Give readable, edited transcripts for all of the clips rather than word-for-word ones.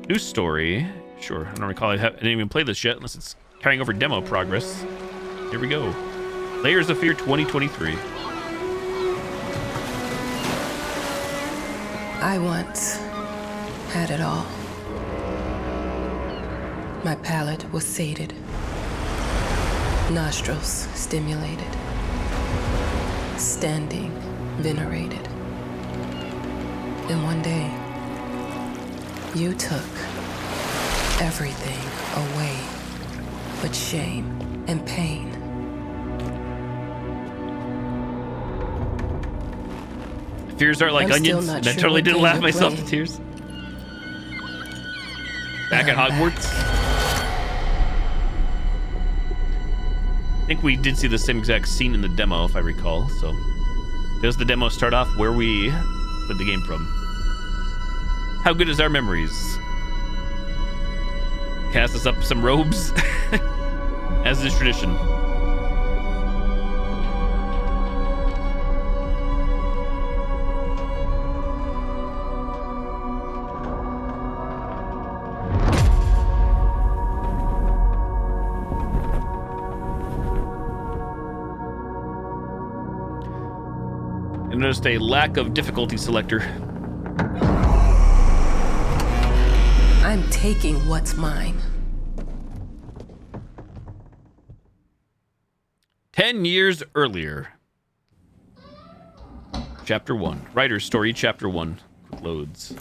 New story. Sure. I don't recall I didn't even play this yet unless it's carrying over demo progress. Here we go. Layers of Fear 2023. I once had it all. My palate was sated. Nostrils stimulated. Standing venerated. And one day, you took everything away but shame and pain. Fears are like onions. I totally didn't laugh myself to tears. Back at Hogwarts. I think we did see the same exact scene in the demo, if I recall. So, does the demo start off where we put the game from? How good is our memories? Cast us up some robes, as is tradition. I noticed a lack of difficulty selector. I'm taking what's mine. 10 years earlier. Chapter 1. Writer's Story, Chapter 1. Quick loads.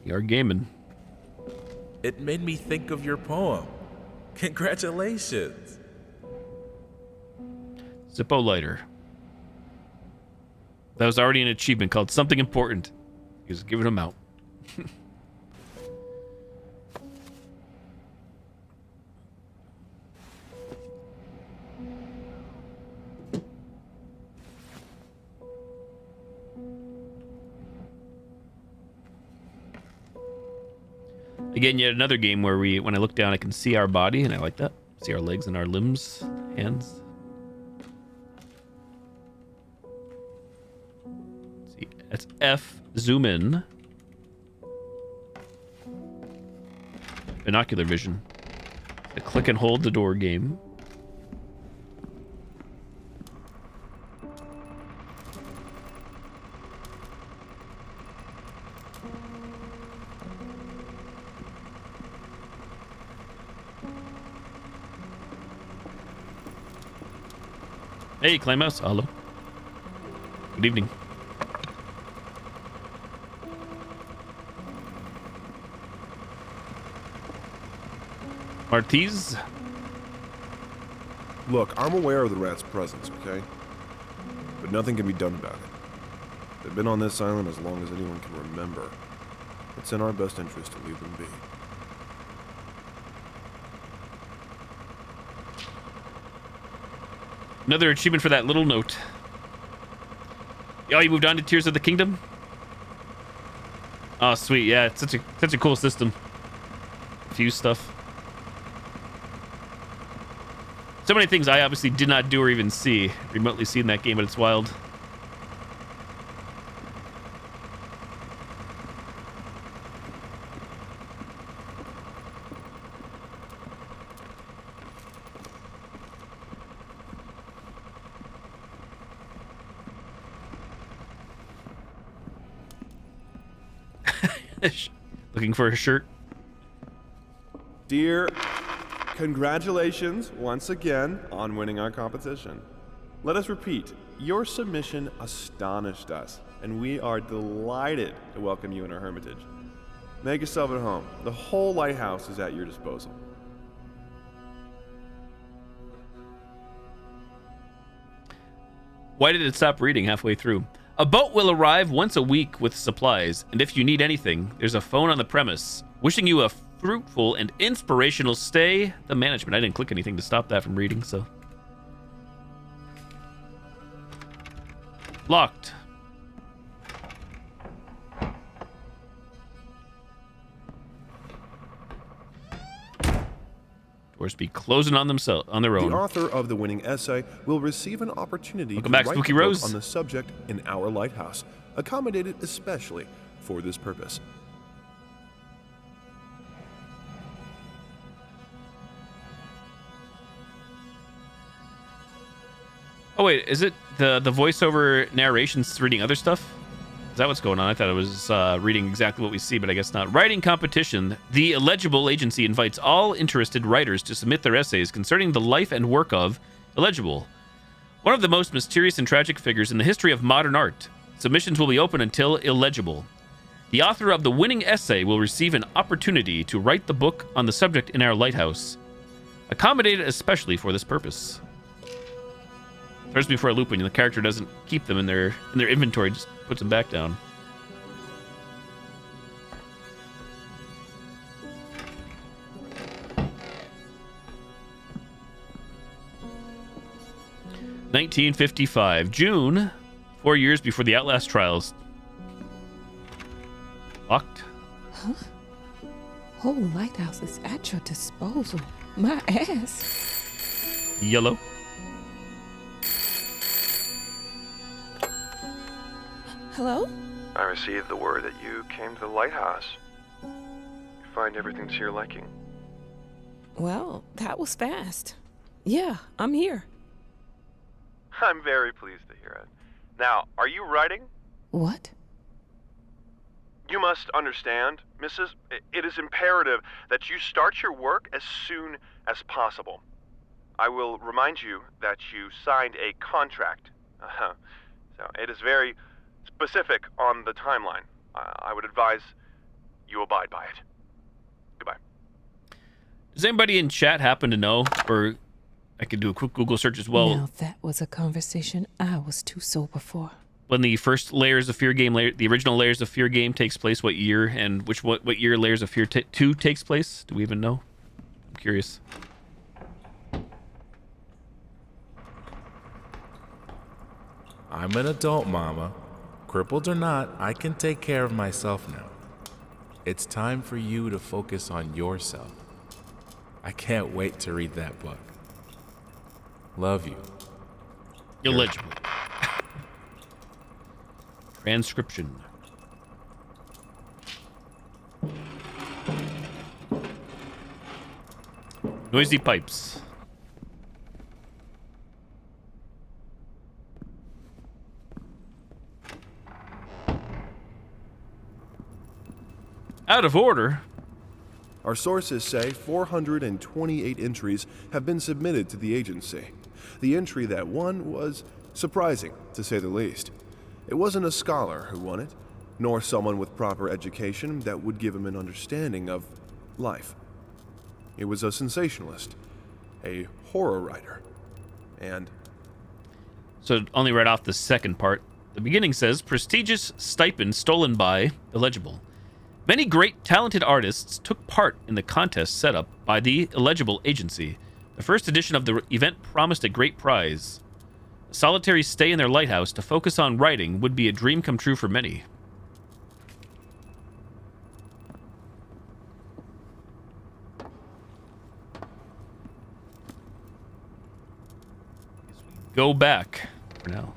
You are gaming. It made me think of your poem. Congratulations. Zippo lighter. That was already an achievement called Something Important. Just giving them out. Again, yet another game where when I look down, I can see our body, and I like that. See our legs and our limbs, hands. Let's see, that's F, zoom in. Binocular vision. The click and hold the door game. Hey, Claymouse. Hello. Good evening. Martiz. Look, I'm aware of the rat's presence, okay? But nothing can be done about it. They've been on this island as long as anyone can remember. It's in our best interest to leave them be. Another achievement for that little note. Oh, you moved on to Tears of the Kingdom? Oh, sweet. Yeah, it's such a cool system. Fuse stuff. So many things I obviously did not do or even remotely see in that game, but it's wild. Looking for a shirt. Dear, congratulations once again on winning our competition. Let us repeat, your submission astonished us, and we are delighted to welcome you in our hermitage. Make yourself at home. The whole lighthouse is at your disposal. Why did it stop reading halfway through? A boat will arrive once a week with supplies, and if you need anything, there's a phone on the premise. Wishing you a fruitful and inspirational stay. The management. I didn't click anything to stop that from reading, so. Locked. doors be closing on their own. The author of the winning essay will receive an opportunity Welcome to back, write Spooky the book Rose. on the subject in our lighthouse, accommodated especially for this purpose. Oh wait, is it the voiceover narrations reading other stuff? Is that what's going on? I thought it was reading exactly what we see, but I guess not. Writing competition. The Illegible Agency invites all interested writers to submit their essays concerning the life and work of Illegible, one of the most mysterious and tragic figures in the history of modern art. Submissions will be open until Illegible. The author of the winning essay will receive an opportunity to write the book on the subject in our lighthouse, accommodated especially for this purpose. Throws me for a loop when the character doesn't keep them in their inventory, just puts them back down. (1955) June, 4 years before the Outlast trials. Locked. Huh? Whole lighthouse is at your disposal. My ass. Yellow. Hello? I received the word that you came to the lighthouse. You find everything to your liking. Well, that was fast. Yeah, I'm here. I'm very pleased to hear it. Now, are you writing? What? You must understand, Mrs. It is imperative that you start your work as soon as possible. I will remind you that you signed a contract. So it is very specific on the timeline. I would advise you abide by it. Goodbye. Does anybody in chat happen to know, or I could do a quick Google search as well, Now that was a conversation I was too sober for. when the first Layers of Fear game, the original Layers of Fear game takes place, what year, and what year Layers of Fear 2 takes place? Do we even know? I'm curious. I'm an adult, Mama. Crippled or not, I can take care of myself now. It's time for you to focus on yourself. I can't wait to read that book. Love you. Illegible. Transcription. Noisy pipes. Out of order. Our sources say 428 entries have been submitted to the agency. The entry that won was surprising, to say the least. It wasn't a scholar who won it, nor someone with proper education that would give him an understanding of life. It was a sensationalist, a horror writer, and... So only read off the second part. The beginning says, prestigious stipend stolen by Illegible. Many great, talented artists took part in the contest set up by the Illegible Agency. The first edition of the event promised a great prize. A solitary stay in their lighthouse to focus on writing would be a dream come true for many. Go back for now.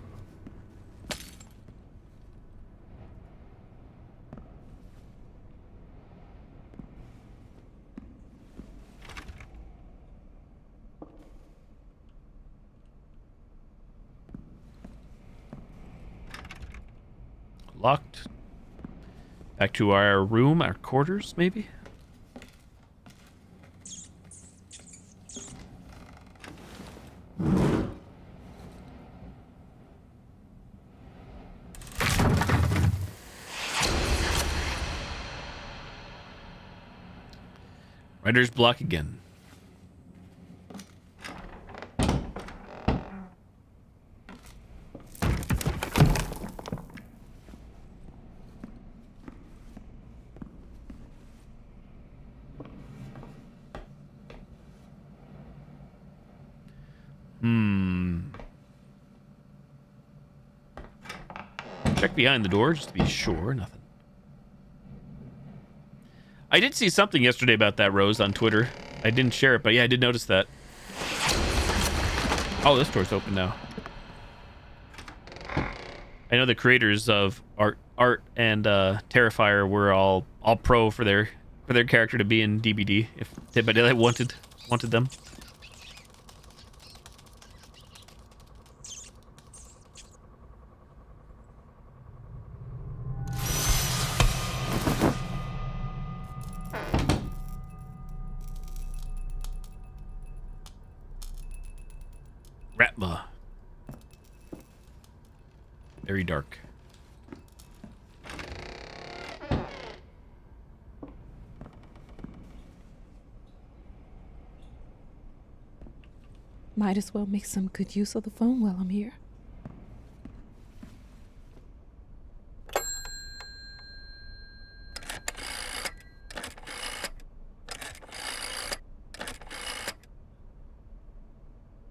Locked. Back to our room, our quarters, maybe? Writer's block again. Check behind the door just to be sure. Nothing. I did see something yesterday about that, Rose, on Twitter. I didn't share it, but yeah, I did notice that. Oh, this door's open now. I know the creators of Art and Terrifier were all pro for their character to be in DBD if they wanted them. Ratma. Very dark. Might as well make some good use of the phone while I'm here.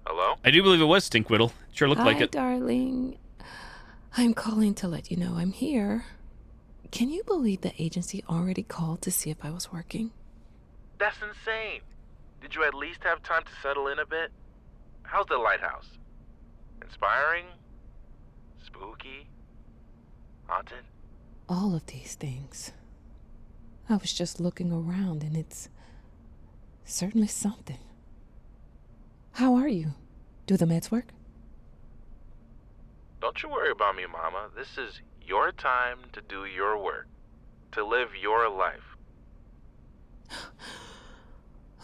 Hello? I do believe it was Stinkwittle. Sure looked like Hi, it. darling. I'm calling to let you know I'm here. Can you believe the agency already called to see if I was working? That's insane. Did you at least have time to settle in a bit? How's the lighthouse? Inspiring? Spooky? Haunted? All of these things. I was just looking around and it's certainly something. How are you? Do the meds work? Don't you worry about me, Mama. This is your time to do your work. To live your life.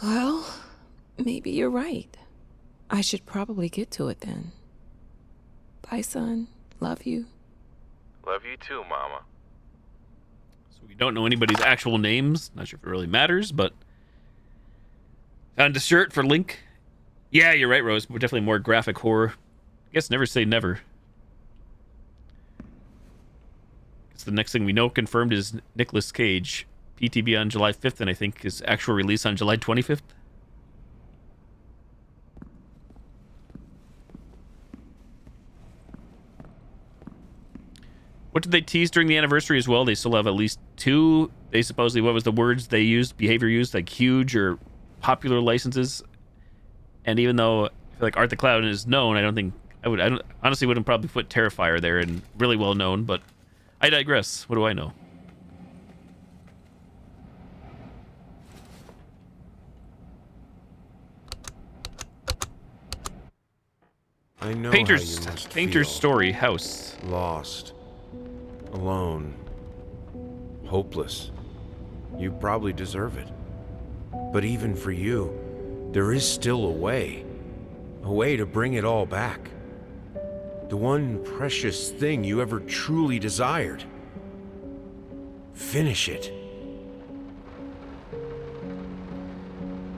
Well, maybe you're right. I should probably get to it then. Bye, son. Love you. Love you too, Mama. So we don't know anybody's actual names. Not sure if it really matters, but found a shirt for Link. Yeah, you're right, Rose. We're definitely more graphic horror. I guess never say never. Guess the next thing we know confirmed is Nicolas Cage. PTB on July 5th, and I think his actual release on July 25th. What did they tease during the anniversary as well? They still have at least two. They supposedly, what was the words they used, behavior used, like huge or popular licenses. And even though I feel like Art the Clown is known, I don't honestly wouldn't probably put Terrifier there and really well known, but I digress. What do I know? I know Painter's how you must Painter's feel. Story House. Lost. Alone. Hopeless. You probably deserve it. But even for you, there is still a way. A way to bring it all back. The one precious thing you ever truly desired. Finish it.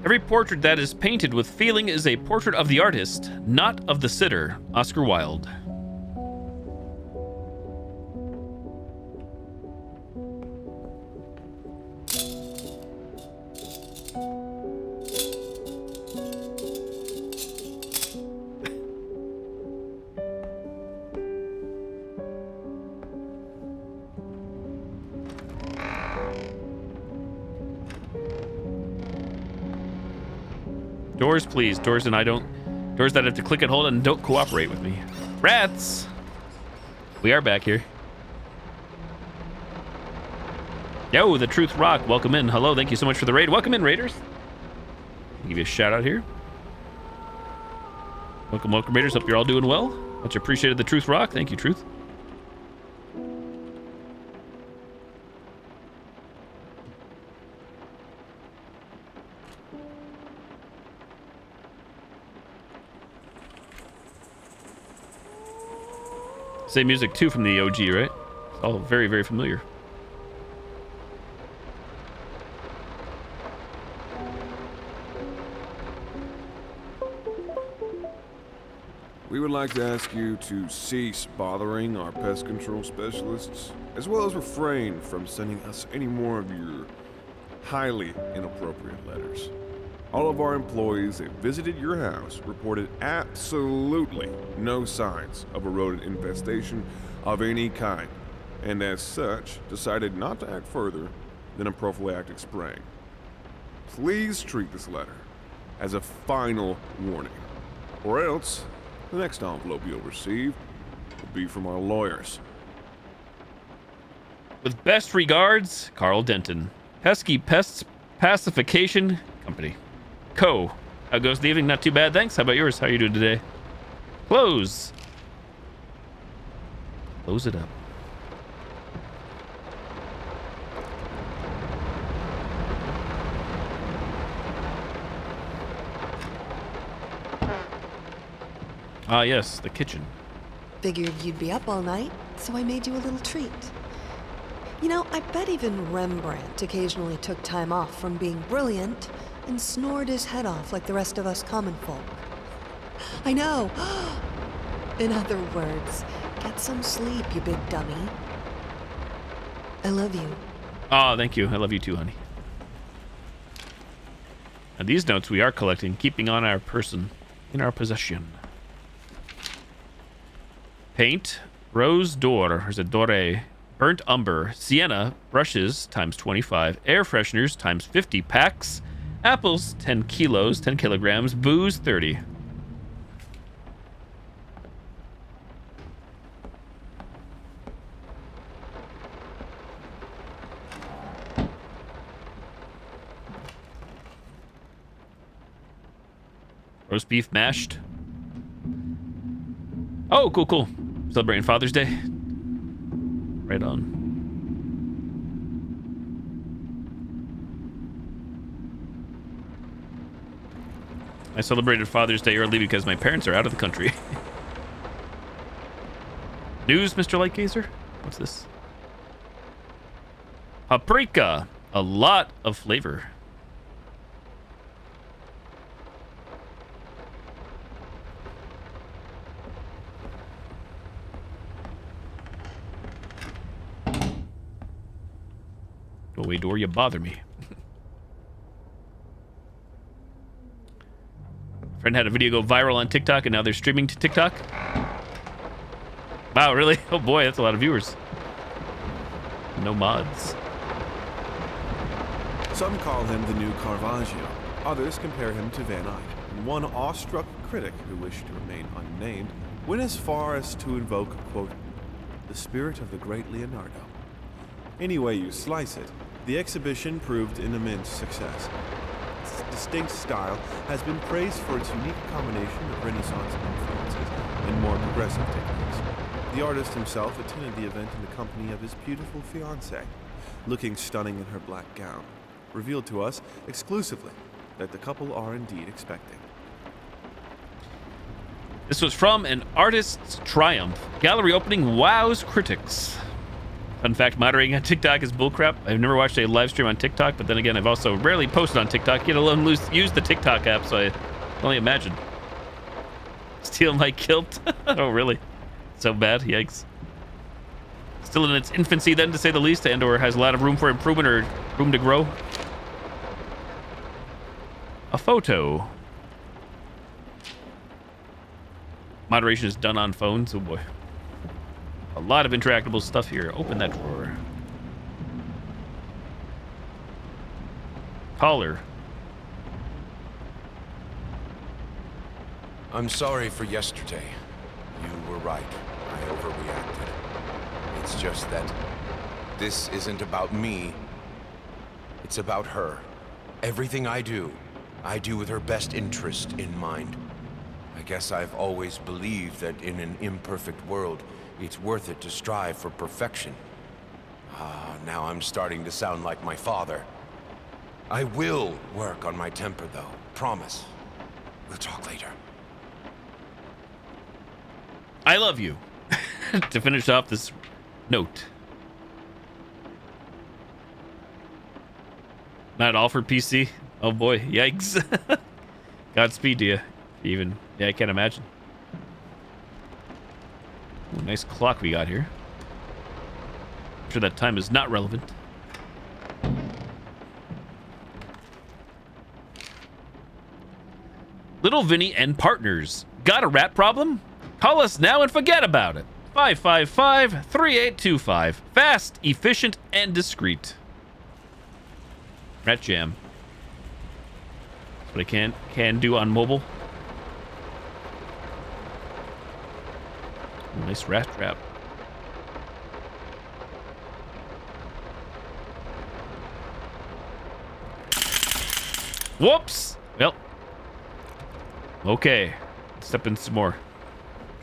Every portrait that is painted with feeling is a portrait of the artist, not of the sitter. Oscar Wilde. Doors, please. Doors that I have to click and hold and don't cooperate with me. Rats! We are back here. Yo, the Truth Rock. Welcome in. Hello, thank you so much for the raid. Welcome in, Raiders. Give you a shout out here. Welcome, Raiders. Hope you're all doing well. Much appreciated, the Truth Rock. Thank you, Truth. Same music too from the OG, right? It's all very, very familiar. We would like to ask you to cease bothering our pest control specialists, as well as refrain from sending us any more of your highly inappropriate letters. All of our employees that visited your house reported absolutely no signs of a rodent infestation of any kind, and as such, decided not to act further than a prophylactic spraying. Please treat this letter as a final warning, or else the next envelope you'll receive will be from our lawyers. With best regards, Carl Denton. Pesky Pests Pacification Company. Co. How goes the evening? Not too bad, thanks. How about yours? How are you doing today? Close. Close it up. Ah, yes, the kitchen. Figured you'd be up all night, so I made you a little treat. You know, I bet even Rembrandt occasionally took time off from being brilliant and snored his head off like the rest of us common folk. I know. In other words, get some sleep, you big dummy. I love you. Oh, thank you. I love you too, honey. And these notes we are collecting, keeping on our person, in our possession. Paint, rose d'or, or is it doré, burnt umber, sienna, brushes times 25, air fresheners times 50 packs, apples 10 kilos, 10 kilograms, booze 30. Roast beef mashed. Oh, cool, cool. Celebrating Father's Day. Right on. I celebrated Father's Day early because my parents are out of the country. News, Mr. Lightgazer? What's this? Paprika. A lot of flavor. Go away, door, you bother me. Friend had a video go viral on TikTok and now they're streaming to TikTok. Wow, really? Oh boy, that's a lot of viewers. No mods. Some call him the new Caravaggio. Others compare him to Van Eyck. And one awestruck critic who wished to remain unnamed went as far as to invoke, quote, the spirit of the great Leonardo. Any way you slice it, the exhibition proved an immense success. Its distinct style has been praised for its unique combination of Renaissance influences and more progressive techniques. The artist himself attended the event in the company of his beautiful fiancée, looking stunning in her black gown, revealed to us exclusively that the couple are indeed expecting. This was from an artist's triumph. Gallery opening wows critics. Fun fact, moderating on TikTok is bullcrap. I've never watched a live stream on TikTok, but then again, I've also rarely posted on TikTok, yet alone use the TikTok app, so I can only imagine. Steal my kilt? Oh, really? So bad? Yikes. Still in its infancy, then, to say the least, and or has a lot of room for improvement or room to grow. A photo. Moderation is done on phones. Oh, boy. A lot of interactable stuff here. Open that drawer. Caller. I'm sorry for yesterday. You were right. I overreacted. It's just that this isn't about me. It's about her. Everything I do with her best interest in mind. I guess I've always believed that in an imperfect world, it's worth it to strive for perfection. Now I'm starting to sound like my father. I will work on my temper, though. Promise. We'll talk later. I love you. To finish off this note. Not all for PC. Oh boy, yikes. Godspeed to you. Even, yeah, I can't imagine. Ooh, nice clock we got here. I'm sure that time is not relevant. Little Vinny and partners. Got a rat problem? Call us now and forget about it. 555-3825. Fast, efficient, and discreet. Rat Jam. That's what I can do on mobile. Nice rat trap. Whoops! Well. Okay. Step in some more.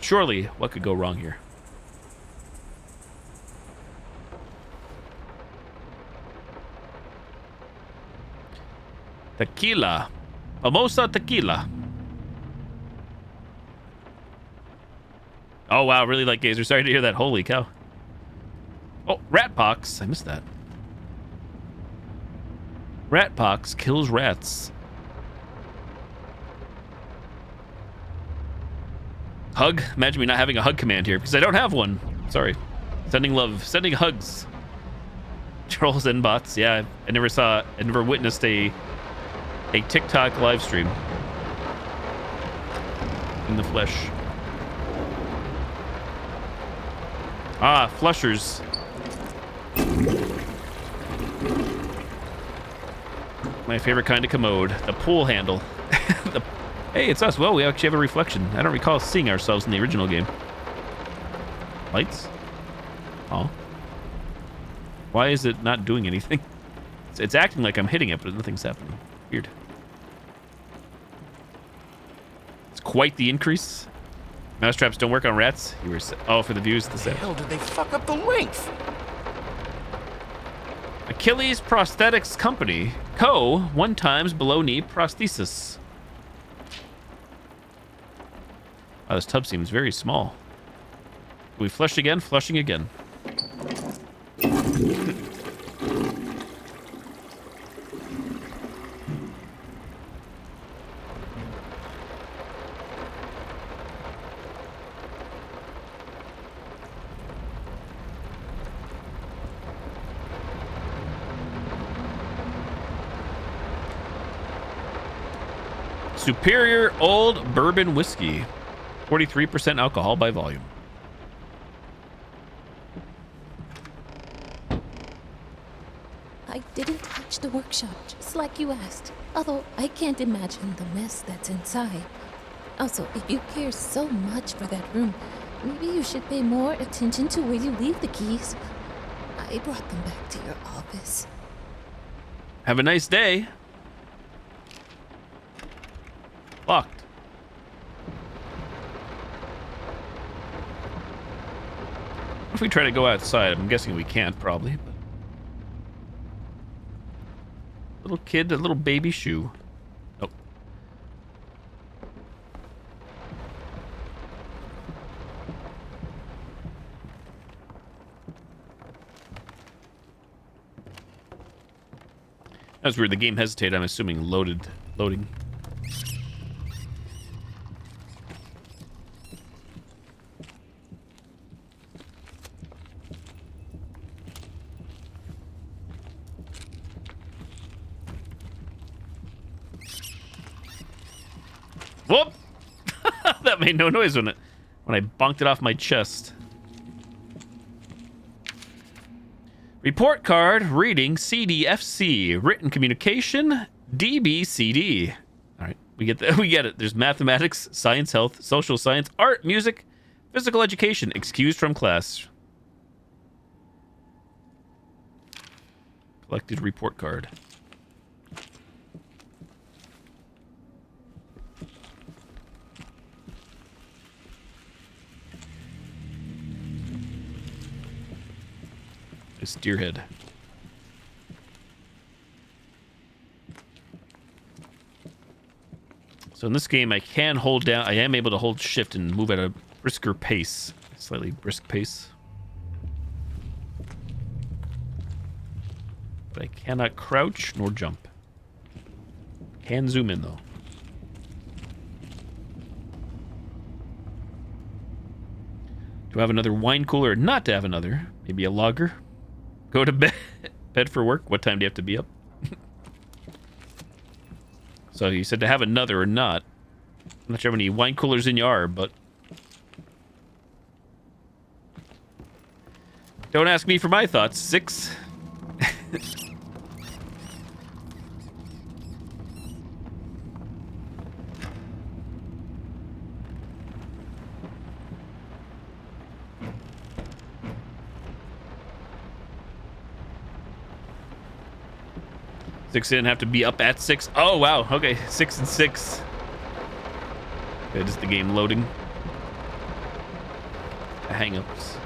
Surely, what could go wrong here? Tequila. Mimosa tequila. Oh, wow. Really like Gazer. Sorry to hear that. Holy cow. Oh, rat pox. I missed that. Rat pox kills rats. Hug? Imagine me not having a hug command here because I don't have one. Sorry. Sending love. Sending hugs. Trolls and bots. Yeah, I never witnessed a TikTok live stream in the flesh. Ah, flushers. My favorite kind of commode. The pool handle. Hey, it's us. Well, we actually have a reflection. I don't recall seeing ourselves in the original game. Lights? Oh. Why is it not doing anything? It's acting like I'm hitting it, but nothing's happening. Weird. It's quite the increase. Mousetraps don't work on rats. You were for the views. The hell did they fuck up the length? Achilles Prosthetics Company. Co. 1 times below knee prosthesis. Oh, this tub seems very small. We flush again? Flushing again. Superior Old Bourbon Whiskey. 43% alcohol by volume. I didn't touch the workshop, just like you asked. Although I can't imagine the mess that's inside. Also, if you care so much for that room, maybe you should pay more attention to where you leave the keys. I brought them back to your office. Have a nice day. Locked. If we try to go outside, I'm guessing we can't, probably. But... little kid, a little baby shoe. Nope. That's weird. The game hesitated. I'm assuming loading. Whoop! That made no noise when I bonked it off my chest. Report card reading CDFC, written communication DBCD. All right, we get it. There's mathematics, science, health, social science, art, music, physical education, excused from class. Collected report card. Steerhead. So in this game, I can hold down. I am able to hold shift and move at a brisker pace, slightly brisk pace. But I cannot crouch nor jump. Can zoom in though. Do I have another wine cooler or not to have another? Maybe a lager? Go to bed for work? What time do you have to be up? So you said to have another or not. I'm not sure how many wine coolers in you are, but... don't ask me for my thoughts. 6. 6 in, have to be up at 6. Oh, wow. Okay, 6 and 6. Okay, just the game loading. Hang-ups.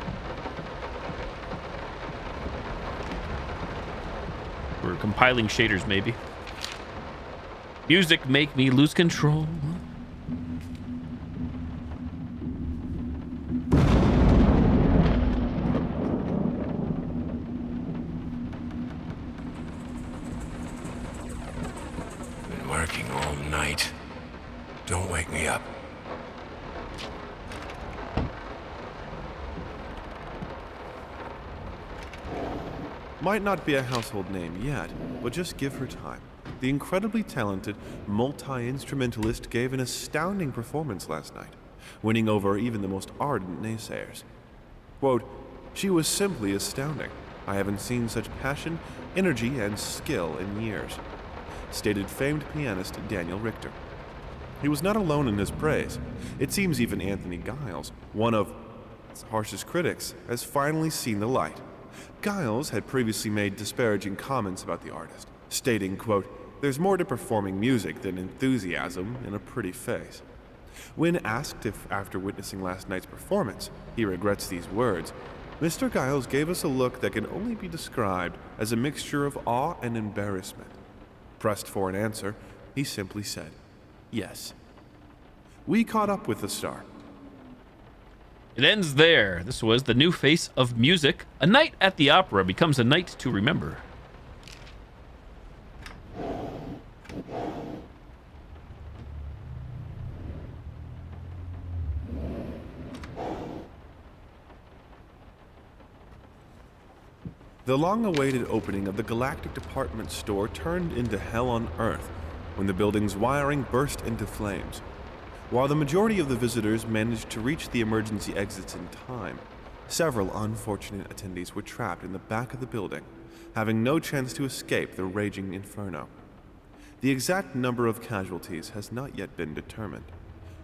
We're compiling shaders, maybe. Music make me lose control. Been working all night. Don't wake me up. Might not be a household name yet, but just give her time. The incredibly talented multi-instrumentalist gave an astounding performance last night, winning over even the most ardent naysayers. Quote, "She was simply astounding. I haven't seen such passion, energy, and skill in years," stated famed pianist Daniel Richter. He was not alone in his praise. It seems even Anthony Giles, one of its harshest critics, has finally seen the light. Giles had previously made disparaging comments about the artist, stating, quote, "There's more to performing music than enthusiasm in a pretty face." When asked if, after witnessing last night's performance, he regrets these words, Mr. Giles gave us a look that can only be described as a mixture of awe and embarrassment. Pressed for an answer, he simply said, "Yes." We caught up with the star. It ends there. This was the new face of music. A night at the opera becomes a night to remember. The long-awaited opening of the Galactic Department Store turned into hell on Earth when the building's wiring burst into flames. While the majority of the visitors managed to reach the emergency exits in time, several unfortunate attendees were trapped in the back of the building, having no chance to escape the raging inferno. The exact number of casualties has not yet been determined,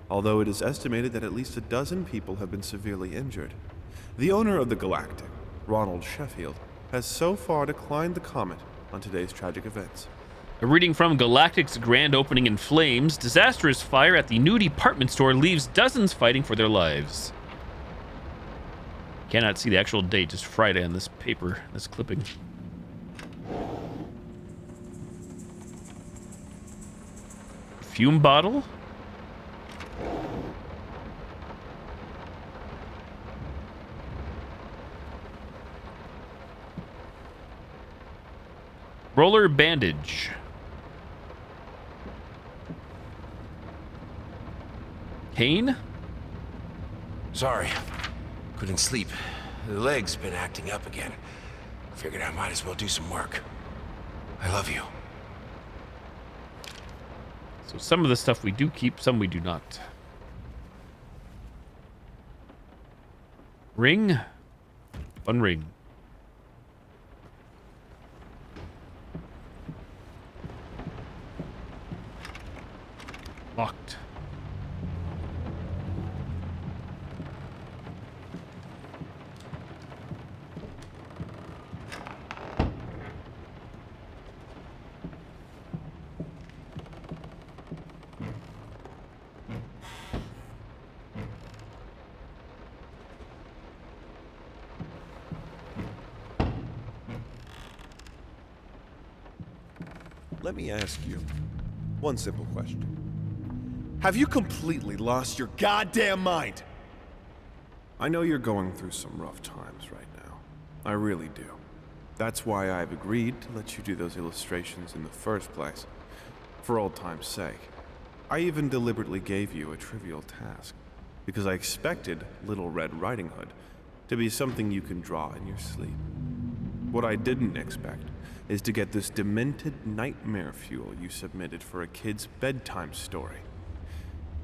although it is estimated that at least a dozen people have been severely injured. The owner of the Galactic, Ronald Sheffield, has so far declined to comment on today's tragic events. A reading from Galactic's grand opening in flames. Disastrous fire at the new department store leaves dozens fighting for their lives. Cannot see the actual date, just Friday on this paper, this clipping. Fume bottle? Roller bandage. Cane? Sorry. Couldn't sleep. The leg's been acting up again. Figured I might as well do some work. I love you. So some of the stuff we do keep, some we do not. Ring? One ring. Locked. Let me ask you one simple question. Have you completely lost your goddamn mind? I know you're going through some rough times right now. I really do. That's why I've agreed to let you do those illustrations in the first place. For old time's sake. I even deliberately gave you a trivial task, because I expected Little Red Riding Hood to be something you can draw in your sleep. What I didn't expect is to get this demented nightmare fuel you submitted for a kid's bedtime story.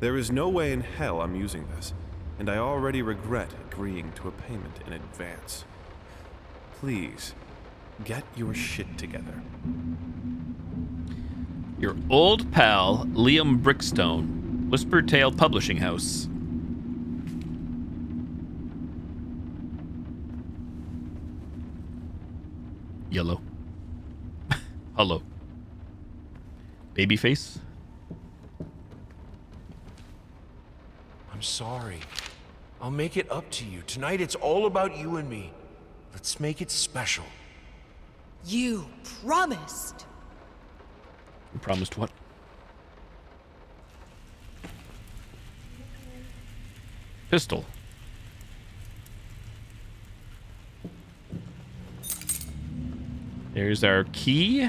There is no way in hell I'm using this, and I already regret agreeing to a payment in advance. Please, get your shit together. Your old pal, Liam Brickstone, Whisper Tale Publishing House. Yellow. Hello. Baby face. I'm sorry. I'll make it up to you. Tonight it's all about you and me. Let's make it special. You promised. You promised what? Pistol. There's our key.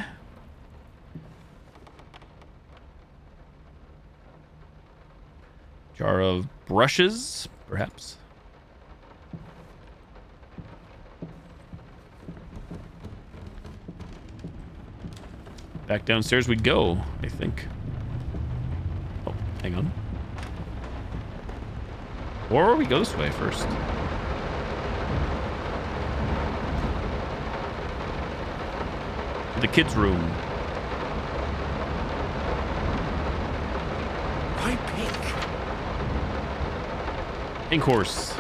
Jar of brushes, perhaps. Back downstairs we go, I think. Oh, hang on. Or we go this way first. The kids' room. Why pink? Pink horse.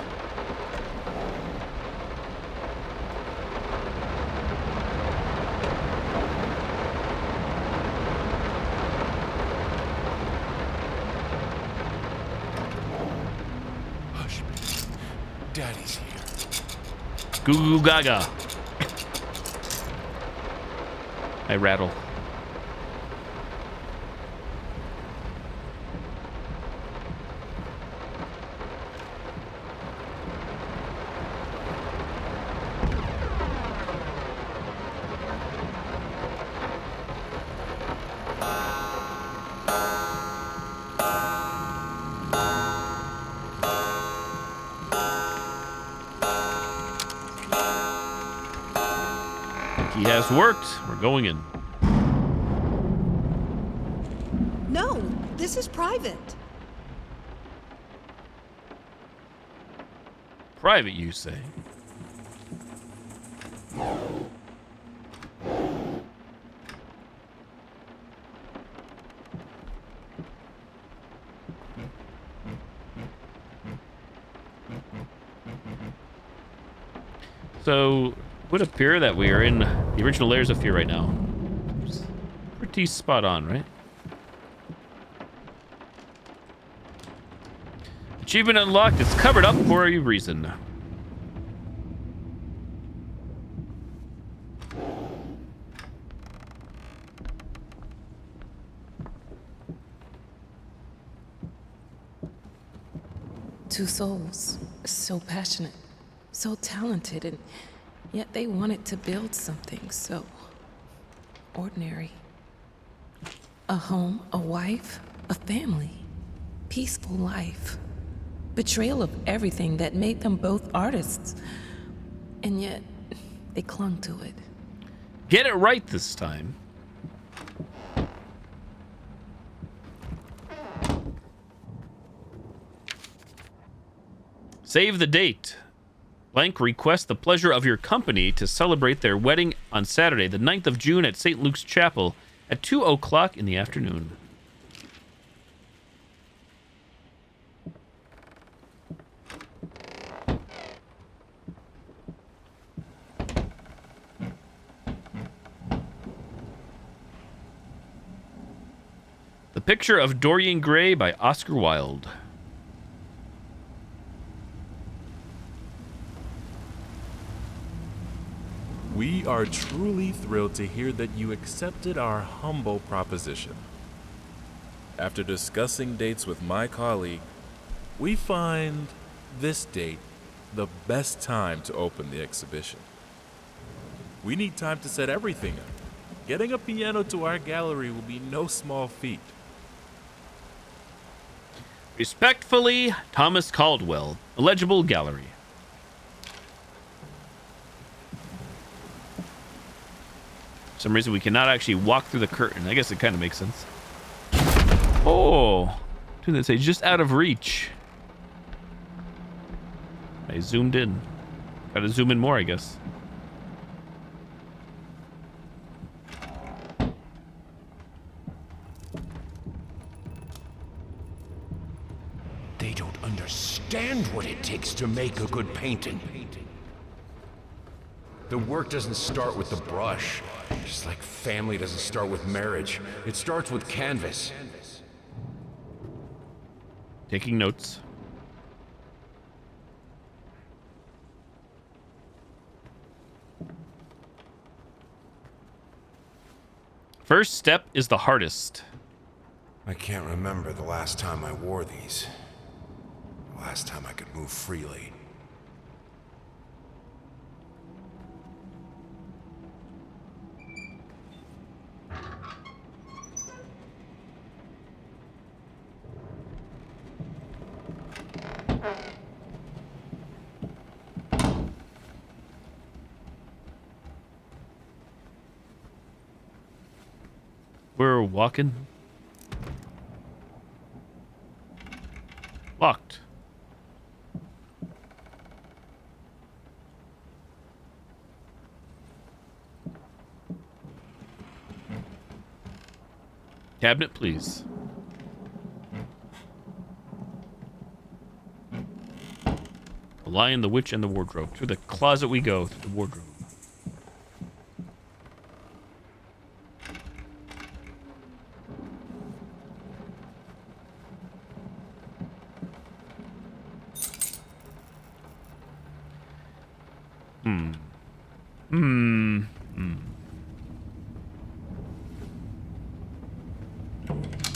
Hush, baby. Daddy's here. Goo goo gaga. I rattle. He has worked. We're going in. No, this is private. Private, you say? So, it would appear that we are in the original Layers of Fear right now. It's pretty spot on, right? Achievement unlocked. It's covered up for a reason. Two souls, so passionate, so talented, and yet they wanted to build something so ordinary. A home, a wife, a family, peaceful life. Betrayal of everything that made them both artists. And yet, they clung to it. Get it right this time. Save the date. Blank requests the pleasure of your company to celebrate their wedding on Saturday, the 9th of June at St. Luke's Chapel at 2 o'clock in the afternoon. The Picture of Dorian Gray by Oscar Wilde. We are truly thrilled to hear that you accepted our humble proposition. After discussing dates with my colleague, we find this date the best time to open the exhibition. We need time to set everything up. Getting a piano to our gallery will be no small feat. Respectfully, Thomas Caldwell, Illegible Gallery. For some reason we cannot actually walk through the curtain. I guess it kind of makes sense. Oh, dude, that's just out of reach. I zoomed in. Gotta zoom in more, I guess. They don't understand what it takes to make a good painting. The work doesn't start with the brush. Just like family doesn't start with marriage. It starts with canvas. Taking notes. First step is the hardest. I can't remember the last time I wore these. The last time I could move freely. We're walking. Locked. Cabinet, please. The Lion, the Witch, and the Wardrobe. Through the closet we go, through the wardrobe.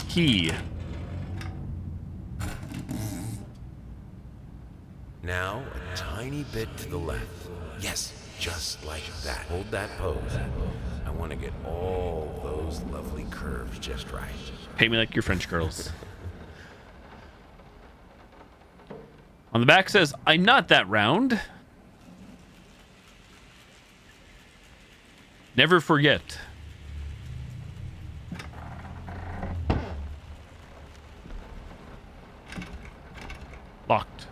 Key. Now, a tiny bit to the left. Yes, just like that. Hold that pose. I want to get all those lovely curves just right. Paint me like your French girls. On the back says, I'm not that round. Never forget. Locked.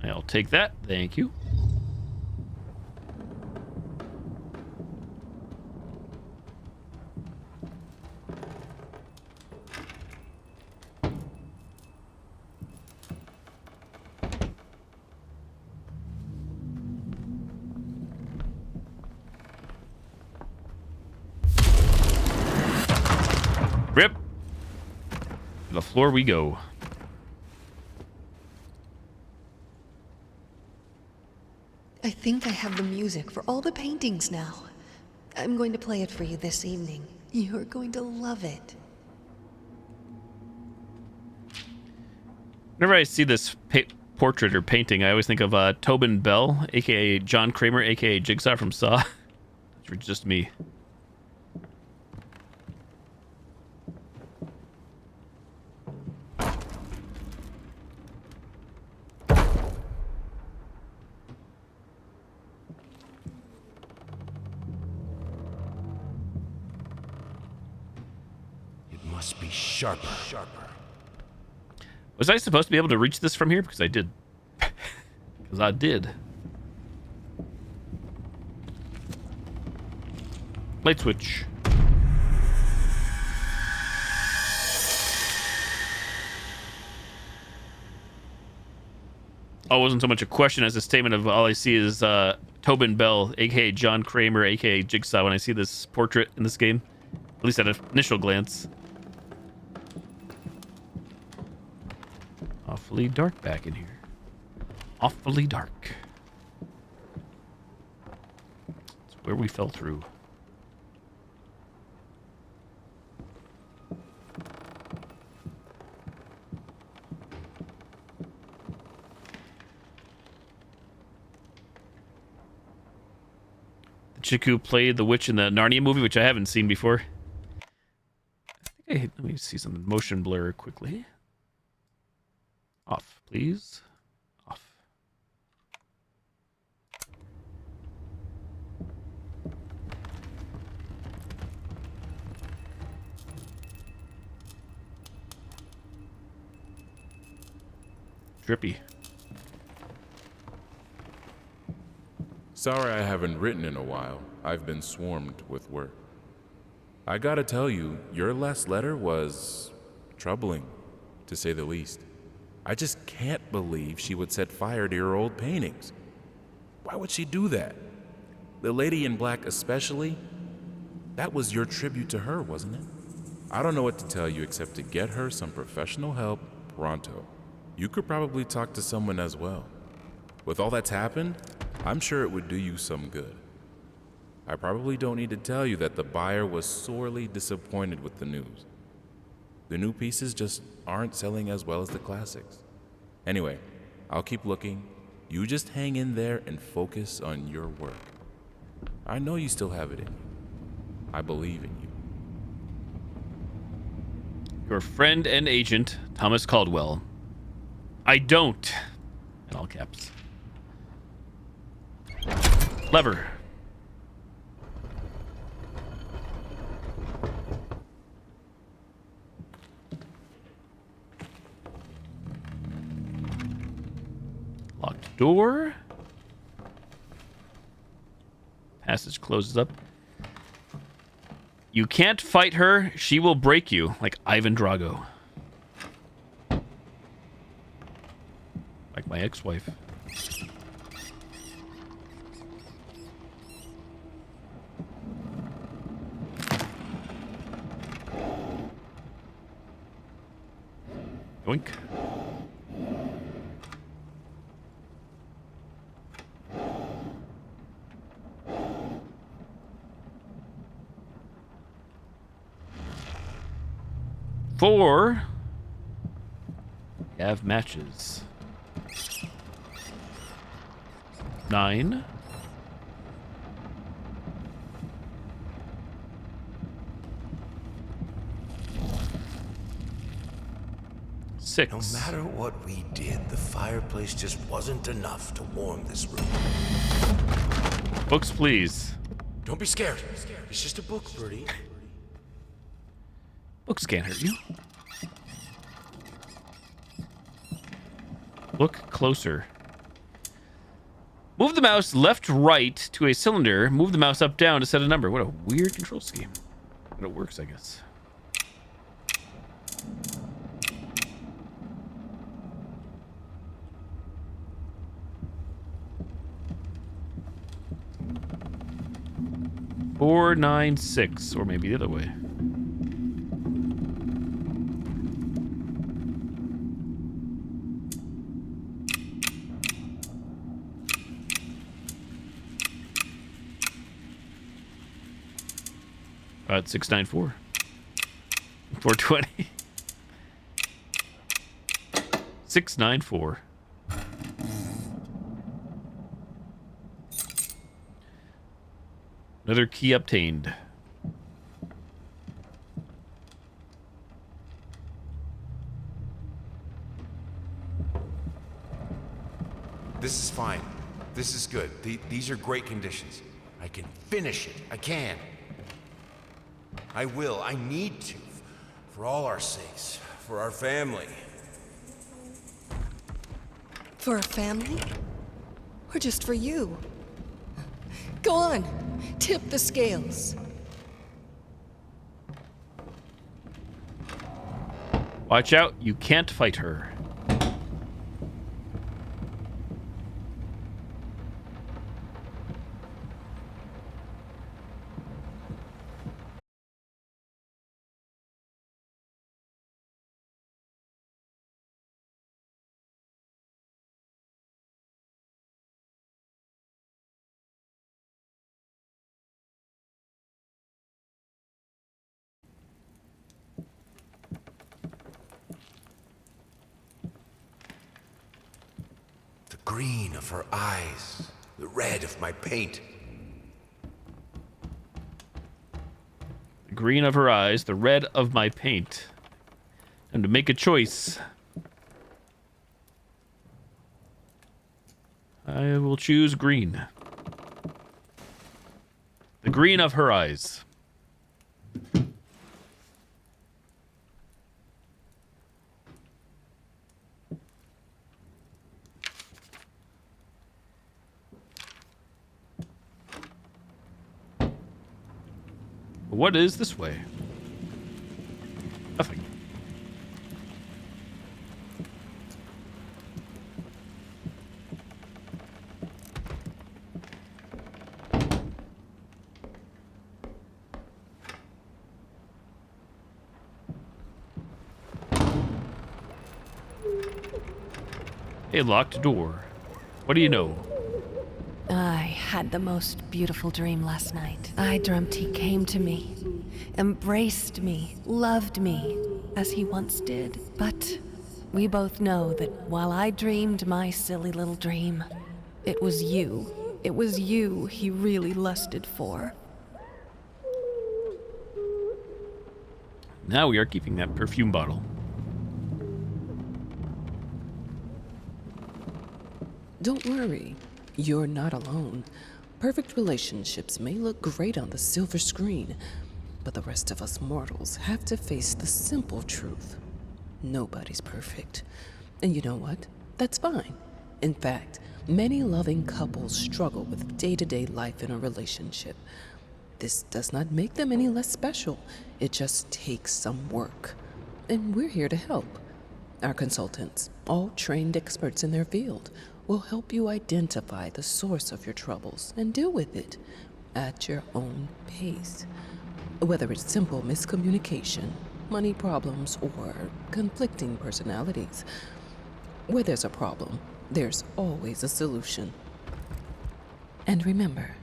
I'll take that. Thank you. Rip. To the floor we go. I think I have the music for all the paintings now. I'm going to play it for you this evening. You're going to love it. Whenever I see this portrait or painting, I always think of Tobin Bell, aka John Kramer, aka Jigsaw from Saw. It's just me. Must be sharper. Was I supposed to be able to reach this from here? Because I did. Because I did. Light switch. Oh, it wasn't so much a question as a statement of all I see is Tobin Bell, aka John Kramer, aka Jigsaw, when I see this portrait in this game. At least at an initial glance. Awfully dark back in here. Awfully dark. It's where we fell through. The chick who played the witch in the Narnia movie, which I haven't seen before. Let me see some motion blur quickly. Off, please. Off. Drippy. Sorry I haven't written in a while. I've been swarmed with work. I gotta tell you, your last letter was troubling, to say the least. I just can't believe she would set fire to your old paintings. Why would she do that? The lady in black especially? That was your tribute to her, wasn't it? I don't know what to tell you except to get her some professional help pronto. You could probably talk to someone as well. With all that's happened, I'm sure it would do you some good. I probably don't need to tell you that the buyer was sorely disappointed with the news. The new pieces just aren't selling as well as the classics. Anyway, I'll keep looking. You just hang in there and focus on your work. I know you still have it in you. I believe in you. Your friend and agent, Thomas Caldwell. I don't. In all caps. Lever. Locked door. Passage closes up. You can't fight her. She will break you, like Ivan Drago. Like my ex-wife. Yoink. Four. We have matches. 9. Six. No matter what we did, the fireplace just wasn't enough to warm this room. Books, please. Don't be scared. It's just a book, Birdie. Books can't hurt you. Look closer. Move the mouse left, right to a cylinder. Move the mouse up, down to set a number. What a weird control scheme. But it works, I guess. Four, 9, 6, or maybe the other way. It's 694. 420. 694. Another key obtained. This is fine. This is good. These are great conditions. I can finish it. I can. I will. I need to. For all our sakes. For our family. For our family? Or just for you? Go on. Tip the scales. Watch out. You can't fight her. The green of her eyes. The red of my paint. The green of her eyes, the red of my paint. And to make a choice, I will choose green. The green of her eyes. What is this way? Nothing. A locked door. What do you know? I had the most beautiful dream last night. I dreamt he came to me, embraced me, loved me, as he once did. But we both know that while I dreamed my silly little dream, it was you. It was you he really lusted for. Now we are keeping that perfume bottle. Don't worry, you're not alone. Perfect relationships may look great on the silver screen, but the rest of us mortals have to face the simple truth. Nobody's perfect. And you know what? That's fine. In fact, many loving couples struggle with day-to-day life in a relationship. This does not make them any less special. It just takes some work. And we're here to help. Our consultants, all trained experts in their field, will help you identify the source of your troubles and deal with it at your own pace. Whether it's simple miscommunication, money problems, or conflicting personalities, where there's a problem, there's always a solution. And remember,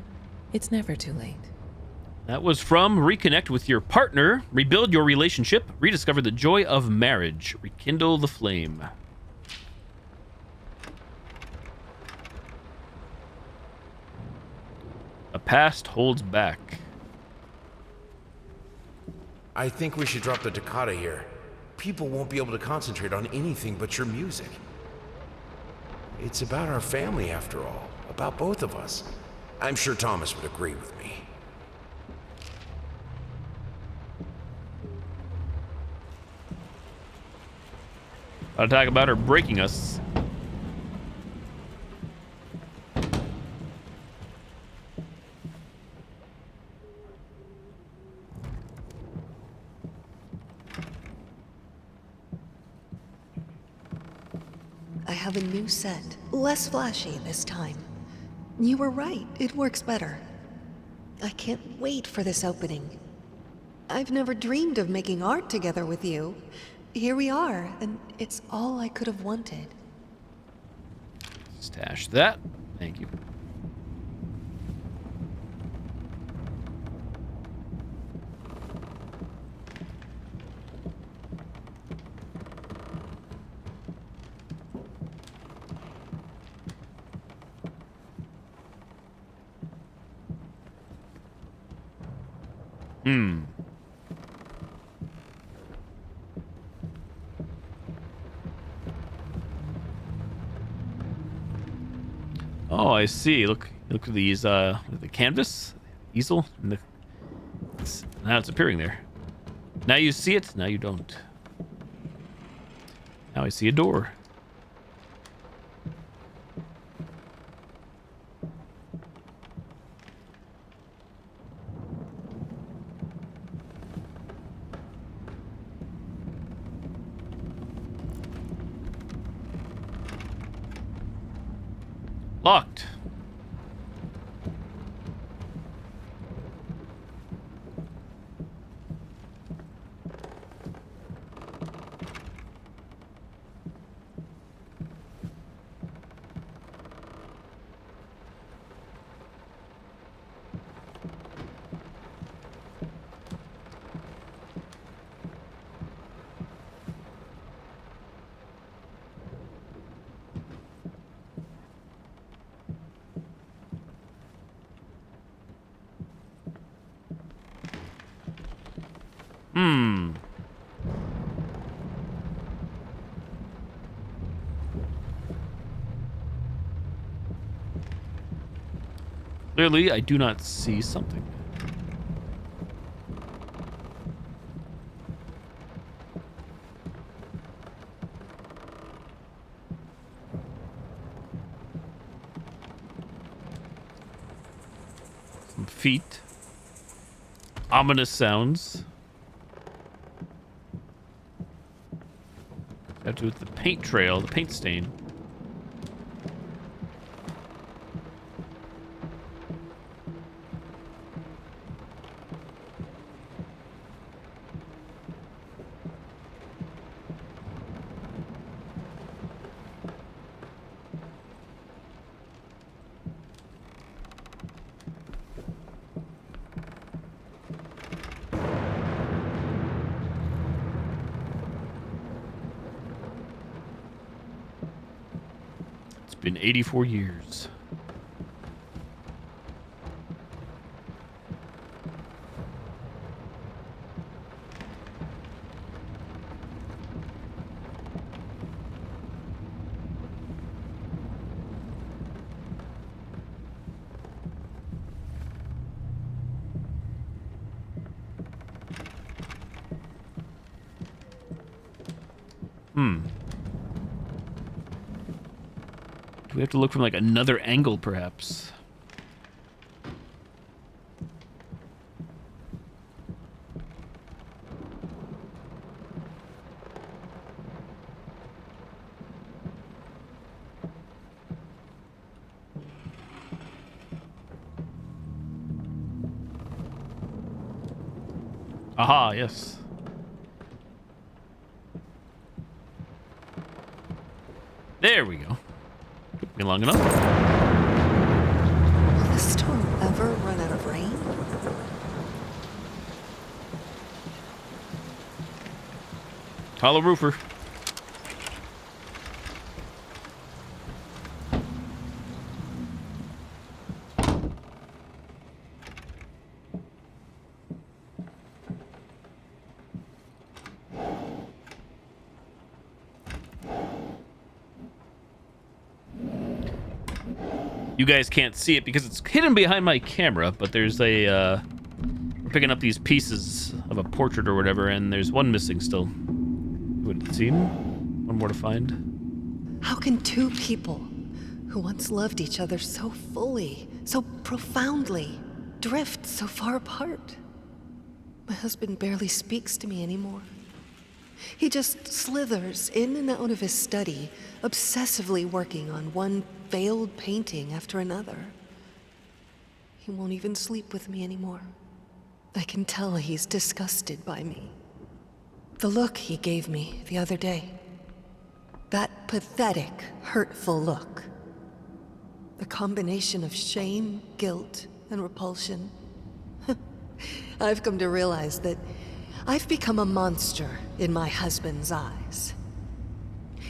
it's never too late. That was from Reconnect with Your Partner, Rebuild Your Relationship, Rediscover the Joy of Marriage, Rekindle the Flame. A past holds back. I think we should drop the toccata here. People won't be able to concentrate on anything but your music. It's about our family, after all. About both of us. I'm sure Thomas would agree with me. I'll talk about her breaking us. I have a new set. Less flashy this time. You were right, it works better. I can't wait for this opening. I've never dreamed of making art together with you. Here we are, and it's all I could have wanted. Stash that. Thank you. Oh, I see. Look at these. The canvas, easel, and now it's appearing there. Now you see it. Now you don't. Now I see a door. Locked. Clearly, I do not see something. Some feet. Ominous sounds. Have to do with the paint trail, the paint stain. Been 84 years. We have to look from like another angle, perhaps. Aha, yes. There we go. Took me long enough. Will this storm ever run out of rain? Hollow roofer. You guys can't see it because it's hidden behind my camera, but there's a, we're picking up these pieces of a portrait or whatever, and there's one missing still. Would it seem? One more to find. How can two people who once loved each other so fully, so profoundly, drift so far apart? My husband barely speaks to me anymore. He just slithers in and out of his study, obsessively working on one failed painting after another. He won't even sleep with me anymore. I can tell he's disgusted by me. The look he gave me the other day. That pathetic, hurtful look. The combination of shame, guilt, and repulsion. I've come to realize that I've become a monster in my husband's eyes.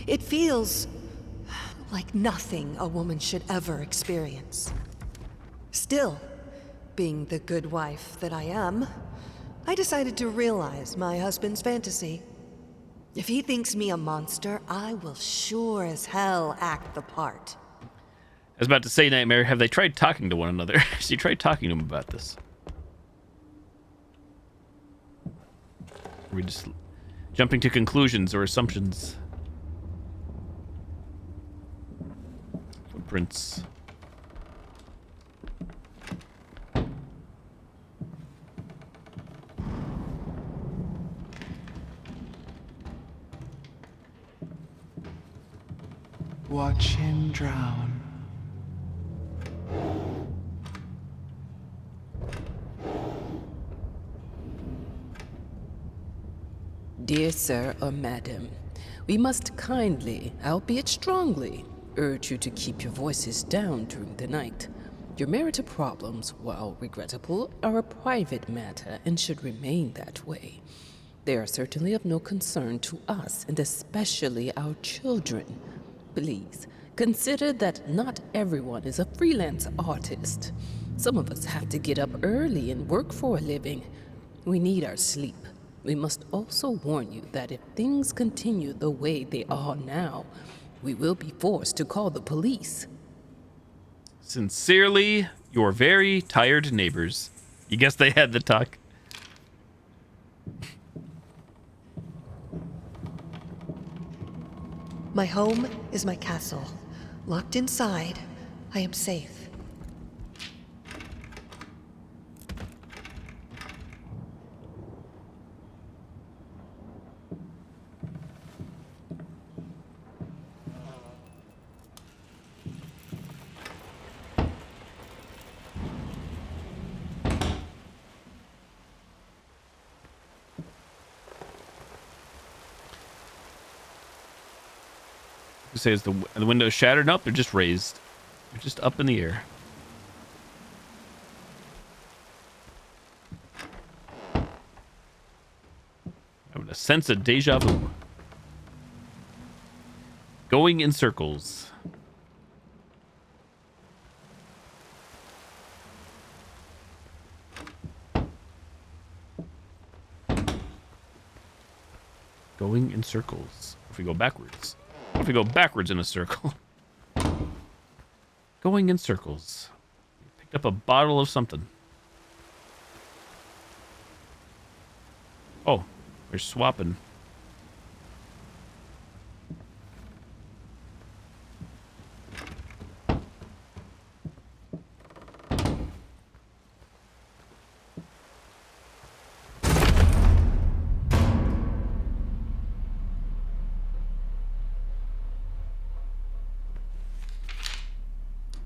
It feels like nothing a woman should ever experience. Still, being the good wife that I am, I decided to realize my husband's fantasy. If he thinks me a monster, I will sure as hell act the part. I was about to say, Nightmare, have they tried talking to one another? Has you tried talking to him about this? Are we just jumping to conclusions or assumptions? Footprints. Watch him drown. Dear sir or madam, we must kindly, albeit strongly, urge you to keep your voices down during the night. Your marital problems, while regrettable, are a private matter and should remain that way. They are certainly of no concern to us, and especially our children. Please, consider that not everyone is a freelance artist. Some of us have to get up early and work for a living. We need our sleep. We must also warn you that if things continue the way they are now, we will be forced to call the police. Sincerely, your very tired neighbors. You guess they had the talk. My home is my castle. Locked inside, I am safe. You say, is the window shattered? Nope, they're just raised. They're just up in the air. Having a sense of deja vu. Going in circles. Going in circles. If we go backwards. What if we go backwards in a circle? Going in circles. Picked up a bottle of something. Oh, we're swapping.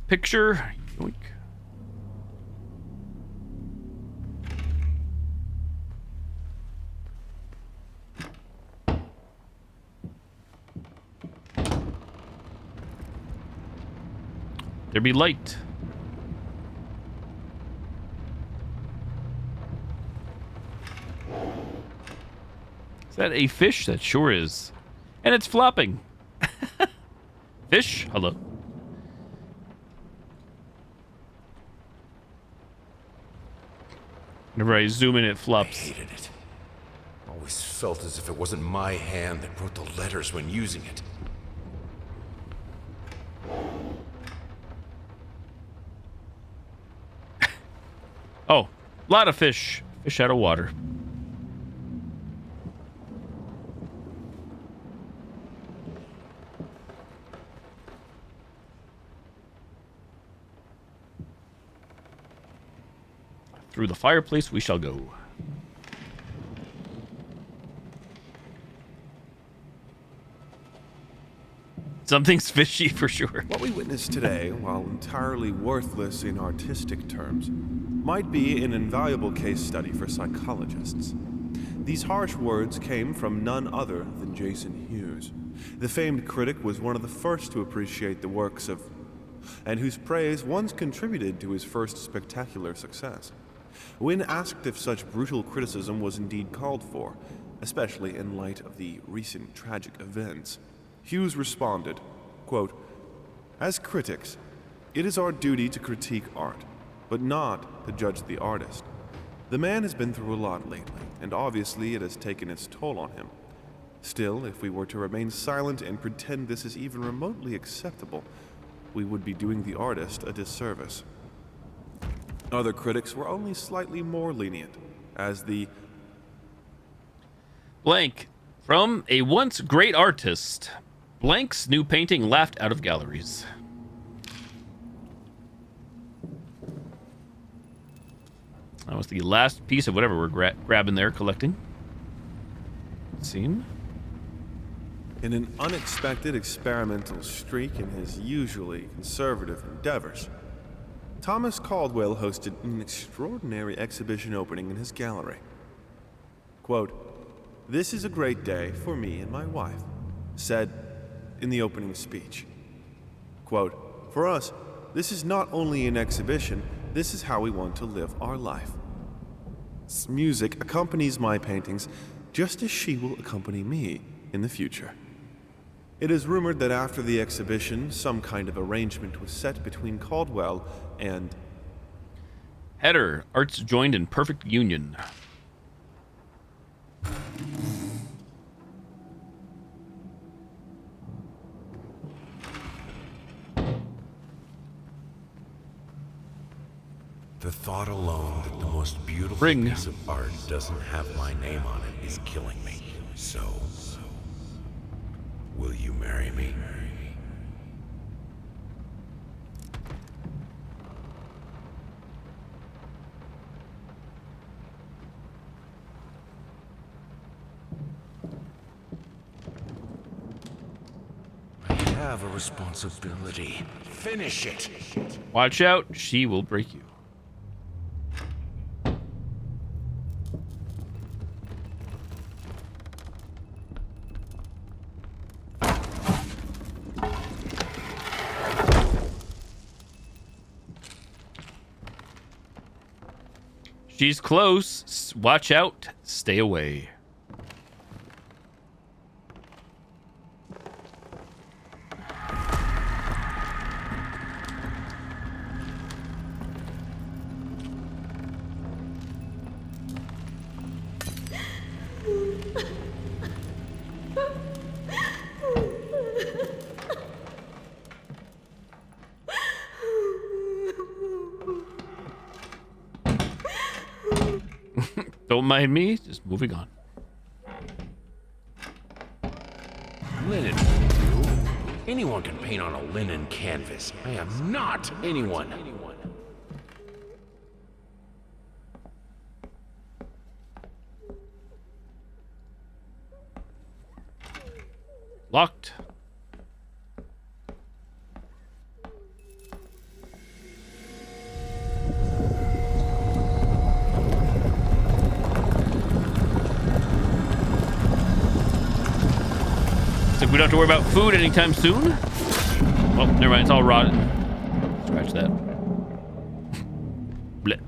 Picture. Yoink. There be light. Is that a fish? That sure is. And it's flopping. Fish? Hello. Whenever I zoom in, it flops. I hated it. Always felt as if it wasn't my hand that wrote the letters when using it. Oh, a lot of fish. Fish out of water. Through the fireplace we shall go. Something's fishy for sure. What we witnessed today, while entirely worthless in artistic terms, might be an invaluable case study for psychologists. These harsh words came from none other than Jason Hughes. The famed critic was one of the first to appreciate the works of, and whose praise once contributed to his first spectacular success. When asked if such brutal criticism was indeed called for, especially in light of the recent tragic events, Hughes responded, quote, "As critics, it is our duty to critique art, but not to judge the artist. The man has been through a lot lately, and obviously it has taken its toll on him. Still, if we were to remain silent and pretend this is even remotely acceptable, we would be doing the artist a disservice." Other critics were only slightly more lenient, as the Blank. From a once great artist. Blank's new painting laughed out of galleries. That was the last piece of whatever we're grabbing there, collecting. Scene. in an unexpected experimental streak in his usually conservative endeavors, Thomas Caldwell hosted an extraordinary exhibition opening in his gallery. Quote, "This is a great day for me and my wife," said in the opening speech. Quote, "For us, this is not only an exhibition, this is how we want to live our life. Music accompanies my paintings just as she will accompany me in the future." It is rumored that after the exhibition, some kind of arrangement was set between Caldwell and... Header, arts joined in perfect union. The thought alone that the most beautiful Ring. piece of art doesn't have my name on it is killing me. So, will you marry me? I have a responsibility. Finish it! Watch out, she will break you. She's close. Watch out. Stay away. Don't mind me, just moving on. Linen. Anyone can paint on a linen canvas. I am not anyone. Locked. So we don't have to worry about food anytime soon. Well, never mind, it's all rotten. Scratch that. Blech.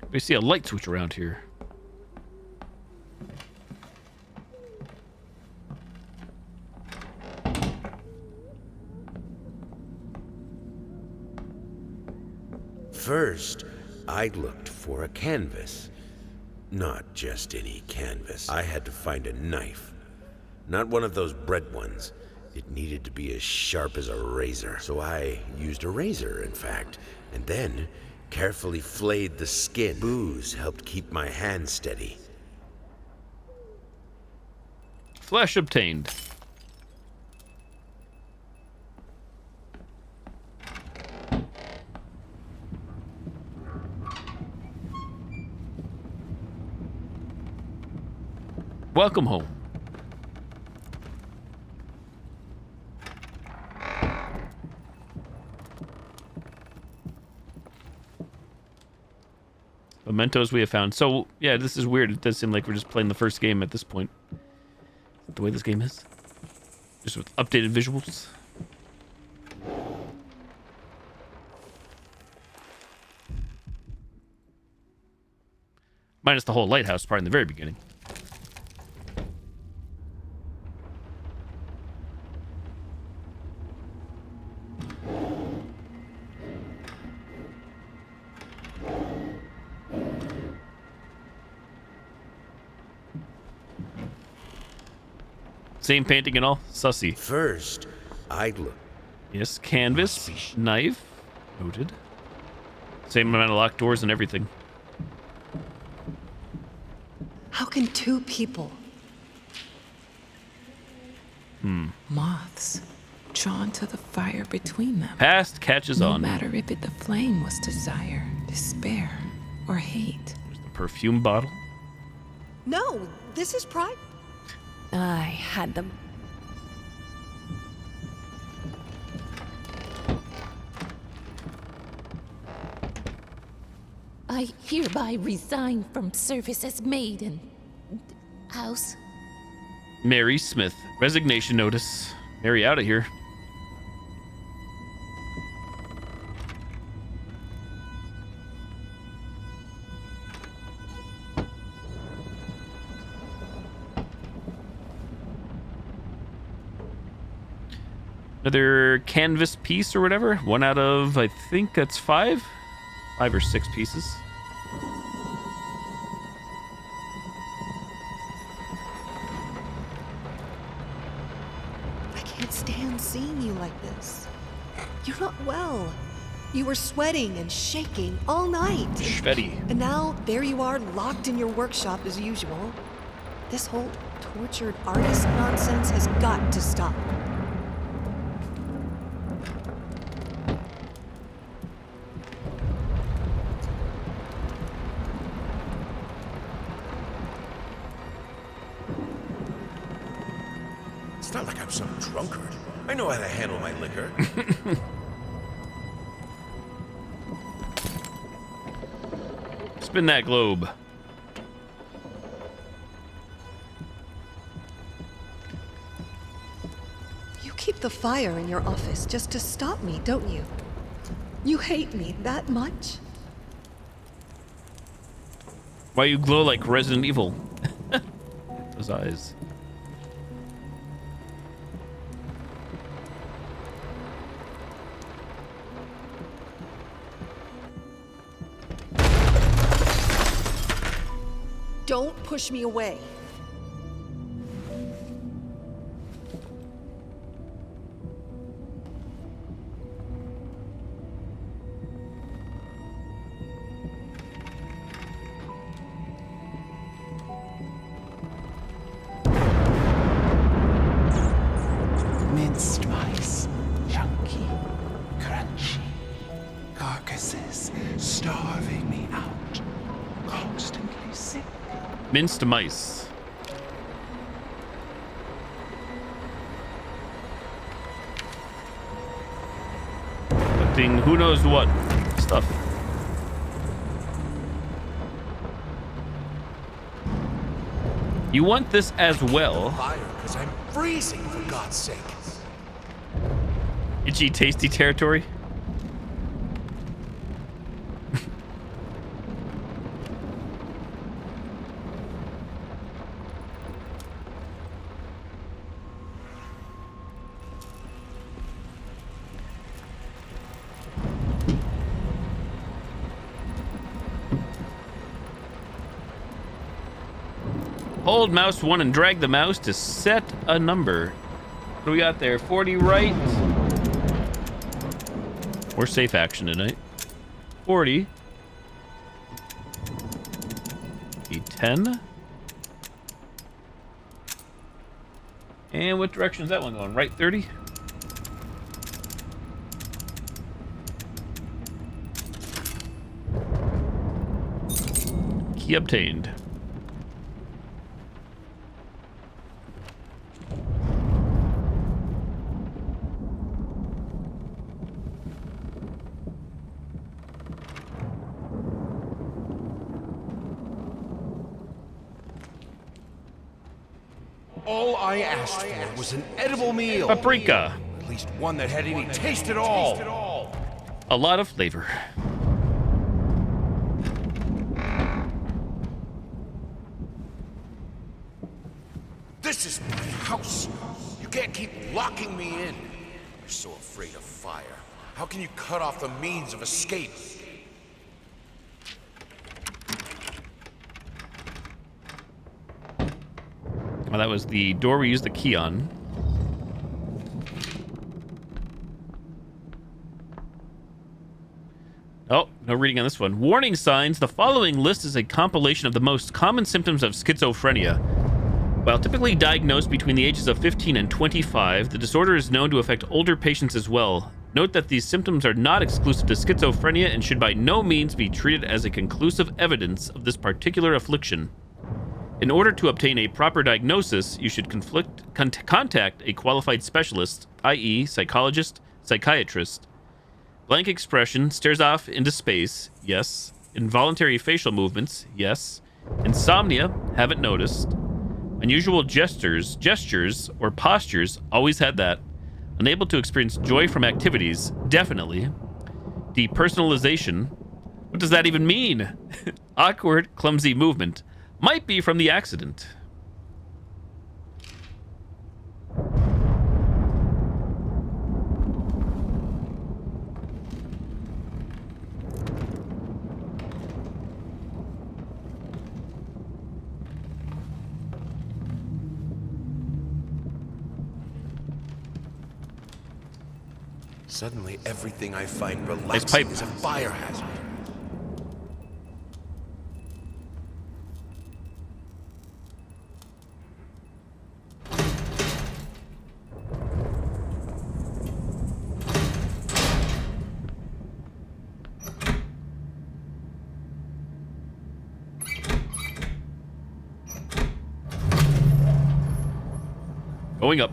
We see a light switch around here. First, I looked for a canvas. Not just any canvas. I had to find a knife. Not one of those bread ones. It needed to be as sharp as a razor. So I used a razor, in fact, and then carefully flayed the skin. Booze helped keep my hand steady. Flesh obtained. Welcome home. Mementos we have found. So, yeah, this is weird. It does seem like we're just playing the first game at this point. The way this game is. Just with updated visuals. Minus the whole lighthouse part in the very beginning. Same painting and all? Sussy. First, I looked. Yes, canvas, knife. Noted. Same amount of locked doors and everything. How can two people? Moths, drawn to the fire between them. Past catches No on. matter if the flame was desire, despair, or hate. There's the perfume bottle. No, this is pride. I had them. I hereby resign from service as maid in house. Mary Smith. Resignation notice. Mary out of here. Another canvas piece or whatever. One out of, I think that's 5? 5 or 6 pieces. I can't stand seeing you like this. You're not well. You were sweating and shaking all night. Sweaty. And now there you are, locked in your workshop as usual. This whole tortured artist nonsense has got to stop. It's not like I'm some drunkard. I know how to handle my liquor. Spin that globe. the fire in your office just to stop me, don't you? You hate me that much? Why you glow like Resident Evil? Those eyes. Don't push me away. Minced mice, chunky, crunchy, carcasses starving me out, constantly sick. Minced mice. Collecting who knows what stuff. You want this as well. Fire, because I'm freezing, for God's sake. Itchy tasty territory. Hold mouse 1 and drag the mouse to set a number. What do we got there? 40 right. Or safe action tonight. 40. E10. And what direction is that one going? Right 30? Key obtained. All I asked for was an edible meal. Paprika. At least one that had any taste at all. A lot of flavor. This is my house. You can't keep locking me in. You're so afraid of fire. How can you cut off the means of escape? Well, that was the door we used the key on. Oh, no reading on this one. Warning signs. The following list is a compilation of the most common symptoms of schizophrenia. While typically diagnosed between the ages of 15 and 25, the disorder is known to affect older patients as well. Note that these symptoms are not exclusive to schizophrenia and should by no means be treated as a conclusive evidence of this particular affliction. In order to obtain a proper diagnosis, you should contact a qualified specialist, i.e. psychologist, psychiatrist. Blank expression, stares off into space, yes. Involuntary facial movements, yes. Insomnia, haven't noticed. Unusual gestures, or postures, always had that. Unable to experience joy from activities, definitely. Depersonalization, what does that even mean? Awkward, clumsy movement. Might be from the accident. Suddenly, everything I find relaxing is a fire hazard. Going up.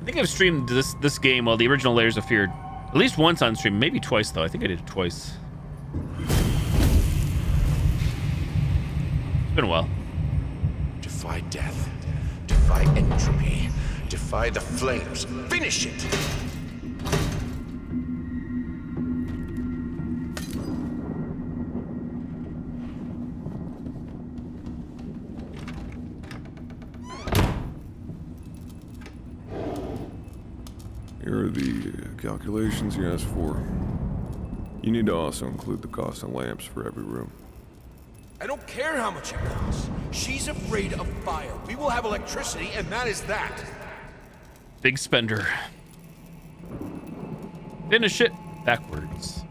I think I've streamed this game while the original Layers of Fear at least once on stream, maybe twice though. I think I did it twice. It's been a while. Defy death, defy entropy, Defy the flames. Finish it! Here are the calculations you asked for. You need to also include the cost of lamps for every room. I don't care how much it costs. She's afraid of fire. We will have electricity, and that is that. Big spender. Finish it backwards.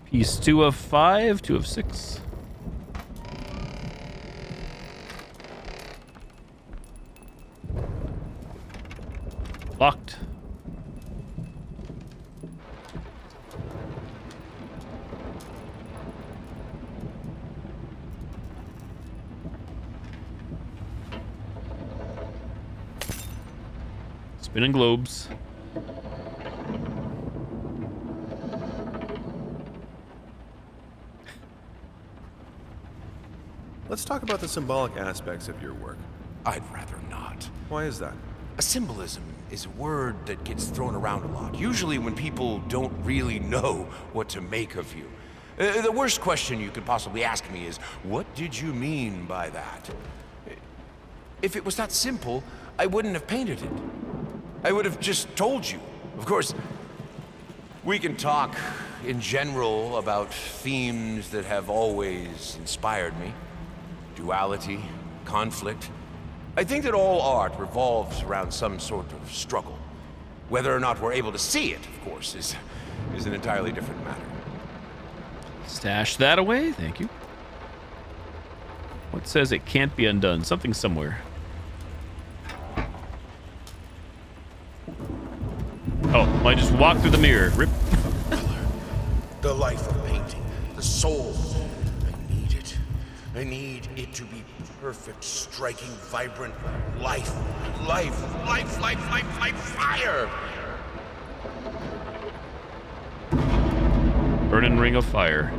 Piece 2 of 5, 2 of 6. Locked. Spinning globes. Let's talk about the symbolic aspects of your work. I'd rather not. Why is that? A symbolism is a word that gets thrown around a lot, usually when people don't really know what to make of you. The worst question you could possibly ask me is, what did you mean by that? If it was that simple, I wouldn't have painted it. I would have just told you. Of course, we can talk in general about themes that have always inspired me. Duality, conflict. I think that all art revolves around some sort of struggle. Whether or not we're able to see it, of course, is an entirely different matter. Stash that away, thank you. What says it can't be undone? Something somewhere. Oh, I just walked through the mirror. Rip. The life of painting, the soul. I need it. I need it to be perfect, striking, vibrant life. Life, fire! Burning ring of fire.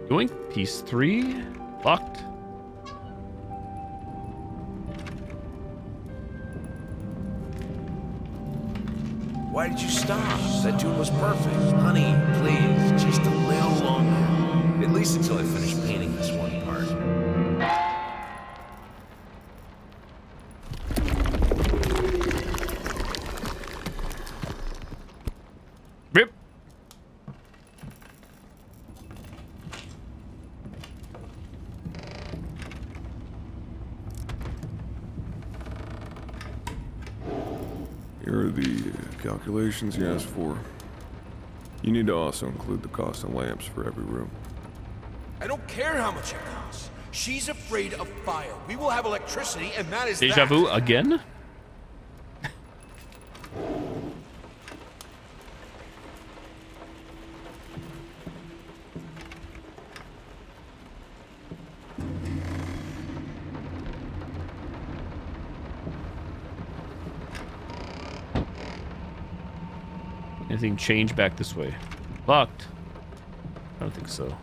Doing piece 3, locked. Why did you stop? That tune was perfect. Honey, please, just a little longer. At least until I finish painting this one part. Rip. Here are the calculations you asked for. You need to also include the cost of lamps for every room. I don't care how much it costs. She's afraid of fire. We will have electricity, and that is Deja vu again? Anything change back this way? Locked. I don't think so.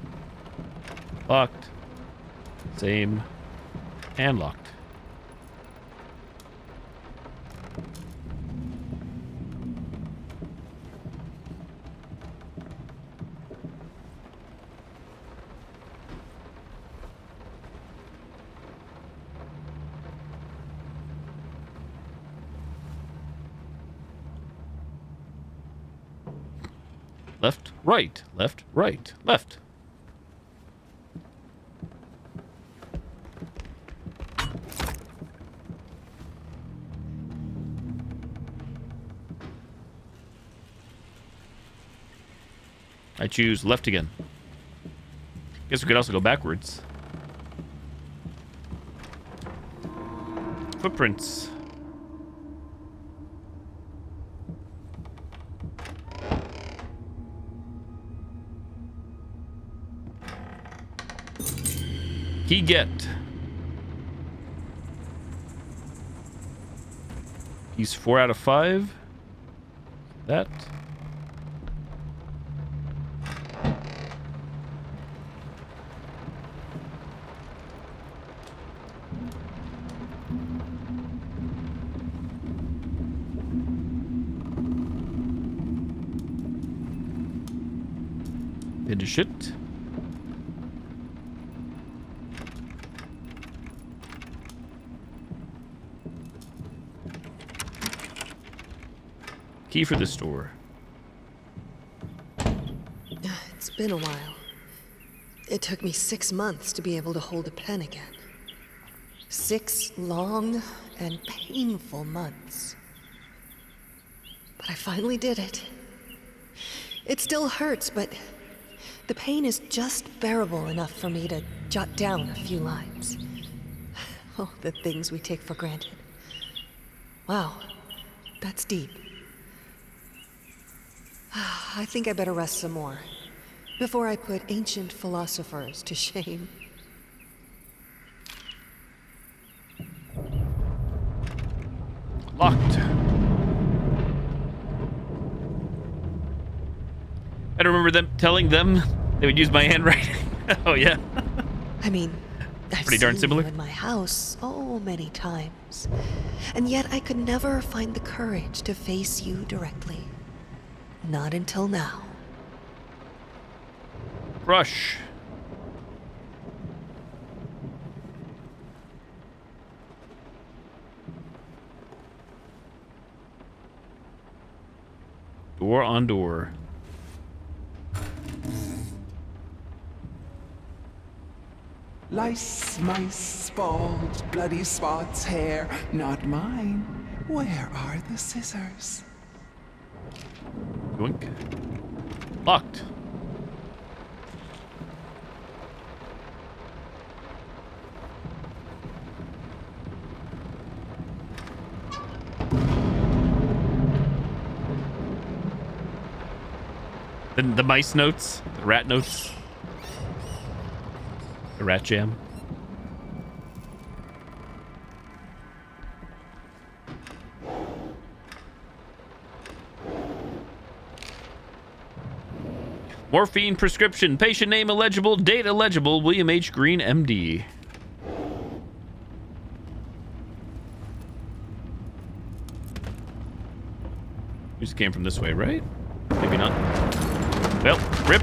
Locked. Same. And locked. Left, right, left, right, left. I choose left again. Guess we could also go backwards. Footprints. Key get. He's 4 out of 5. That. Finish it. Key for the store. It's been a while. It took me 6 months to be able to hold a pen again. 6 long and painful months. But I finally did it. It still hurts, but the pain is just bearable enough for me to jot down a few lines. Oh, the things we take for granted. Wow, that's deep. I think I better rest some more before I put ancient philosophers to shame. Locked. I remember them telling them they would use my handwriting. Oh yeah. I mean, I've Pretty darn seen similar. you in my house so many times, and yet I could never find the courage to face you directly. Not until now. Brush. Door on door. Lice, mice, bald, bloody spots, hair, not mine. Where are the scissors? Yoink. Locked. The mice notes, the rat notes, the rat jam. Morphine prescription, patient name illegible, date illegible, William H. Green, MD. We just came from this way, right? Maybe not. Well, rip.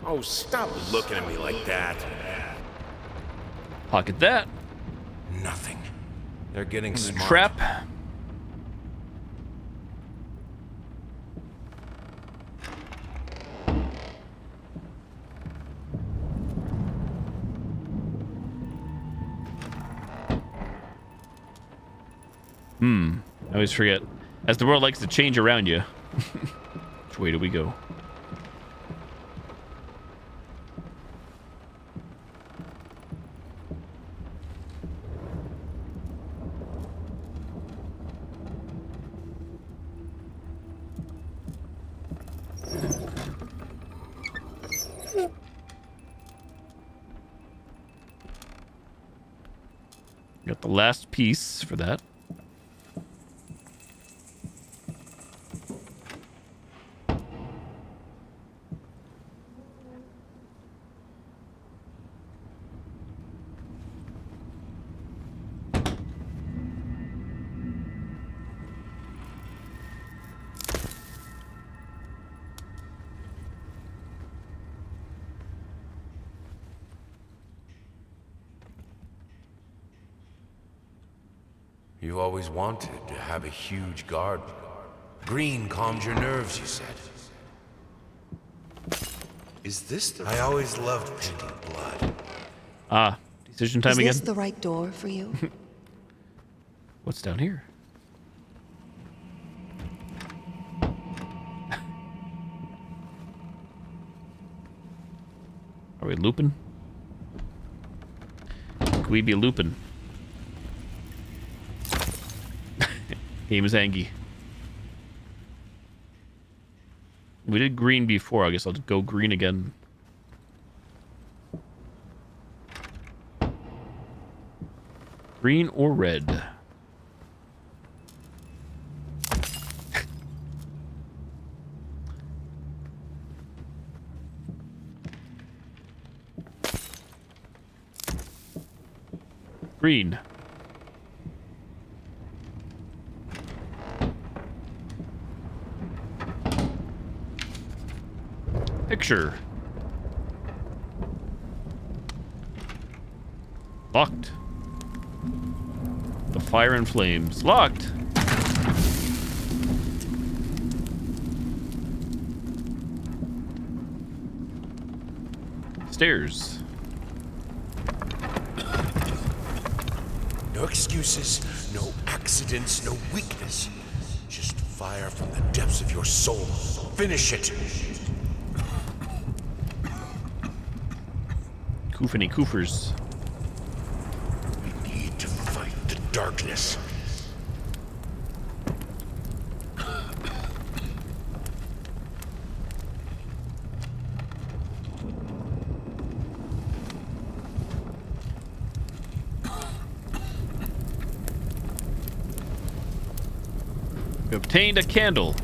Oh, stop looking at me like that. Pocket that. Nothing. They're getting smart. Trap. I always forget. As the world likes to change around you. Which way do we go? Got the last piece for that. You always wanted to have a huge garden. Green calmed your nerves, you said. Is this the... I always loved painting blood. Ah, decision time Is again. this the right door for you? What's down here? Are we looping? like we be looping. Game is angry. We did green before. I guess I'll go green again. Green or red? Green. Picture. Locked. The fire and flames. Locked. Stairs. No excuses, no accidents, no weakness. Just fire from the depths of your soul. Finish it. Koofany koofers. We need to fight the darkness. We obtained a candle.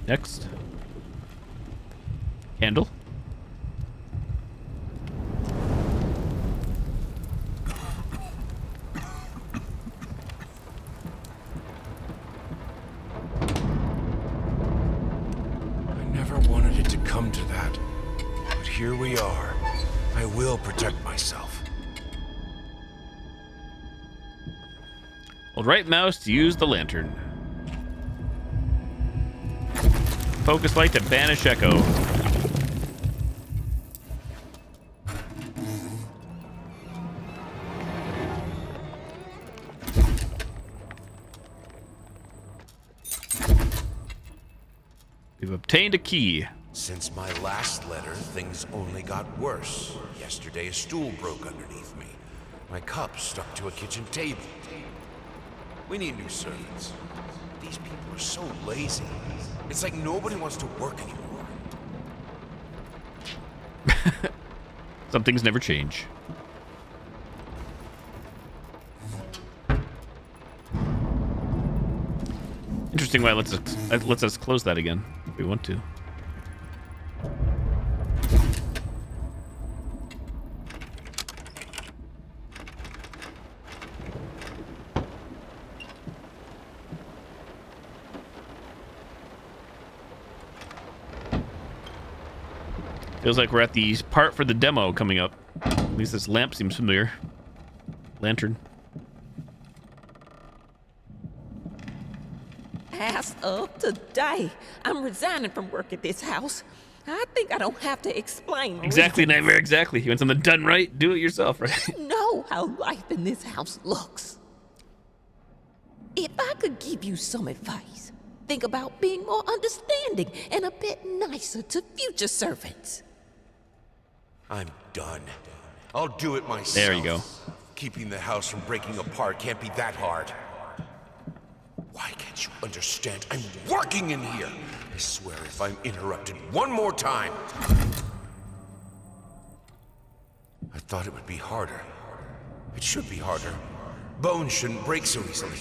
Next. Candle. I never wanted it to come to that. But here we are. I will protect myself. Hold right mouse to use the lantern. Focus light to banish echo. We've obtained a key. Since my last letter, things only got worse. Yesterday, a stool broke underneath me. My cup stuck to a kitchen table. We need new servants. These people are so lazy. It's like nobody wants to work anymore. Some things never change. Interesting why it lets us close that again if we want to. Feels like we're at the part for the demo coming up. At least this lamp seems familiar. Lantern. As of today, I'm resigning from work at this house. I think I don't have to explain. Exactly, Nightmare, exactly. You want something done right? Do it yourself, right? You know how life in this house looks. If I could give you some advice, think about being more understanding and a bit nicer to future servants. I'm done. I'll do it myself. There you go. Keeping the house from breaking apart can't be that hard. Why can't you understand? I'm working in here. I swear if I'm interrupted one more time. I thought it would be harder. It should be harder. Bones shouldn't break so easily.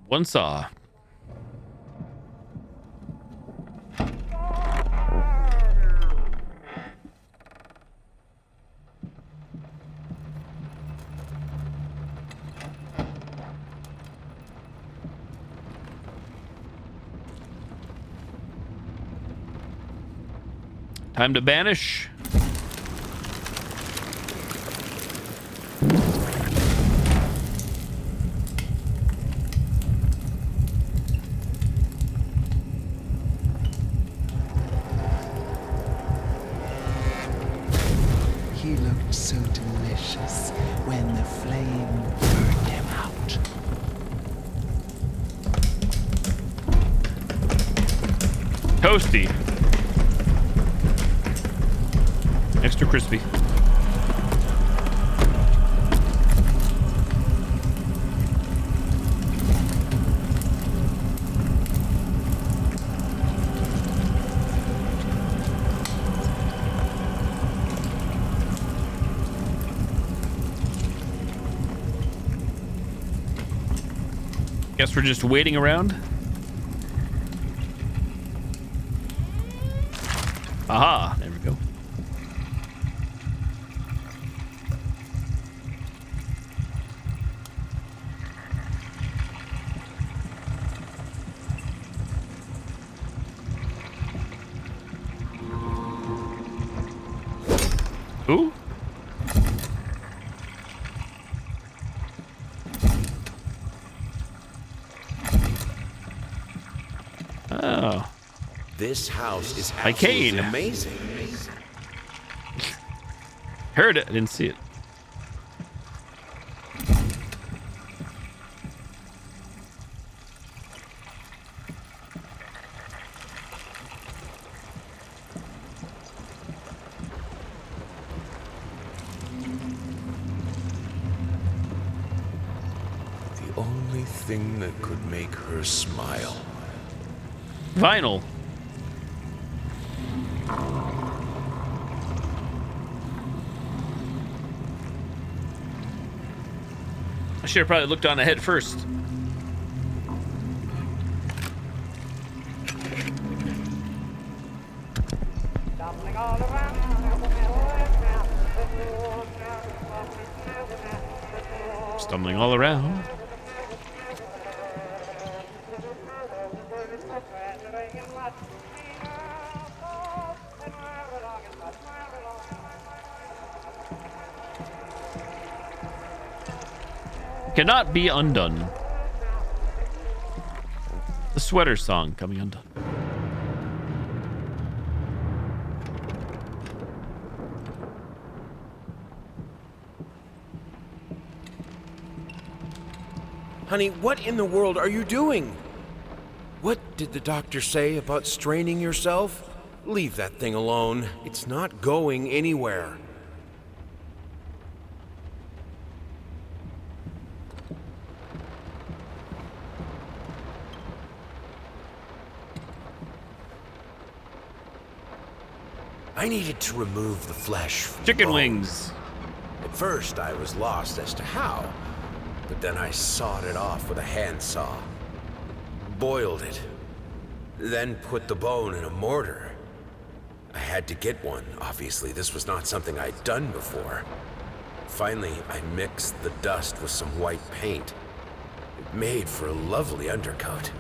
One saw. Time to banish. He looked Toasty. Extra crispy. Guess we're just waiting around. Aha, there we go. Ooh. Oh. This house is Arcane. absolutely amazing. Heard it, I didn't see it. The only thing that could make her smile. Vinyl. I should have probably looked on ahead first. Stumbling all around. Cannot be undone. The sweater song coming undone. Honey, what in the world are you doing? What did the doctor say about straining yourself? Leave that thing alone. It's not going anywhere. I needed to remove the flesh from the Chicken bone. wings. At first, I was lost as to how, but then I sawed it off with a handsaw, boiled it, then put the bone in a mortar. I had to get one. Obviously, this was not something I'd done before. Finally, I mixed the dust with some white paint. It made for a lovely undercoat.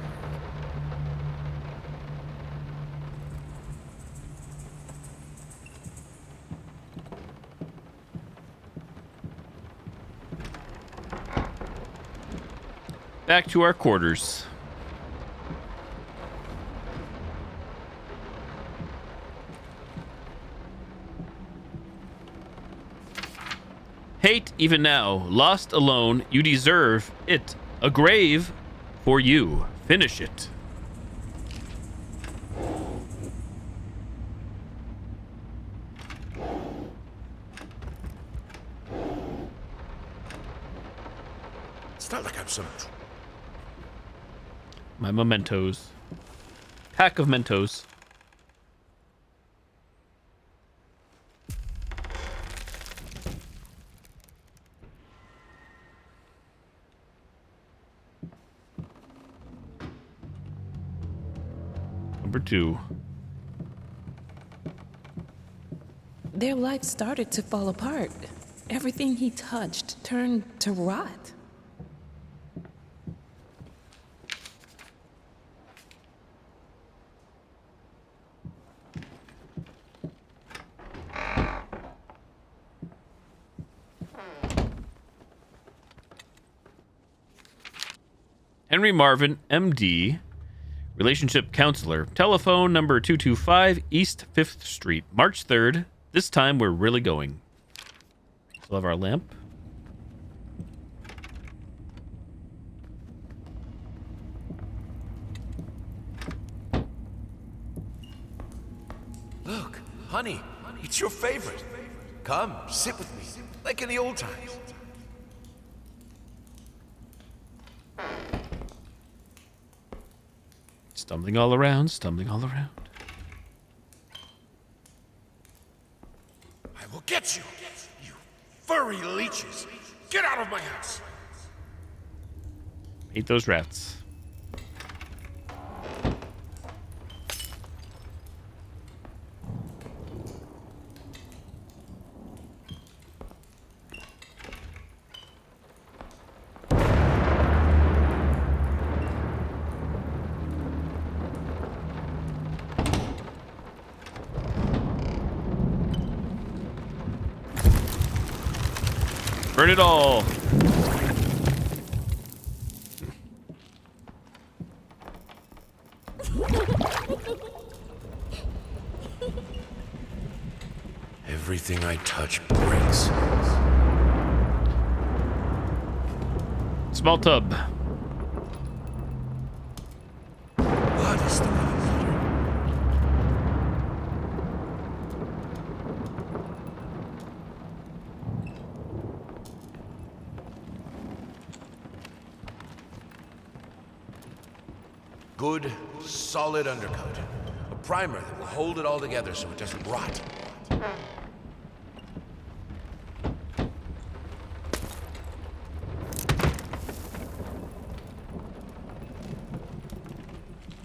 Back to our quarters. Hate even now, lost alone, you deserve it. A grave for you. Finish it. It's not like I'm some... My mementos. Pack of Mentos. Number 2. Their life started to fall apart. Everything he touched turned to rot. Henry Marvin, MD, relationship counselor. Telephone number 225 East 5th Street, March 3rd. This time we're really going. Still have our lamp. Honey, it's your favorite. Come, sit with me, like in the old times. Stumbling all around, stumbling all around. I will get you, you furry leeches. Get out of my house. Eat those rats. Burn it all. Everything I touch breaks. Small tub. What is the matter? Good, solid undercoat. A primer that will hold it all together so it doesn't rot.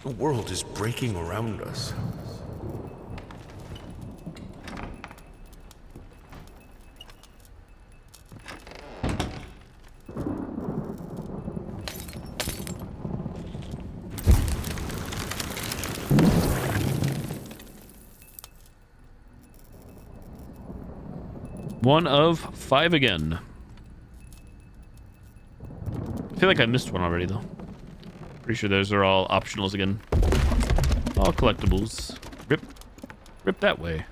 The world is breaking around us. One of 5 again. I feel like I missed one already, though. Pretty sure those are all optionals again. All collectibles. Rip. Rip that way.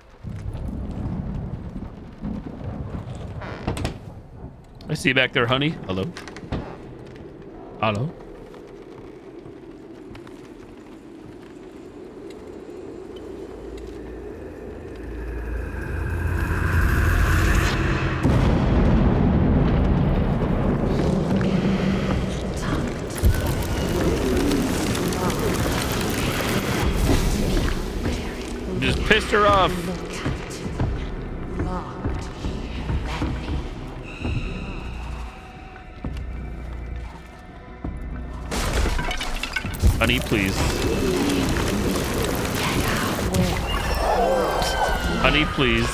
I see you back there, honey. Hello. Hello. Pissed her off. Honey, please. Honey, please.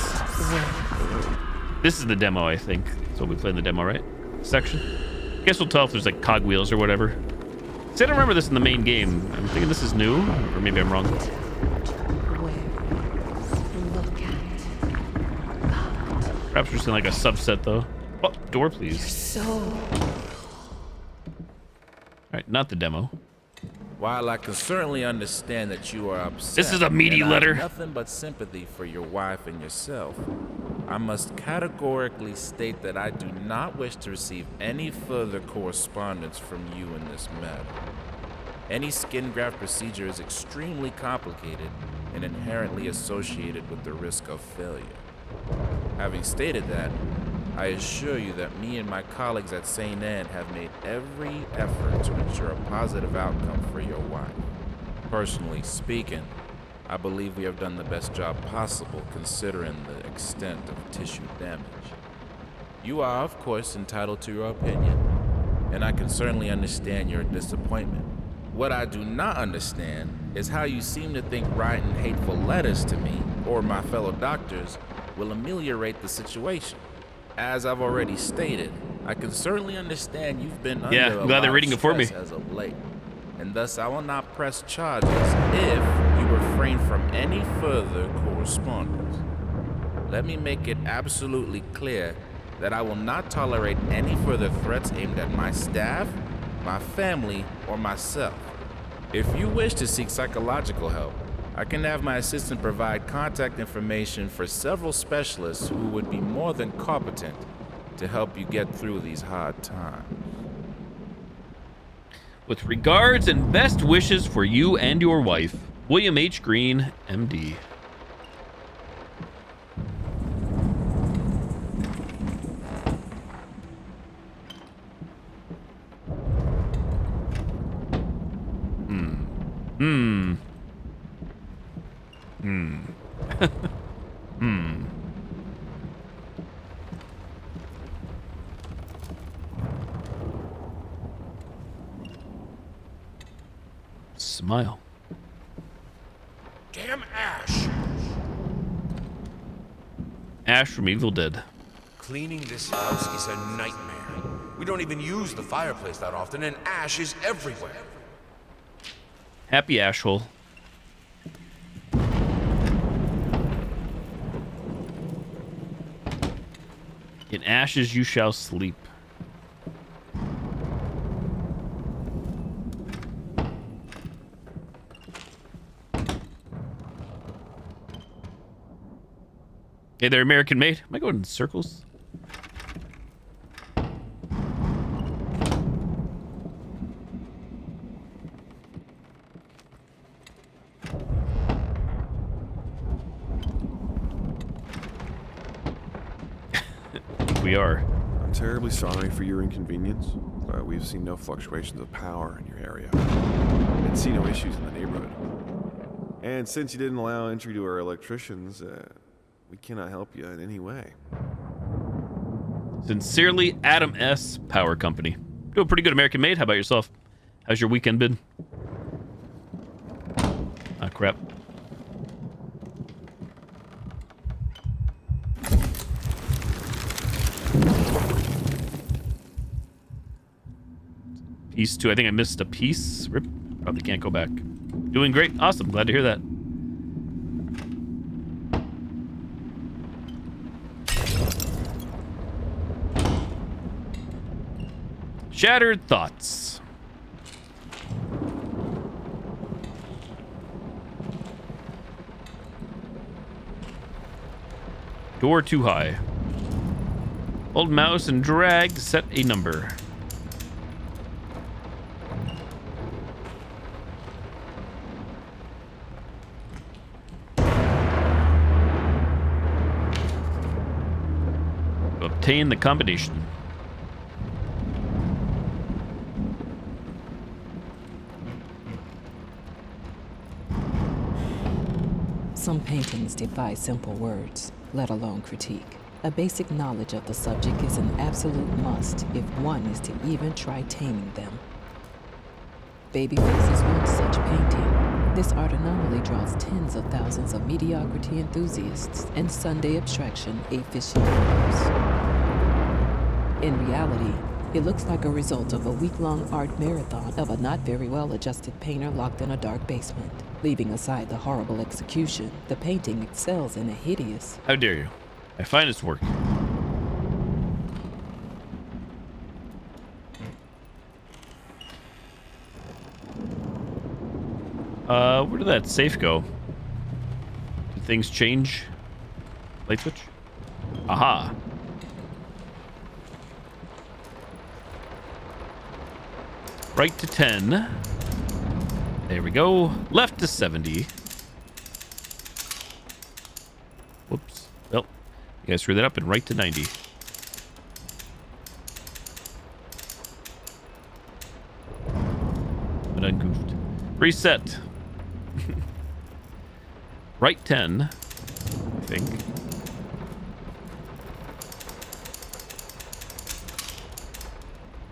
This is the demo, I think. So we play in the demo, right? Section. Guess we'll tell if there's like cogwheels or whatever. See, I don't remember this in the main game. I'm thinking this is new, or maybe I'm wrong. Perhaps we're seeing like a subset, though. Oh, door, please. All right, not the demo. While I can certainly understand that you are upset, This is a meaty and I have letter. nothing but sympathy for your wife and yourself, I must categorically state that I do not wish to receive any further correspondence from you in this matter. Any skin graft procedure is extremely complicated and inherently associated with the risk of failure. Having stated that, I assure you that me and my colleagues at St. Anne have made every effort to ensure a positive outcome for your wife. Personally speaking, I believe we have done the best job possible considering the extent of tissue damage. You are, of course, entitled to your opinion, and I can certainly understand your disappointment. What I do not understand is how you seem to think writing hateful letters to me or my fellow doctors will ameliorate the situation. As I've already stated, I can certainly understand you've been under I'm glad they're reading it for me. as of late, and thus I will not press charges if you refrain from any further correspondence. Let me make it absolutely clear that I will not tolerate any further threats aimed at my staff, my family, or myself. If you wish to seek psychological help, I can have my assistant provide contact information for several specialists who would be more than competent to help you get through these hard times. With regards and best wishes for you and your wife, William H. Green, MD. Hmm. Smile. Damn Ash! Ash from Evil Dead. Cleaning this house is a nightmare. We don't even use the fireplace that often, and ash is everywhere. Happy Ashhole. In ashes you shall sleep. Hey there, American mate. Am I going in circles? We are. I'm terribly sorry for your inconvenience, but we've seen no fluctuations of power in your area. And see no issues in the neighborhood. And since you didn't allow entry to our electricians, we cannot help you in any way. Sincerely, Adam S. Power Company. Doing pretty good, American mate. How about yourself? How's your weekend been? Ah, crap. Piece 2. I think I missed a piece. Rip. Probably can't go back. Doing great. Awesome. Glad to hear that. Shattered thoughts. Door too high. Hold mouse and drag to set a number. To obtain the combination. Some paintings defy simple words, let alone critique. A basic knowledge of the subject is an absolute must if one is to even try taming them. Babyface is one such painting. This art anomaly draws tens of thousands of mediocrity enthusiasts and Sunday abstraction aficionados. In reality, it looks like a result of a week-long art marathon of a not very well-adjusted painter locked in a dark basement. Leaving aside the horrible execution, the painting excels in a hideous... How dare you? I find its work. Where did that safe go? Did things change? Light switch? Aha. Right to 10. There we go. Left to 70. Whoops. Well, you guys screwed that up, and right to 90. But ungoofed. Reset. Right 10, I think.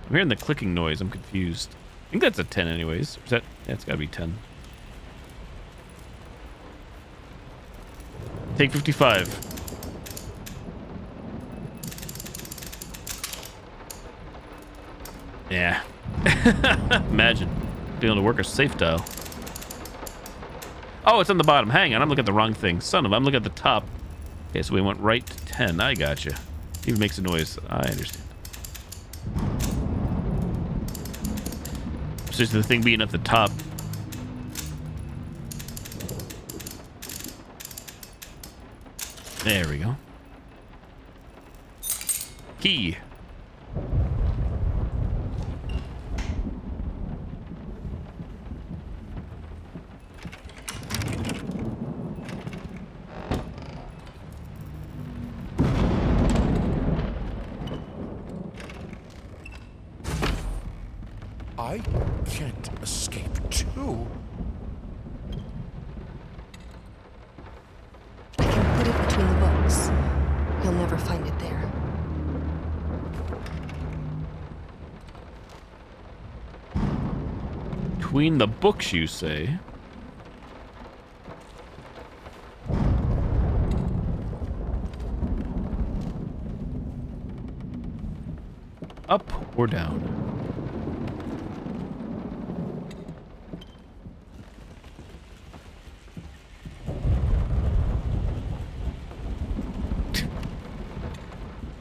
I'm hearing the clicking noise. I'm confused. I think that's a 10 anyways. Is that? Yeah, it's gotta be 10. Take 55. Yeah. Imagine being able to work a safe dial. Oh, it's on the bottom. Hang on, I'm looking at the wrong thing. Son of, I'm looking at the top. Okay, so we went right to 10. I gotcha. Even makes a noise. I understand. It's just the thing being at the top. There we go. Key. I can't escape too. ever find it there. Between the books, you say? Up or down?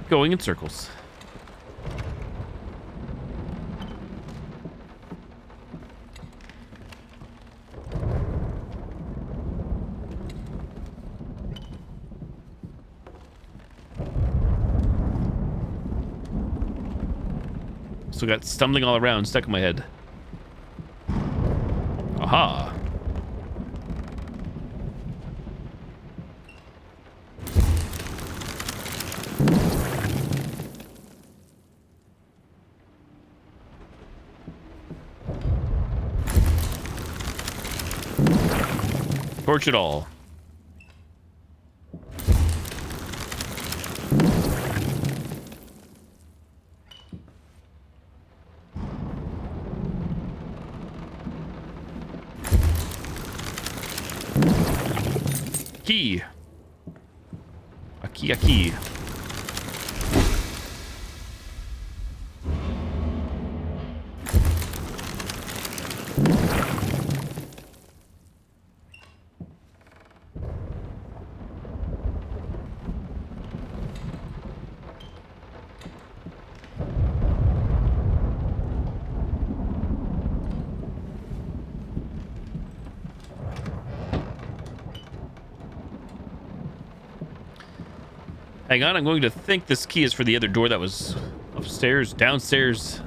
Going in circles. So got stumbling all around, stuck in my head. Aha. Torch it all. Key. A key, a key. Hang on, I'm going to think this key is for the other door that was upstairs, downstairs.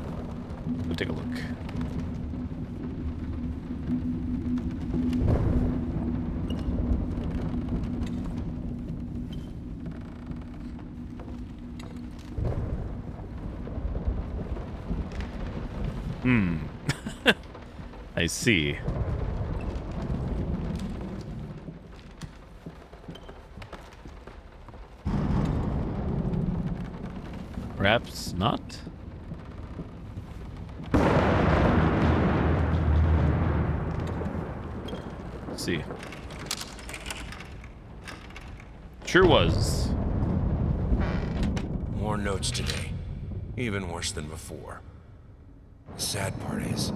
We'll take a look. I see. Perhaps not. Let's see. Sure was. More notes today. Even worse than before. The sad part is,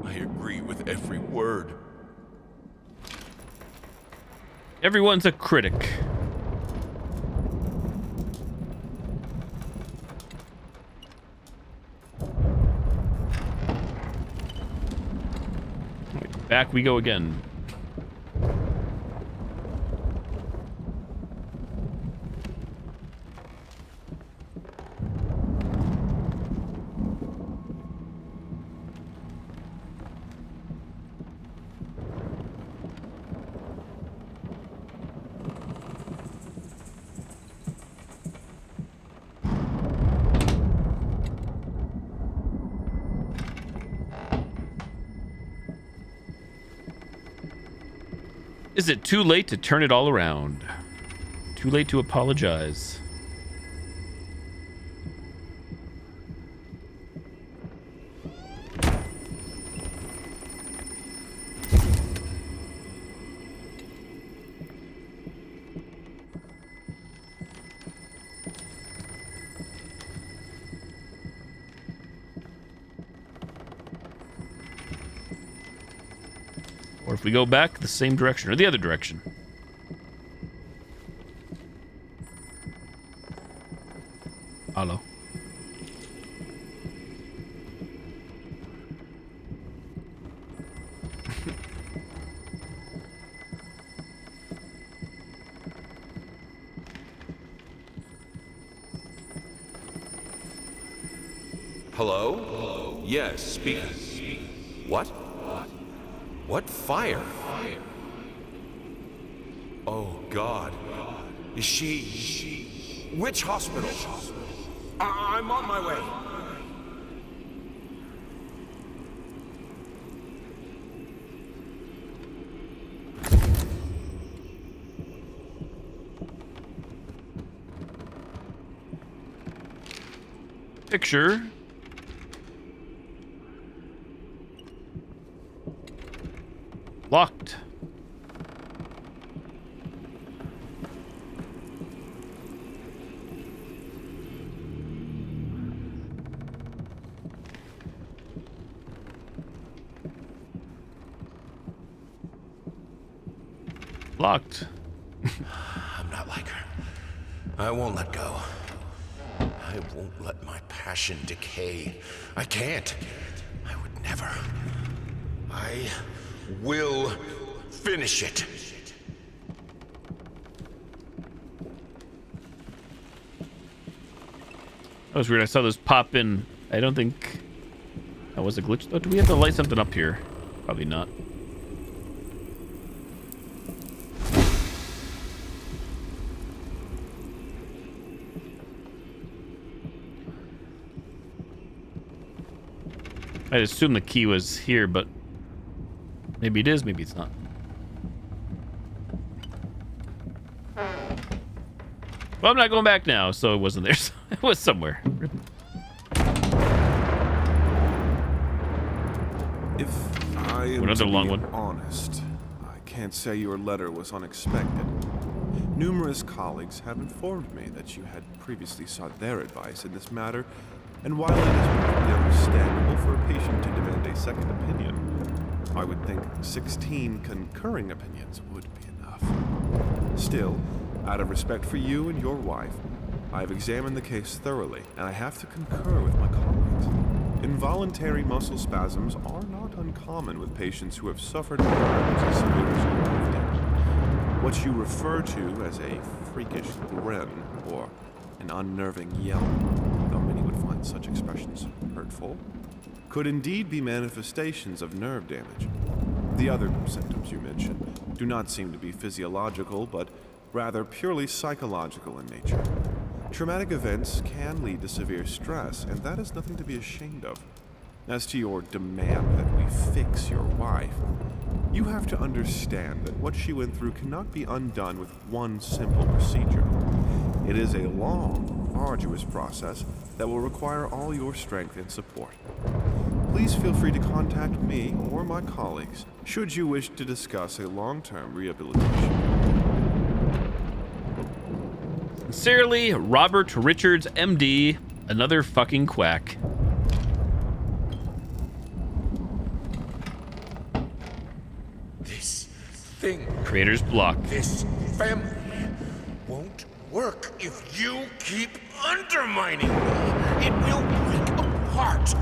I agree with every word. Everyone's a critic. Back we go again. Is it too late to turn it all around? Too late to apologize. Or if we go back the same direction or the other direction. Hello. Hello? Yes, speak. What? What fire? Oh, God. Is she... Which hospital? I'm on my way. Prefecture. Locked. Locked. I'm not like her. I won't let go. I won't let my passion decay. I can't. I would never. I will finish it. That was weird. I saw those pop in. I don't think that was a glitch though. Do we have to light something up here? Probably not. I assume the key was here, but maybe it is, maybe it's not. Well, I'm not going back now, so it wasn't there. So it was somewhere. If I am Another to be long one. honest, I can't say your letter was unexpected. Numerous colleagues have informed me that you had previously sought their advice in this matter, and while it is perfectly understandable for a patient to demand a second opinion, I would think 16 concurring opinions would be enough. Still, out of respect for you and your wife, I have examined the case thoroughly, and I have to concur with my colleagues. Involuntary muscle spasms are not uncommon with patients who have suffered harms as severe as your wife did. What you refer to as a freakish grin or an unnerving yelp, though many would find such expressions hurtful, could indeed be manifestations of nerve damage. The other symptoms you mentioned do not seem to be physiological, but rather purely psychological in nature. Traumatic events can lead to severe stress, and that is nothing to be ashamed of. As to your demand that we fix your wife, you have to understand that what she went through cannot be undone with one simple procedure. It is a long, arduous process that will require all your strength and support. Please feel free to contact me or my colleagues should you wish to discuss a long-term rehabilitation. Sincerely, Robert Richards, MD, another fucking quack. This thing, Creator's block. this family, won't work if you keep undermining me. It will break apart.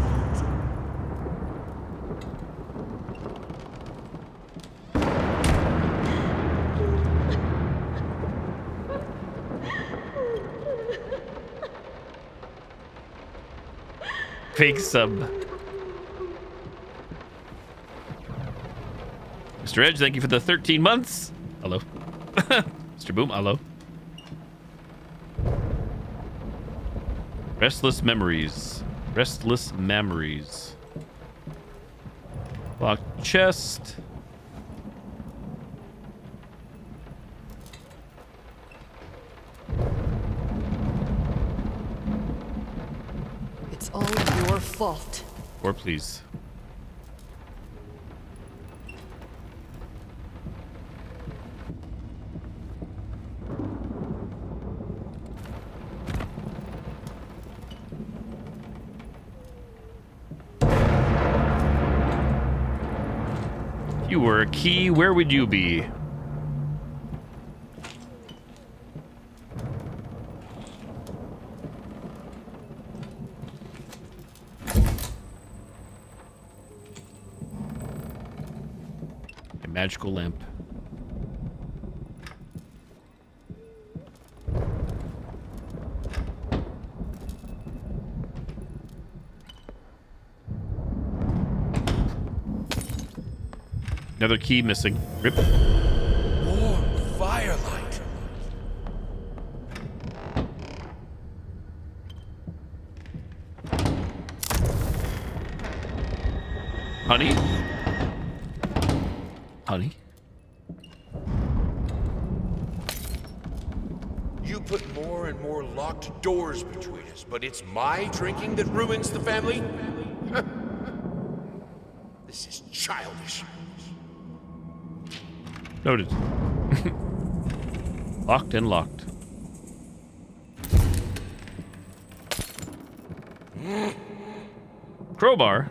Fake sub. Mr. Edge, thank you for the 13 months. Hello. Mr. Boom, hello. Restless memories. Restless memories. Locked chest. It's all your fault. Or please. If you were a key, where would you be? A magical lamp. Another key missing. Rip. Warm firelight. Honey? Honey? You put more and more locked doors between us, but it's my drinking that ruins the family? This is childish. Noted. Locked and locked. Crowbar.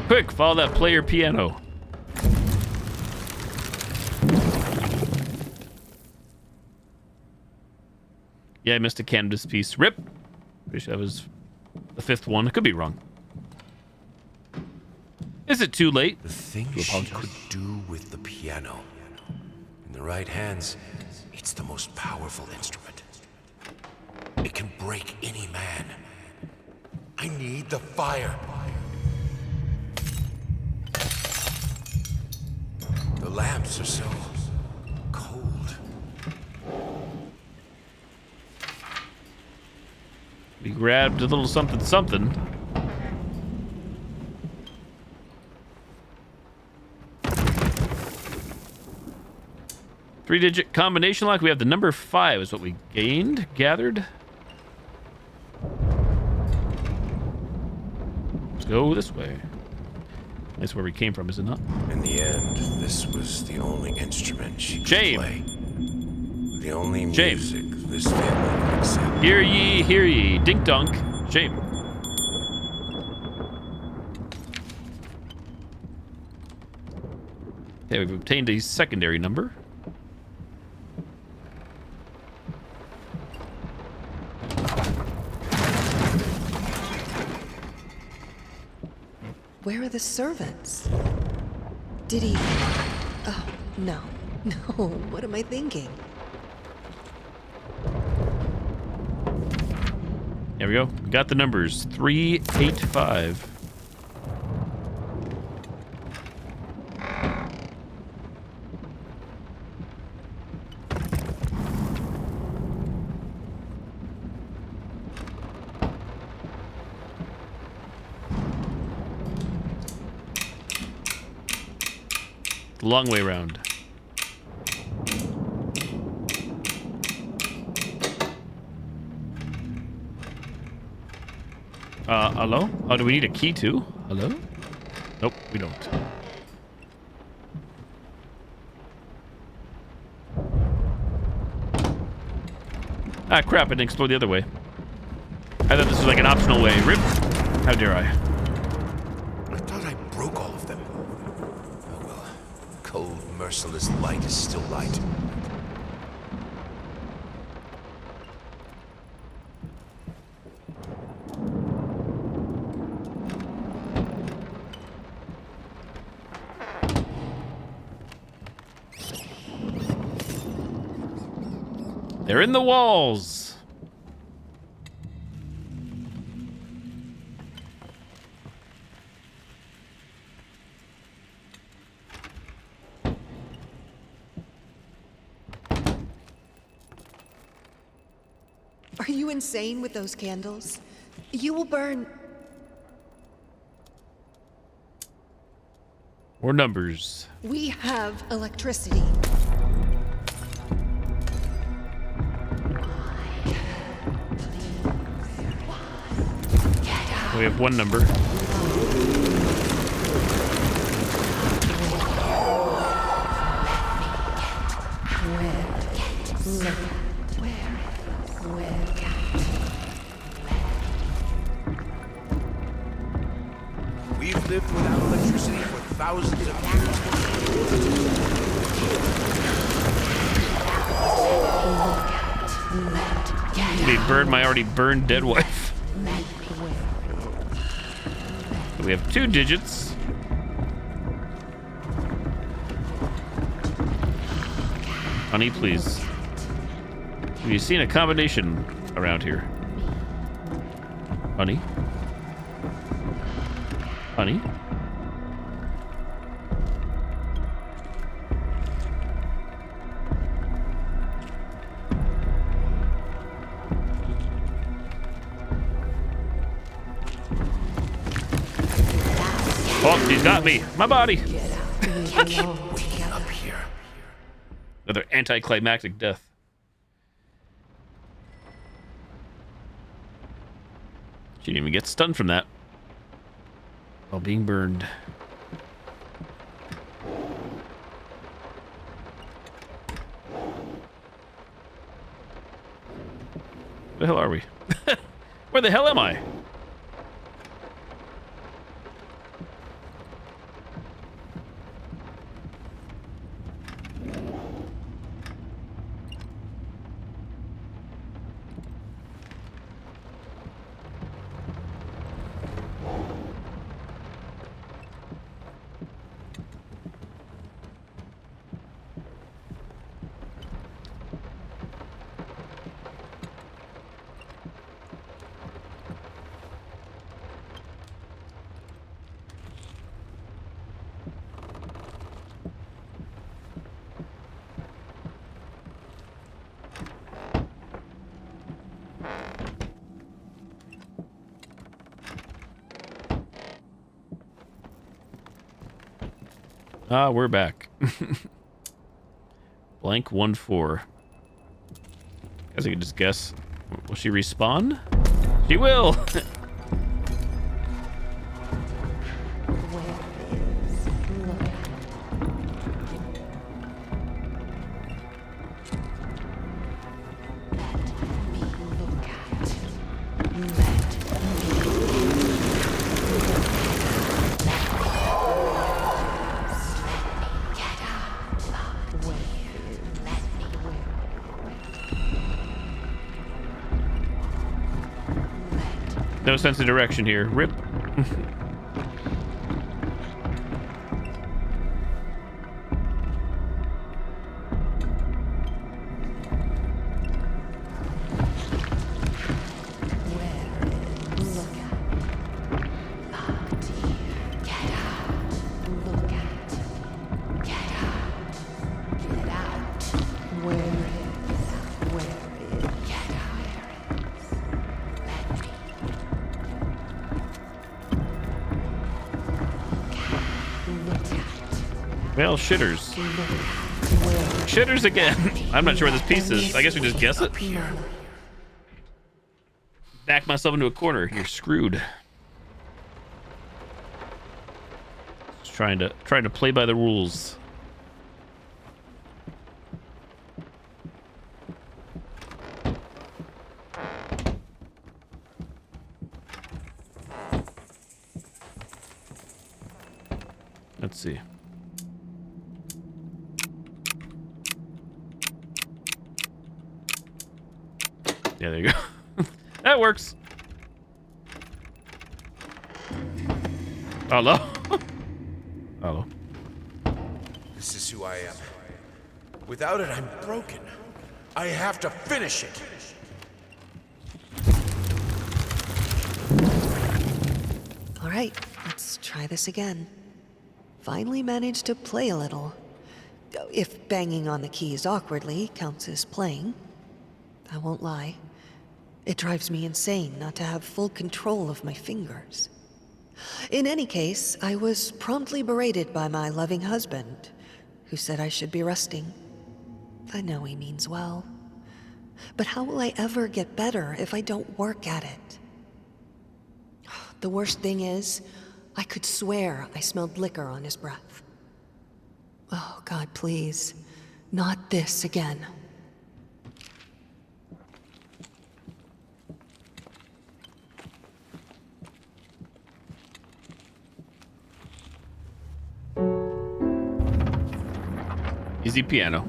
Quick, follow that player piano. Yeah, I missed a Canvas piece. Rip. Wish that was the 5th one. I could be wrong. Is it too late? The things she could do with the piano. In the right hands, it's the most powerful instrument. It can break any man. I need the fire. The lamps are so cold. We grabbed a little something something. Three-digit combination lock. We have the number 5 is what we gathered. Let's go this way. That's where we came from, is it not? In the end, this was the only instrument she could Shame. play. The only Shame. music this family could accept. Hear ye, dink donk. Shame. Okay, we've obtained a secondary number. Where are the servants? Did he... Oh, no. No, what am I thinking? There we go. We got the numbers. 385. The long way around. Hello? Oh, do we need a key too? Hello? Nope, we don't. Ah, crap, I didn't explore the other way. I thought this was like an optional way. Rip! How dare I? I thought I broke all of them. Oh well. Cold, merciless light is still light. They're in the walls. Are you insane with those candles? You will burn... More numbers. We have electricity. We have one number. We've lived without electricity for thousands of years. They burned my already burned dead wife. We have 2 digits. Honey, please. Have you seen a combination around here? Honey? Honey? She's got me. My body. I keep waking up here. Another anticlimactic death. She didn't even get stunned from that. While being burned. Where the hell are we? Where the hell am I? Ah, we're back. Blank 1-4. Guess I can just guess. Will she respawn? She will! No sense of direction here. Rip. Well, shitters. Shitters again. I'm not sure where this piece is. I guess we just guess it. Back myself into a corner. You're screwed. Just trying to play by the rules. Let's see. Yeah, there you go. That works. Hello? Hello. This is who I am. Without it, I'm broken. I have to finish it. All right, let's try this again. Finally managed to play a little. If banging on the keys awkwardly counts as playing. I won't lie. It drives me insane not to have full control of my fingers. In any case, I was promptly berated by my loving husband, who said I should be resting. I know he means well. But how will I ever get better if I don't work at it? The worst thing is, I could swear I smelled liquor on his breath. Oh, God, please. Not this again. Easy piano.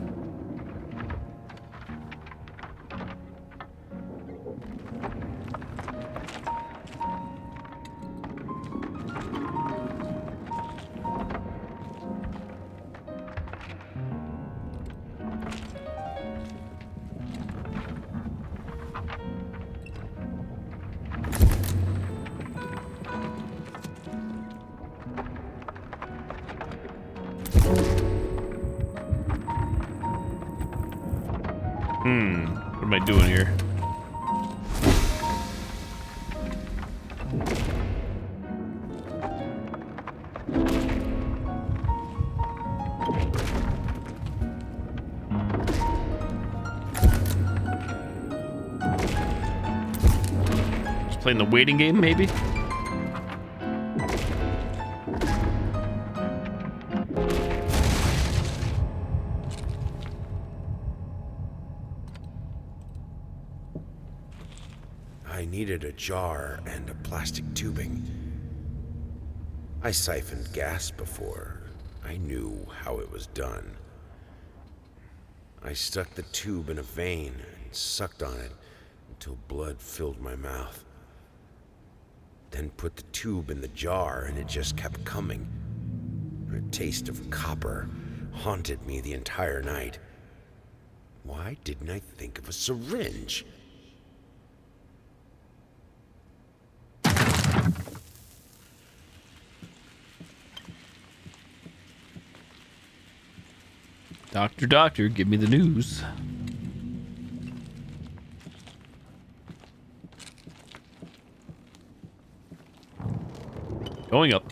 What am I doing here? Playing the waiting game, maybe? I needed a jar and a plastic tubing. I siphoned gas before. I knew how it was done. I stuck the tube in a vein and sucked on it until blood filled my mouth. Then put the tube in the jar and it just kept coming. A taste of copper haunted me the entire night. Why didn't I think of a syringe? Doctor, give me the news. Going up.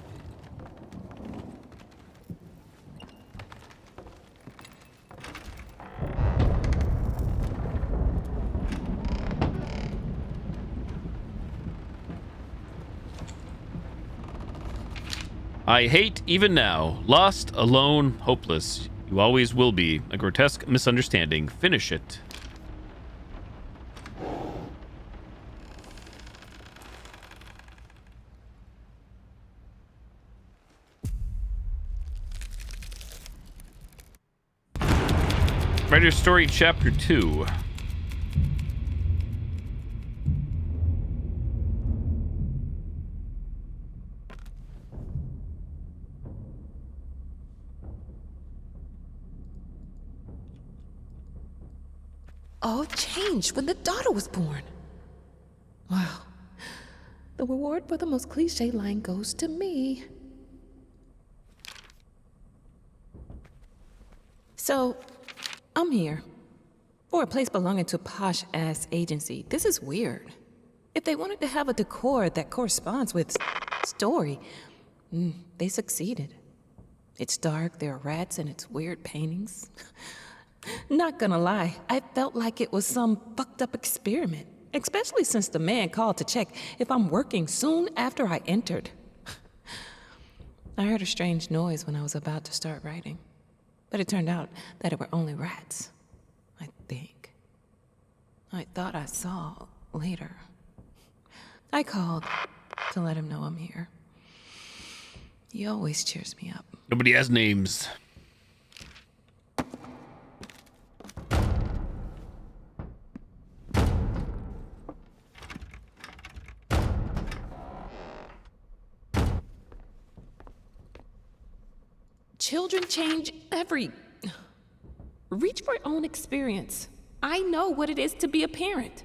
I hate even now. Lost, alone, hopeless. You always will be. A grotesque misunderstanding. Finish it. Writer's Story Chapter 2. All changed when the daughter was born. Wow. The reward for the most cliche line goes to me. So, I'm here. For a place belonging to a posh-ass agency. This is weird. If they wanted to have a decor that corresponds with story, they succeeded. It's dark, there are rats, and it's weird paintings. Not gonna lie, I felt like it was some fucked up experiment, especially since the man called to check if I'm working soon after I entered. I heard a strange noise when I was about to start writing, but it turned out that it were only rats, I think. I thought I saw later. I called to let him know I'm here. He always cheers me up. Nobody has names. Children change Reach for your own experience. I know what it is to be a parent.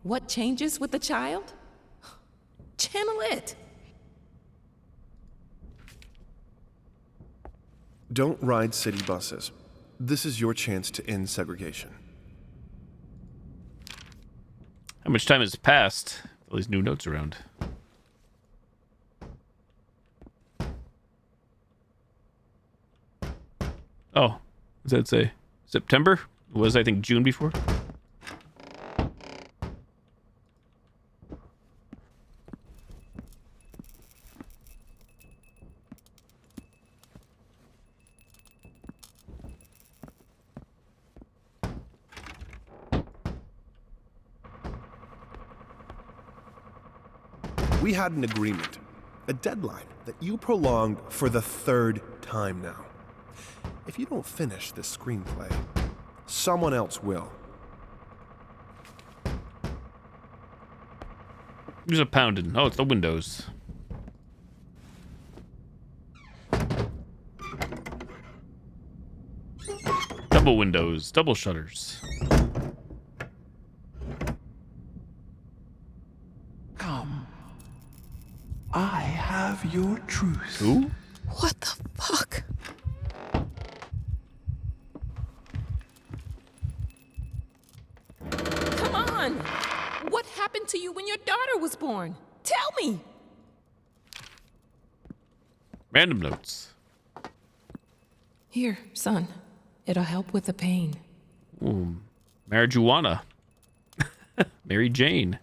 What changes with a child? Channel it. Don't ride city buses. This is your chance to end segregation. How much time has passed? All these new notes around. Oh, what does that say? September? It was, I think, June before? We had an agreement, a deadline that you prolonged for the third time now. If you don't finish this screenplay, someone else will. There's a pounding. Oh, it's the windows. Double windows, double shutters. Come. I have your truth. Who? What the fuck? Come on! What happened to you when your daughter was born? Tell me! Random notes. Here, son. It'll help with the pain. Ooh, marijuana. Mary Jane.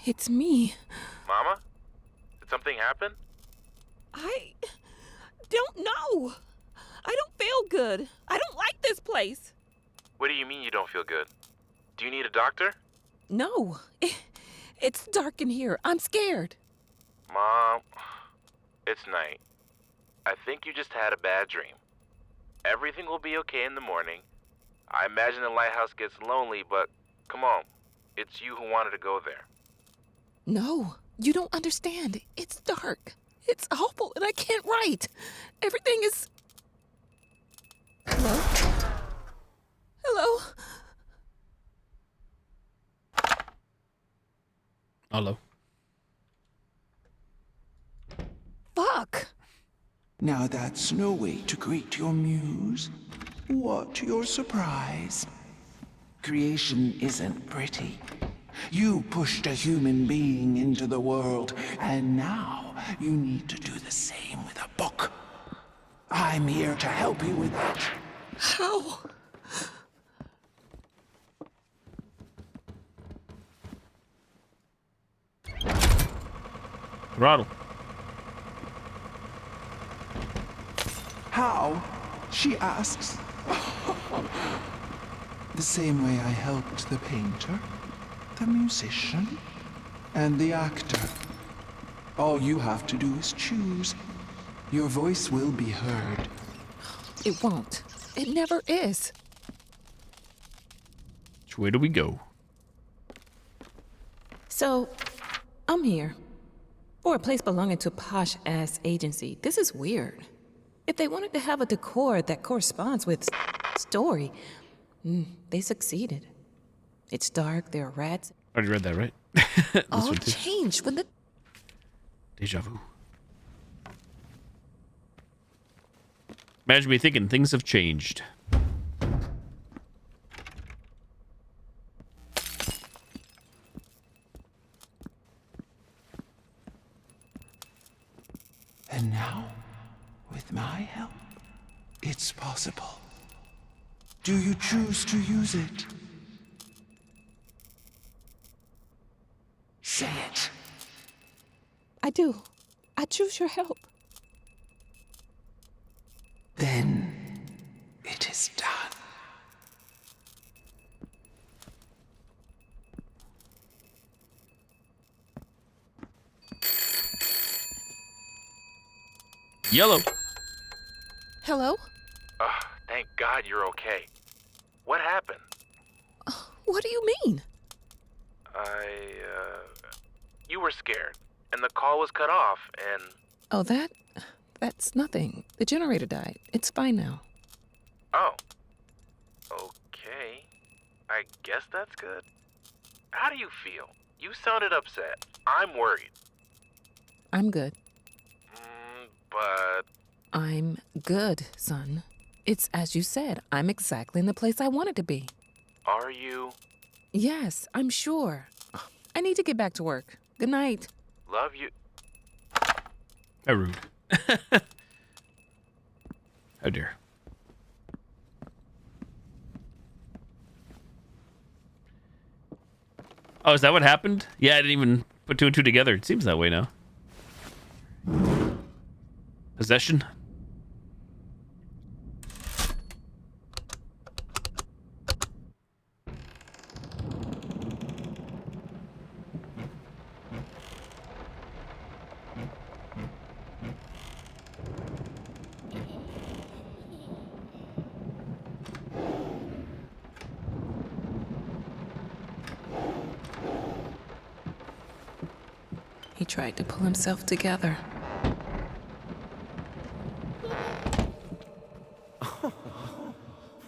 It's me. Mama? Did something happen? I don't know. I don't feel good. I don't like this place. What do you mean you don't feel good? Do you need a doctor? No. It's dark in here. I'm scared. Mom, it's night. I think you just had a bad dream. Everything will be okay in the morning. I imagine the lighthouse gets lonely, but come on. It's you who wanted to go there. No, you don't understand. It's dark. It's awful, and I can't write. Everything is... Hello? Hello? Hello. Fuck. Now that's no way to greet your muse. What your surprise? Creation isn't pretty. You pushed a human being into the world, and now you need to do the same with a book. I'm here to help you with that. How? Throttle. How? She asks. The same way I helped the painter, the musician, and the actor. All you have to do is choose. Your voice will be heard. It won't. It never is. Which way do we go? So, I'm here. For a place belonging to a posh-ass agency, this is weird. If they wanted to have a decor that corresponds with story, they succeeded. It's dark, there are rats. Already read that, right? This All one too. changed when the... Deja vu. Imagine me thinking things have changed. And now, with my help, it's possible. Do you choose to use it? Say it. I do. I choose your help. Then it is done. Yellow. Hello? Thank God you're okay. What happened? What do you mean? You were scared, and the call was cut off, and... Oh, that's nothing. The generator died. It's fine now. Oh. Okay. I guess that's good. How do you feel? You sounded upset. I'm worried. I'm good. But... I'm good, son. It's as you said. I'm exactly in the place I wanted to be. Are you? Yes, I'm sure. I need to get back to work. Good night. Love you. How rude. How dare. Oh, is that what happened? Yeah, I didn't even put two and two together. It seems that way now. Possession? He tried to pull himself together.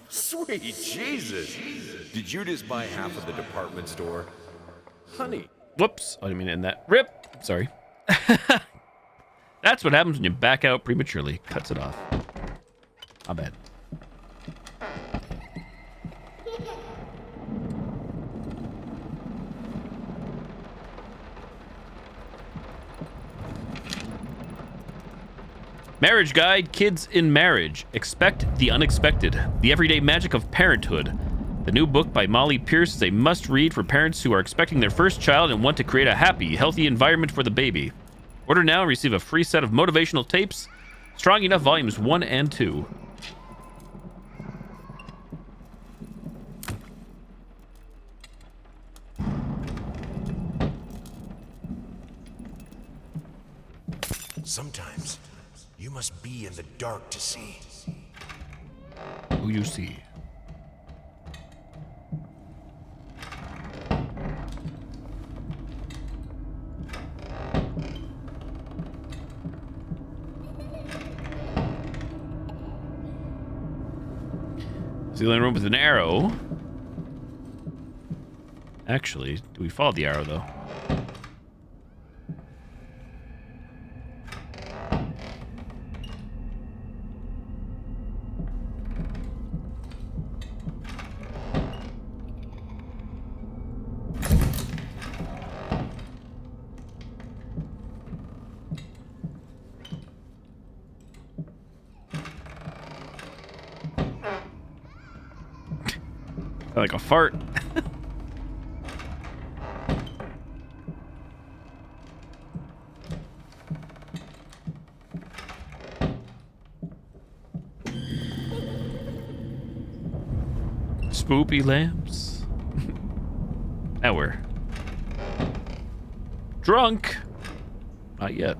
Sweet Jesus! Did you just buy half of the department store? Honey. Whoops. I didn't mean to end that. Rip. Sorry. That's what happens when you back out prematurely. Cuts it off. Not bad. Marriage Guide, Kids in Marriage. Expect the unexpected. The everyday magic of parenthood. The new book by Molly Pierce is a must-read for parents who are expecting their first child and want to create a happy, healthy environment for the baby. Order now and receive a free set of motivational tapes, Strong Enough Volumes 1 and 2. Sometimes you must be in the dark to see. Who you see? Ceiling room with an arrow. Actually, do we follow the arrow though? Like a fart. Spoopy lamps. Now we're drunk. Not yet.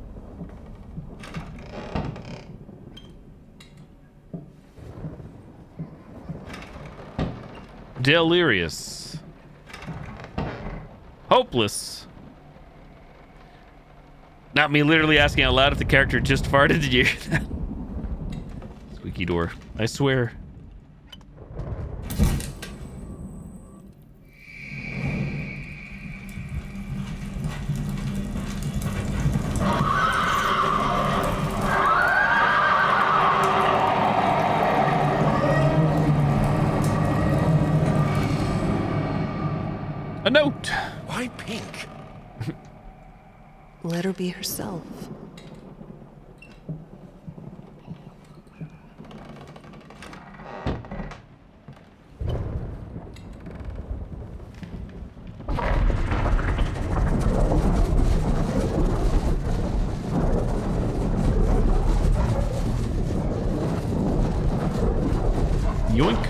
Delirious. Hopeless. Not me literally asking out loud if the character just farted. Did you hear that? Squeaky door. I swear. A note. Why pink? Let her be herself. Yoink.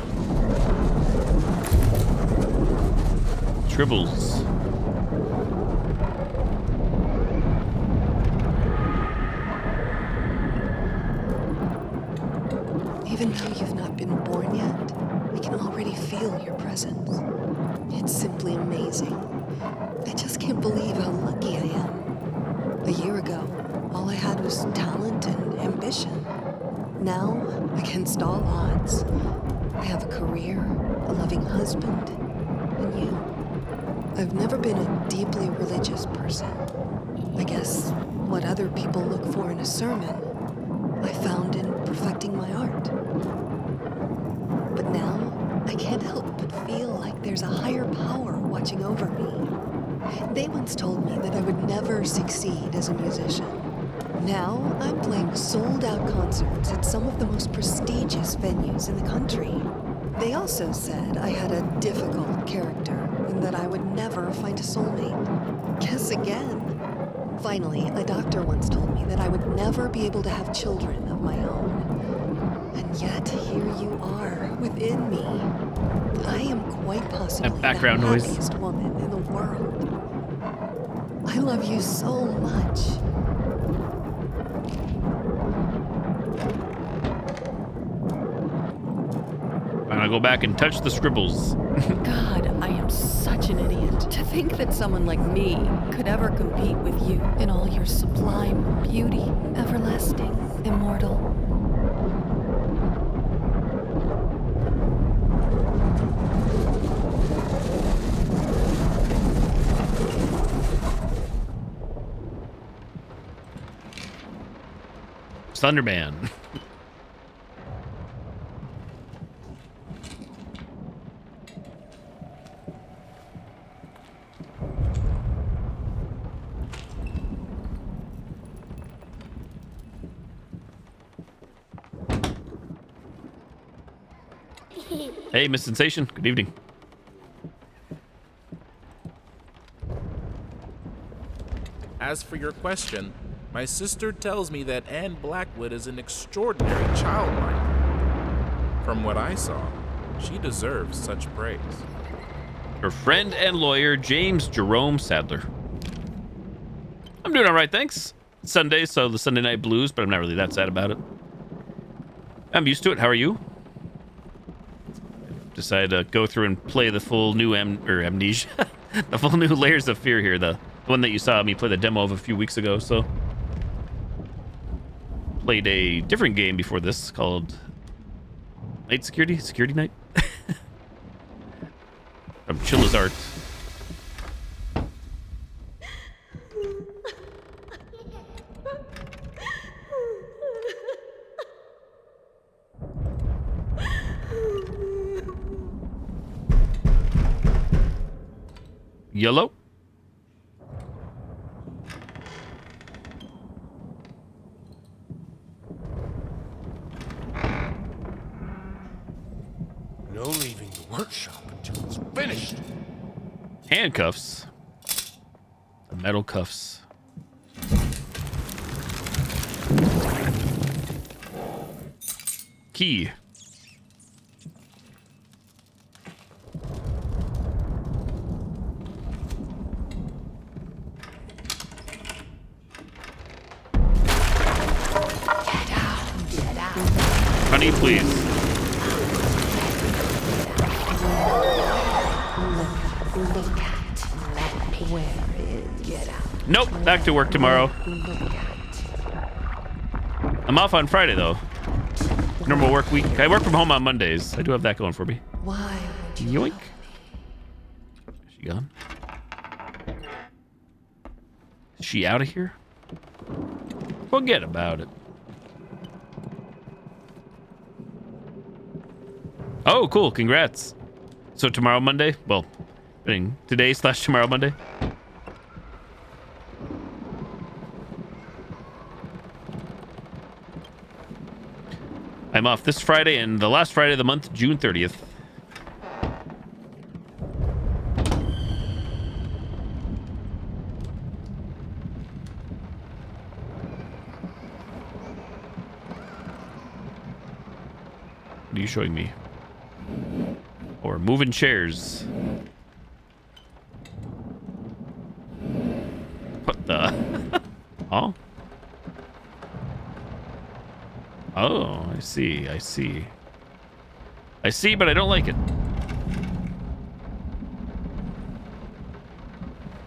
Tribbles. Even though you've not been born yet, I can already feel your presence. It's simply amazing. I just can't believe how lucky I am. A year ago, all I had was talent and ambition. Now, against all odds, I have a career, a loving husband, and you. I've never been a deeply religious person. I guess what other people look for in a sermon, I found in perfecting my art. But now, I can't help but feel like there's a higher power watching over me. They once told me that I would never succeed as a musician. Now, I'm playing sold-out concerts at some of the most prestigious venues in the country. They also said I had a difficult character and that I would never find a soulmate. Guess again. Finally, a doctor once told me that I would never be able to have children of my own. And yet, here you are, within me. I am quite possibly That background the noise. happiest woman in the world. I love you so much. I'm gonna go back and touch the scribbles. God, I am such an idiot. To think that someone like me could ever compete with you in all your sublime beauty, everlasting, immortal. Thunderman. Hey, Miss Sensation. Good evening. As for your question, my sister tells me that Anne Blackwood is an extraordinary childminder. From what I saw, she deserves such praise. Her friend and lawyer, James Jerome Sadler. I'm doing all right, thanks. It's Sunday, so the Sunday night blues, but I'm not really that sad about it. I'm used to it. How are you? Decided to go through and play the full new Amnesia. The full new Layers of Fear here. The one that you saw me play the demo of a few weeks ago, so. Played a different game before this called Night Security? Security Night? From Chilla's Art. Yellow? No leaving the workshop until it's finished. Handcuffs. The metal cuffs. Key. Honey, please. Nope, back to work tomorrow. I'm off on Friday, though. Normal work week. I work from home on Mondays. I do have that going for me. Why would you? Yoink. Is she gone? Is she out of here? Forget about it. Oh, cool. Congrats. So tomorrow, Monday? Well, today/tomorrow, Monday? I'm off this Friday and the last Friday of the month, June 30th. What are you showing me? Or moving chairs. What the? Oh? Oh, I see. I see. I see, but I don't like it.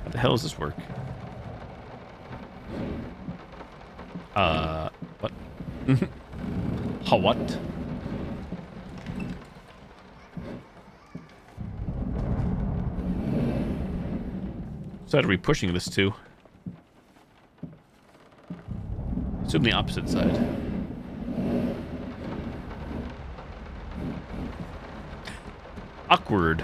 How the hell does this work? What? How what? Side are we pushing this to? Assume the opposite side. Awkward.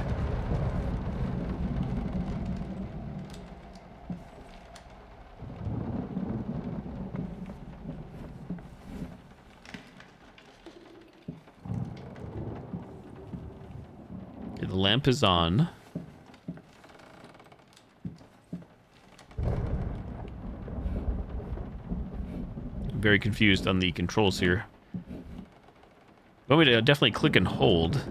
Okay, the lamp is on. I'm very confused on the controls here. Want me to definitely click and hold.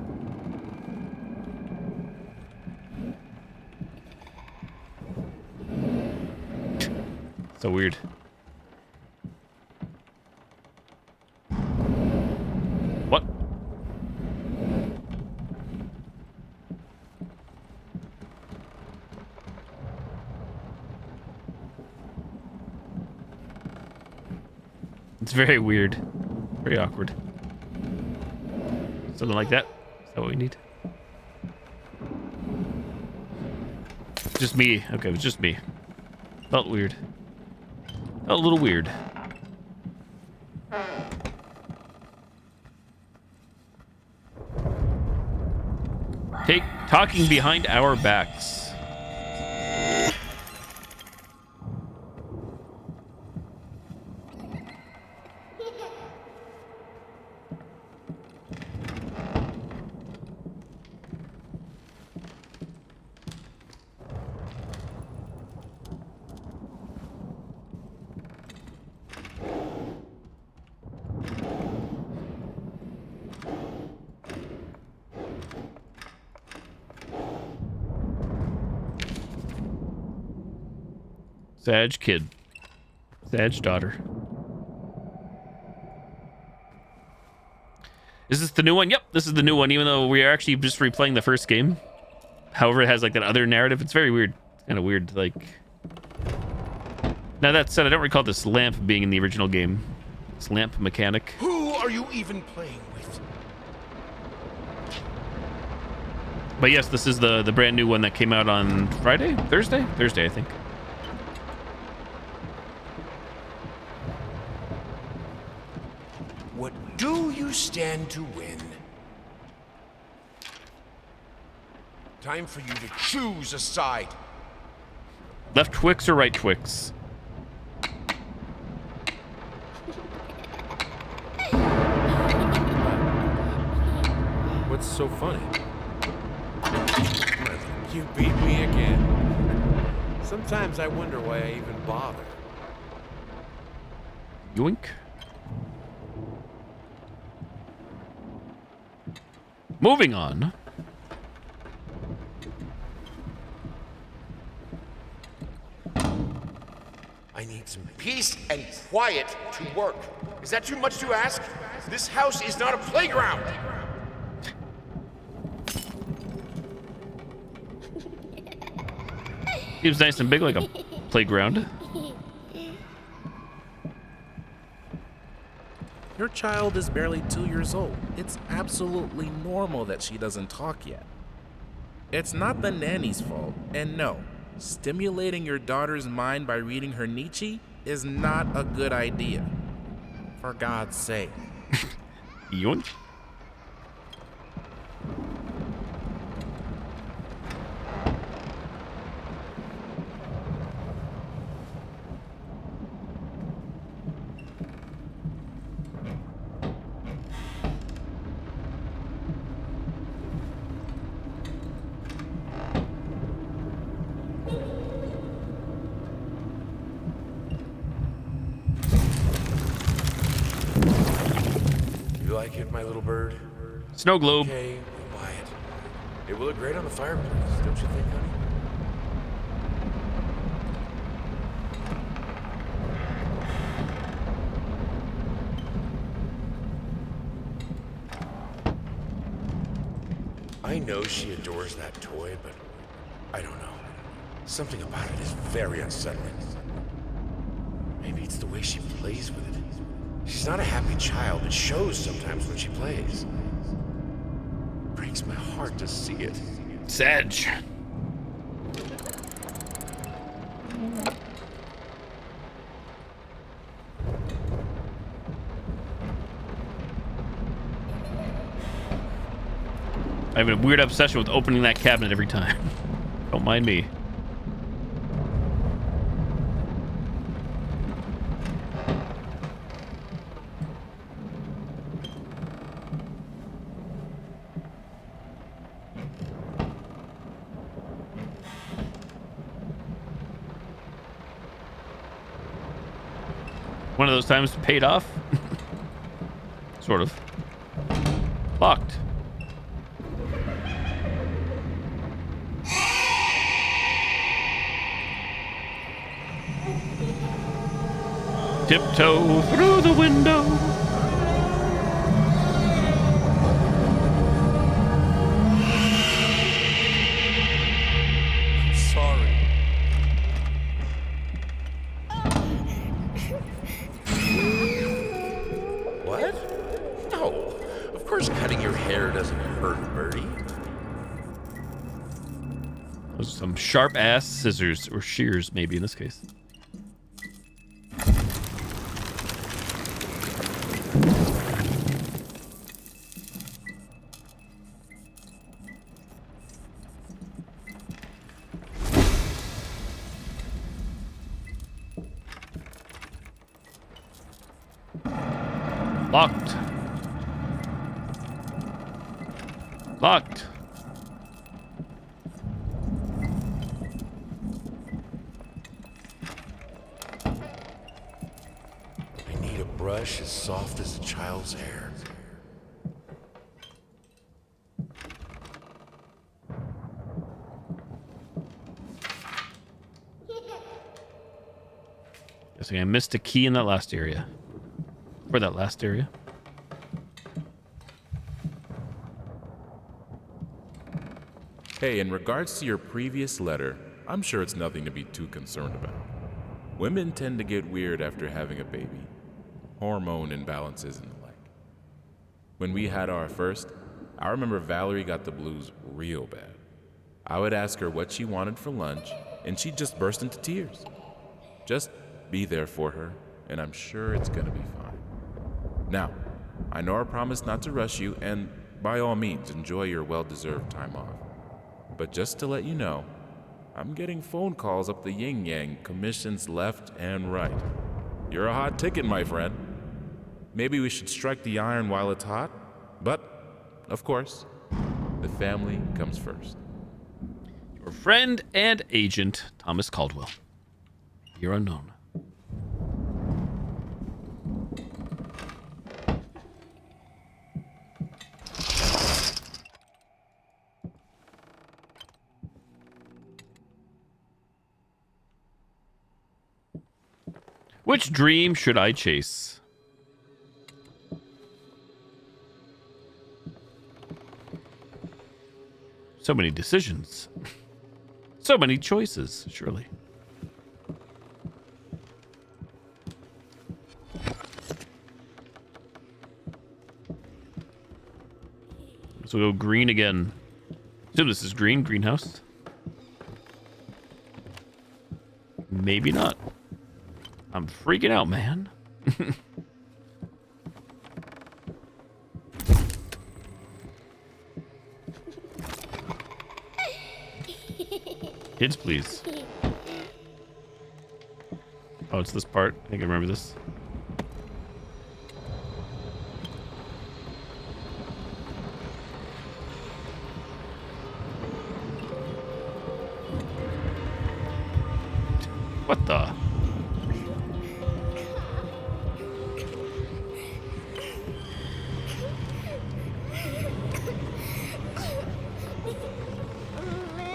So weird. What? It's very weird. Very awkward. Something like that. Is that what we need? Just me. Okay, it was just me. Felt weird. Felt a little weird. Talking behind our backs. Sag kid. Sag daughter. Is this the new one? Yep, this is the new one, even though we are actually just replaying the first game. However, it has like that other narrative. It's very weird. It's kind of weird, like... Now that said, I don't recall this lamp being in the original game. This lamp mechanic. Who are you even playing with? But yes, this is the brand new one that came out on Friday? Thursday? Thursday, I think. What do you stand to win? Time for you to choose a side. Left Twix or right Twix? What's so funny? You beat me again. Sometimes I wonder why I even bother. Yoink. Moving on. I need some peace and quiet to work. Is that too much to ask? This house is not a playground. Seems nice and big, like a playground. Your child is barely 2 years old. It's absolutely normal that she doesn't talk yet. It's not the nanny's fault, and no, stimulating your daughter's mind by reading her Nietzsche is not a good idea. For God's sake. Yoink. You like it, my little bird? Snow globe. Okay, we'll buy it. It will look great on the fireplace, don't you think, honey? I know she adores that toy, but I don't know. Something about it is very unsettling. Maybe it's the way she plays with it. She's not a happy child. It shows sometimes when she plays. Breaks my heart to see it. Sag. I have a weird obsession with opening that cabinet every time. Don't mind me. One of those times paid off. Sort of. Locked. Tiptoe through the window. I'm sorry. What? No. Of course cutting your hair doesn't hurt, Birdie. Those are some sharp ass scissors, or shears maybe in this case. Locked. Locked. I need a brush as soft as a child's hair. Guessing I missed a key in that last area. For that last area. Hey, in regards to your previous letter, I'm sure it's nothing to be too concerned about. Women tend to get weird after having a baby. Hormone imbalances and the like. When we had our first, I remember Valerie got the blues real bad. I would ask her what she wanted for lunch, and she'd just burst into tears. Just be there for her, and I'm sure it's gonna be fine. Now, I know I promised not to rush you, and by all means, enjoy your well-deserved time off. But just to let you know, I'm getting phone calls up the yin-yang, commissions left and right. You're a hot ticket, my friend. Maybe we should strike the iron while it's hot, but, of course, the family comes first. Your friend and agent, Thomas Caldwell. You're unknown. Which dream should I chase? So many decisions. So many choices, surely. So we'll go green again. Assume this is green, greenhouse. Maybe not. I'm freaking out, man. Kids, please. Oh, it's this part. I think I remember this. What the?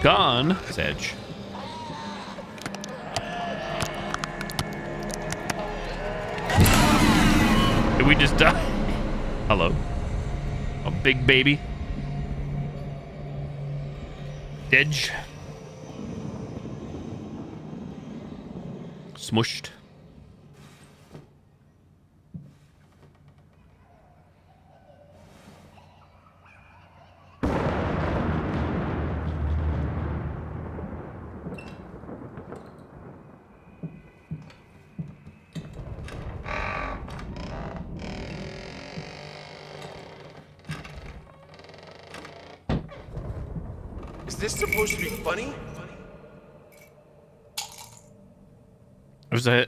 Gone, Sedge. Did we just die? Hello. A big baby. Sedge. Smushed. Is this supposed to be funny?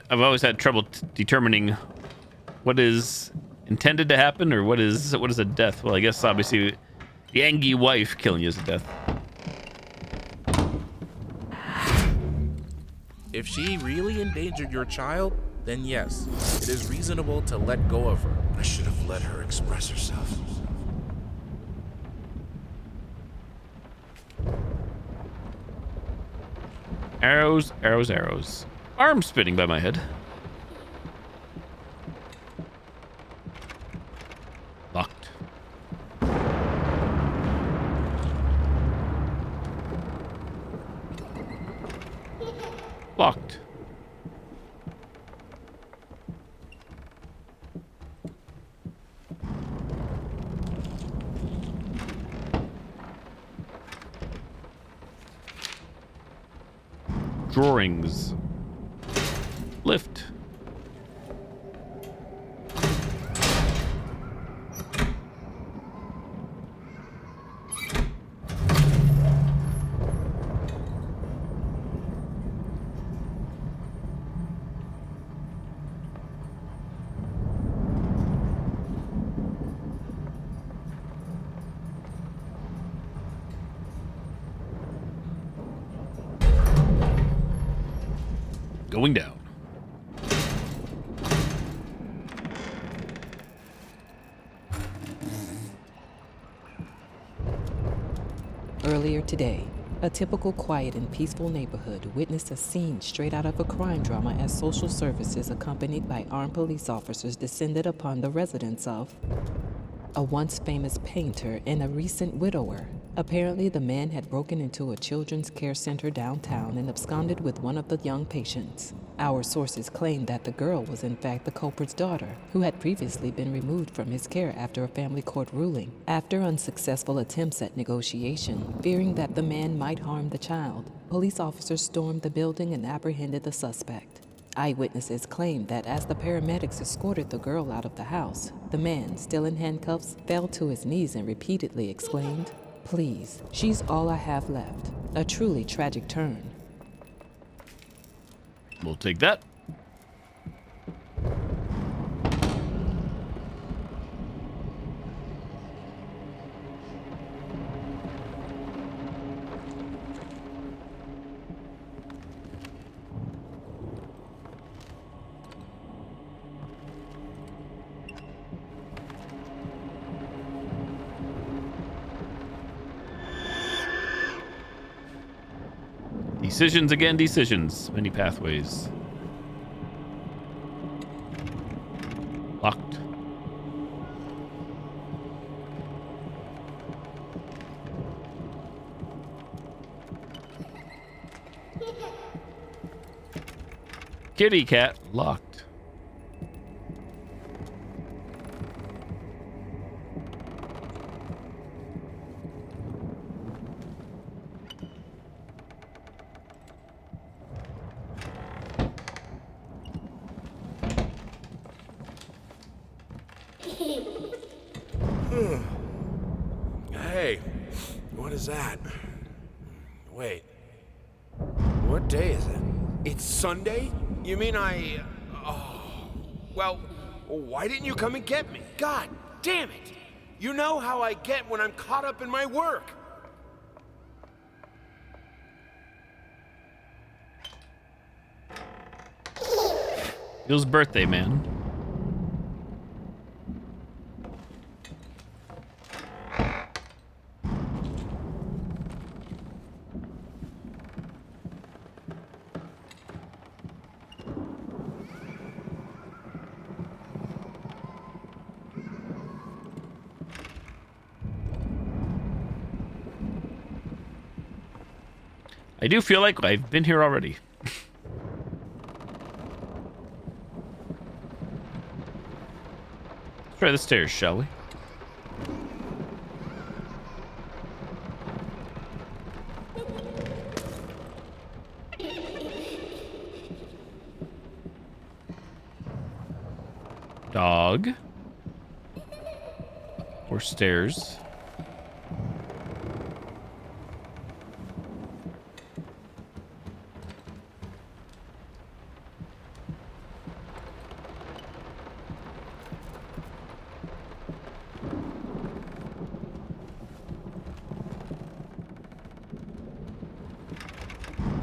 I've always had trouble determining what is intended to happen or what is a death. Well, I guess obviously the angry wife killing you is a death. If she really endangered your child, then yes, it is reasonable to let go of her. I should have let her express herself. Arrows, arrows, arrows. Arm spinning by my head. Locked. Locked. Drawings. Lift. Going down. Earlier today, A typical quiet and peaceful neighborhood witnessed a scene straight out of a crime drama as social services accompanied by armed police officers descended upon the residence of a once famous painter and a recent widower. Apparently, the man had broken into a children's care center downtown and absconded with one of the young patients. Our sources claimed that the girl was in fact the culprit's daughter, who had previously been removed from his care after a family court ruling. After unsuccessful attempts at negotiation, fearing that the man might harm the child, police officers stormed the building and apprehended the suspect. Eyewitnesses claimed that as the paramedics escorted the girl out of the house, the man, still in handcuffs, fell to his knees and repeatedly exclaimed, "Please, she's all I have left." A truly tragic turn. We'll take that. Decisions again, decisions. Many pathways. Locked. Kitty cat locked. Hey, what is that? Wait, what day is it? It's Sunday? You mean well, why didn't you come and get me? God damn it! You know how I get when I'm caught up in my work. Bill's birthday, man. I do feel like I've been here already. Let's try the stairs, shall we? Dog. Or stairs.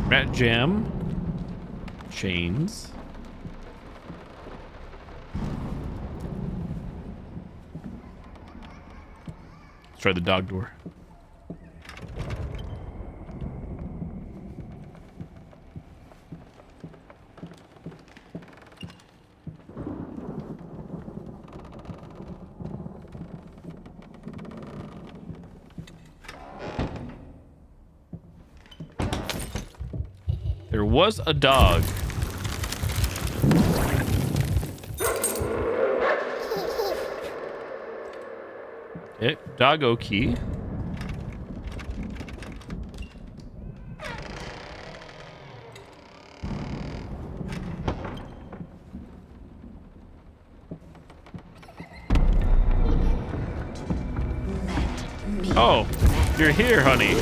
Rat jam. Chains. Let's try the dog door. There was a dog. Okay, doggo key. Oh, you're here, honey.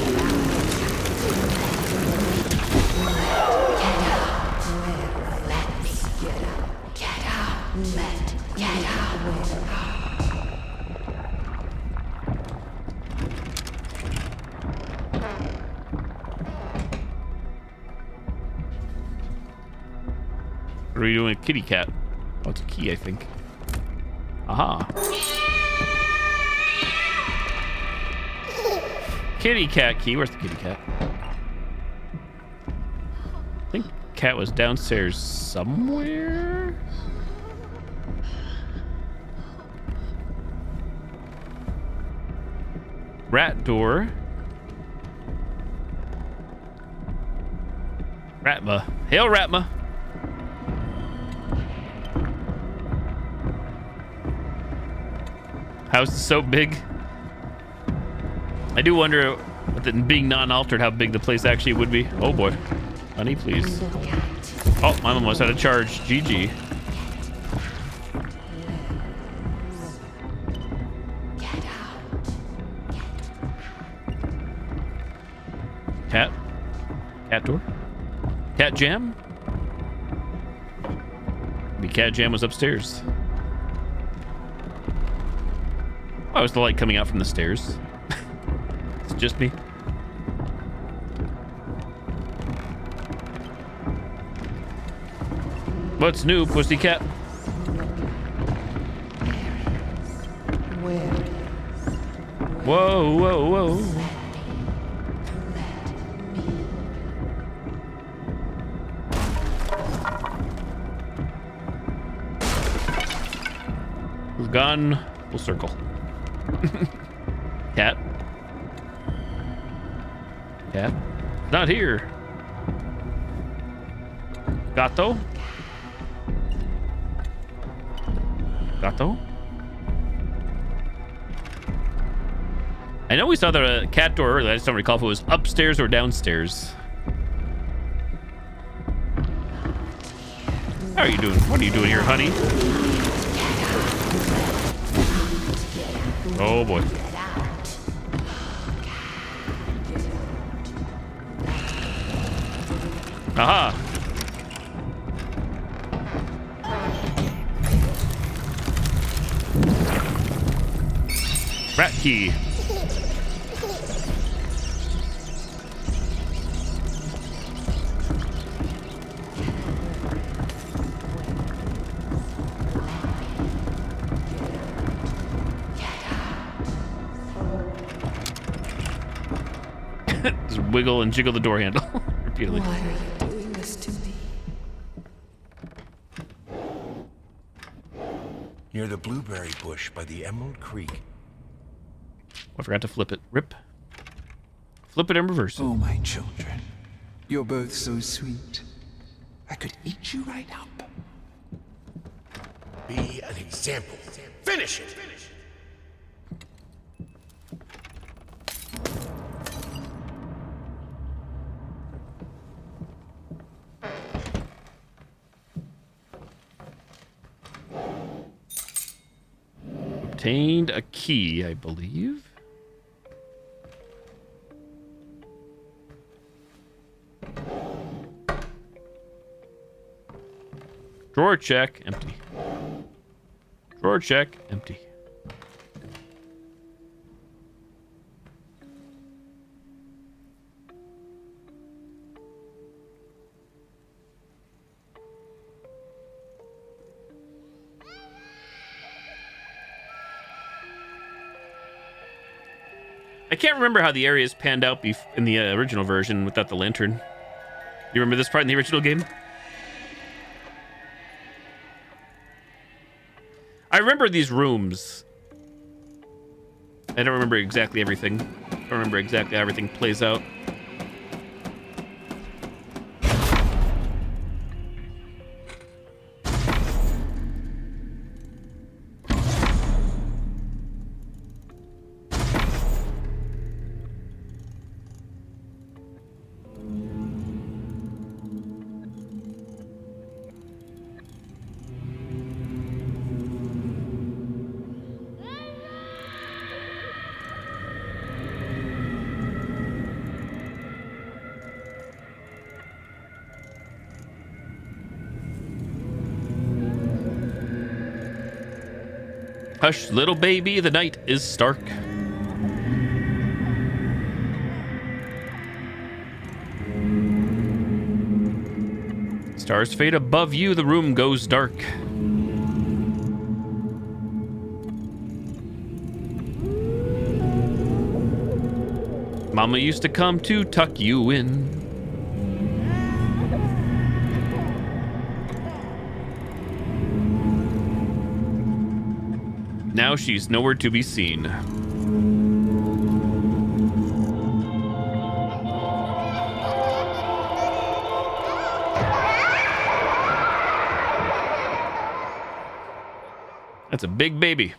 What are you doing, kitty cat? Oh, it's a key, I think. Aha. Kitty cat key. Where's the kitty cat? cat was downstairs somewhere. Rat door. Ratma. Hail, Ratma. House is so big. I do wonder, with it being non-altered, how big the place actually would be. Oh boy. Honey, please. Oh, I'm almost out of charge. GG. Cat? Cat door? Cat jam? The cat jam was upstairs. Why was the light coming out from the stairs? It's just me. What's new, pussycat? Whoa, whoa, whoa. We've gone full circle. Cat. Cat. Not here. Gato. Gato. I know we saw the cat door earlier. I just don't recall if it was upstairs or downstairs. How are you doing? What are you doing here, honey? Oh boy. Aha. Rat key. Just wiggle and jiggle the door handle repeatedly. Why are you doing this to me? Near the blueberry bush by the Emerald Creek. I forgot to flip it. Rip. Flip it and reverse it. Oh, my children. You're both so sweet. I could eat you right up. Be an example. Finish it! Obtained a key, I believe. Drawer check, empty. Drawer check, empty. I can't remember how the areas panned out in the original version without the lantern. You remember this part in the original game? I remember these rooms. I don't remember exactly everything. I don't remember exactly how everything plays out. Hush, little baby, the night is stark. Stars fade above you, the room goes dark. Mama used to come to tuck you in. now she's nowhere to be seen. That's a big baby.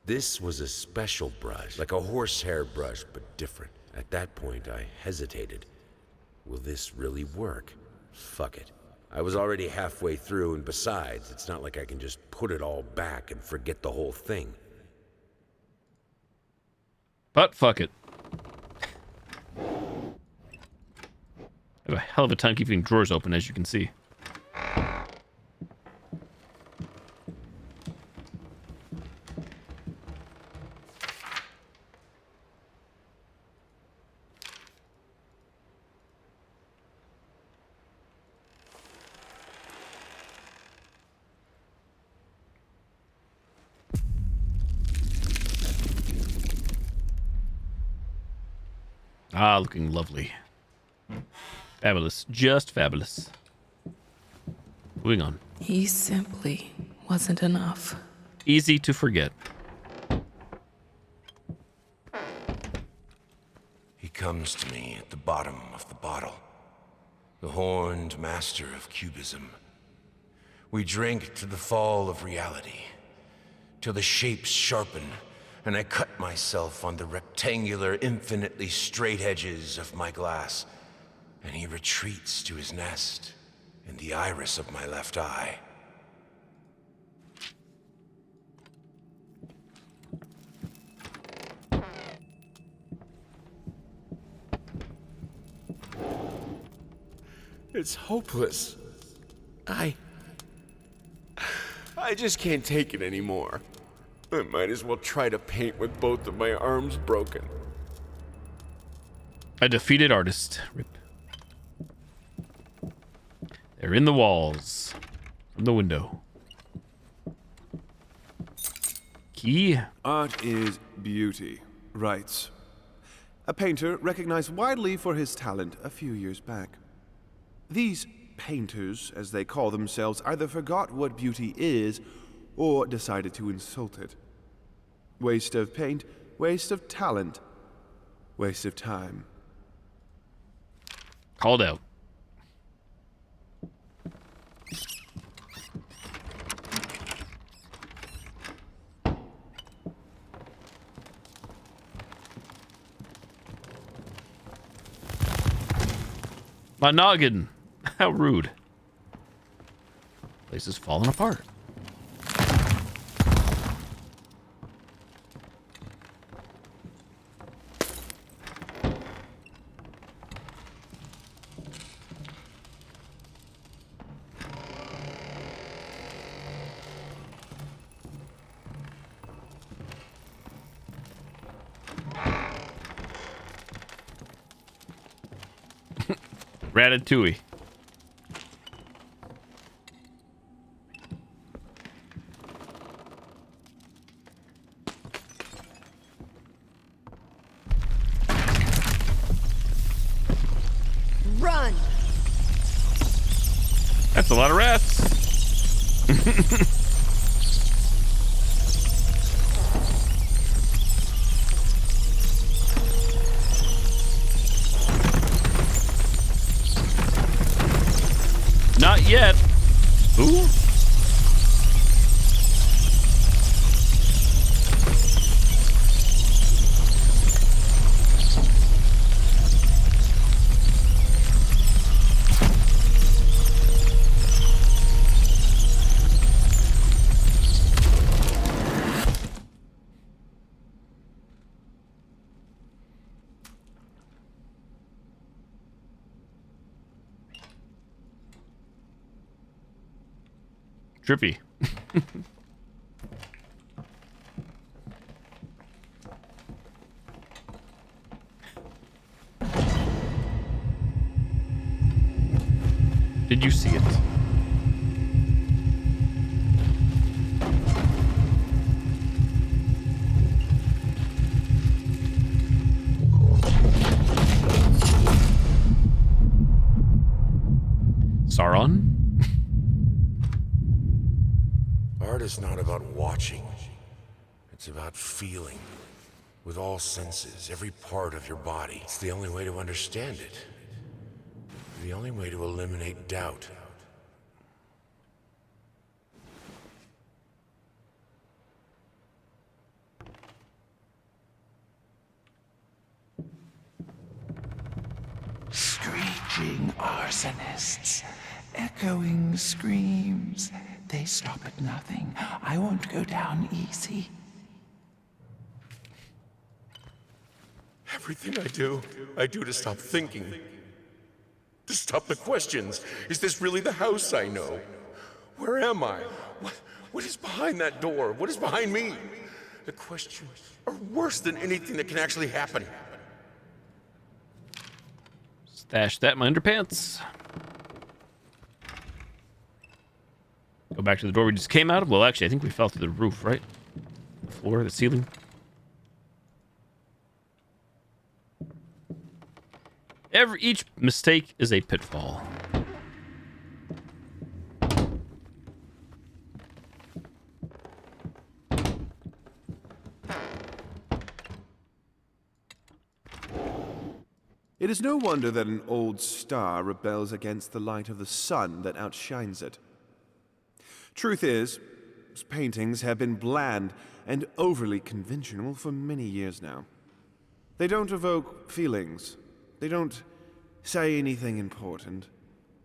This was a special brush, like a horsehair brush, but different. At that point, I hesitated. Will this really work? Fuck it. I was already halfway through, and besides, it's not like I can just put it all back and forget the whole thing. But fuck it. I have a hell of a time keeping drawers open, as you can see. Ah, looking lovely. Fabulous. Just fabulous. Moving on. He simply wasn't enough. Easy to forget. He comes to me at the bottom of the bottle, the horned master of cubism. We drink to the fall of reality, till the shapes sharpen, and I cut myself on the rectangular, infinitely straight edges of my glass, and he retreats to his nest in the iris of my left eye. It's hopeless. I just can't take it anymore. I might as well try to paint with both of my arms broken. A defeated artist. Rip. They're in the walls. From the window. Key. Art is beauty, writes a painter recognized widely for his talent a few years back. These painters, as they call themselves, either forgot what beauty is or decided to insult it. Waste of paint, waste of talent, waste of time. Called out. My noggin. How rude. Place is falling apart. Ratatouille. Run! That's a lot of rats. Not yet. Ooh. Trippy. see it. Sauron? Art is not about watching. It's about feeling. With all senses, every part of your body. It's the only way to understand it. The only way to eliminate doubt. Screeching arsonists, echoing screams. They stop at nothing. I won't go down easy. Everything I do to stop thinking. To stop the questions. Is this really the house I know? Where am I? What is behind that door? What is behind me? The questions are worse than anything that can actually happen. Stash that in my underpants. Go back to the door we just came out of. Well, actually, I think we fell through the roof, right? The floor, the ceiling. Each mistake is a pitfall. It is no wonder that an old star rebels against the light of the sun that outshines it. Truth is, paintings have been bland and overly conventional for many years now. They don't evoke feelings. They don't say anything important.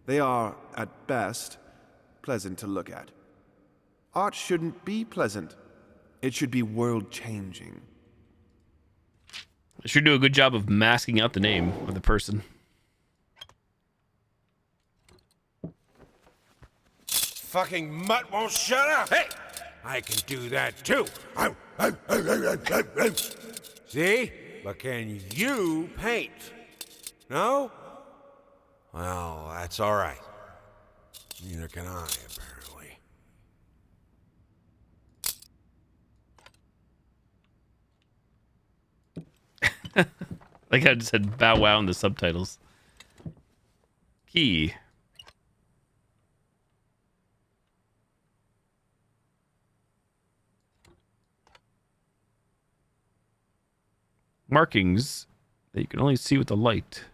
They are, at best, pleasant to look at. Art shouldn't be pleasant. It should be world-changing. I should do a good job of masking out the name of the person. Fucking mutt won't shut up! Hey! I can do that too! See? But can you paint? No? Well, that's all right. Neither can I, apparently. Like I just said bow wow in the subtitles. Key. Markings that you can only see with the light.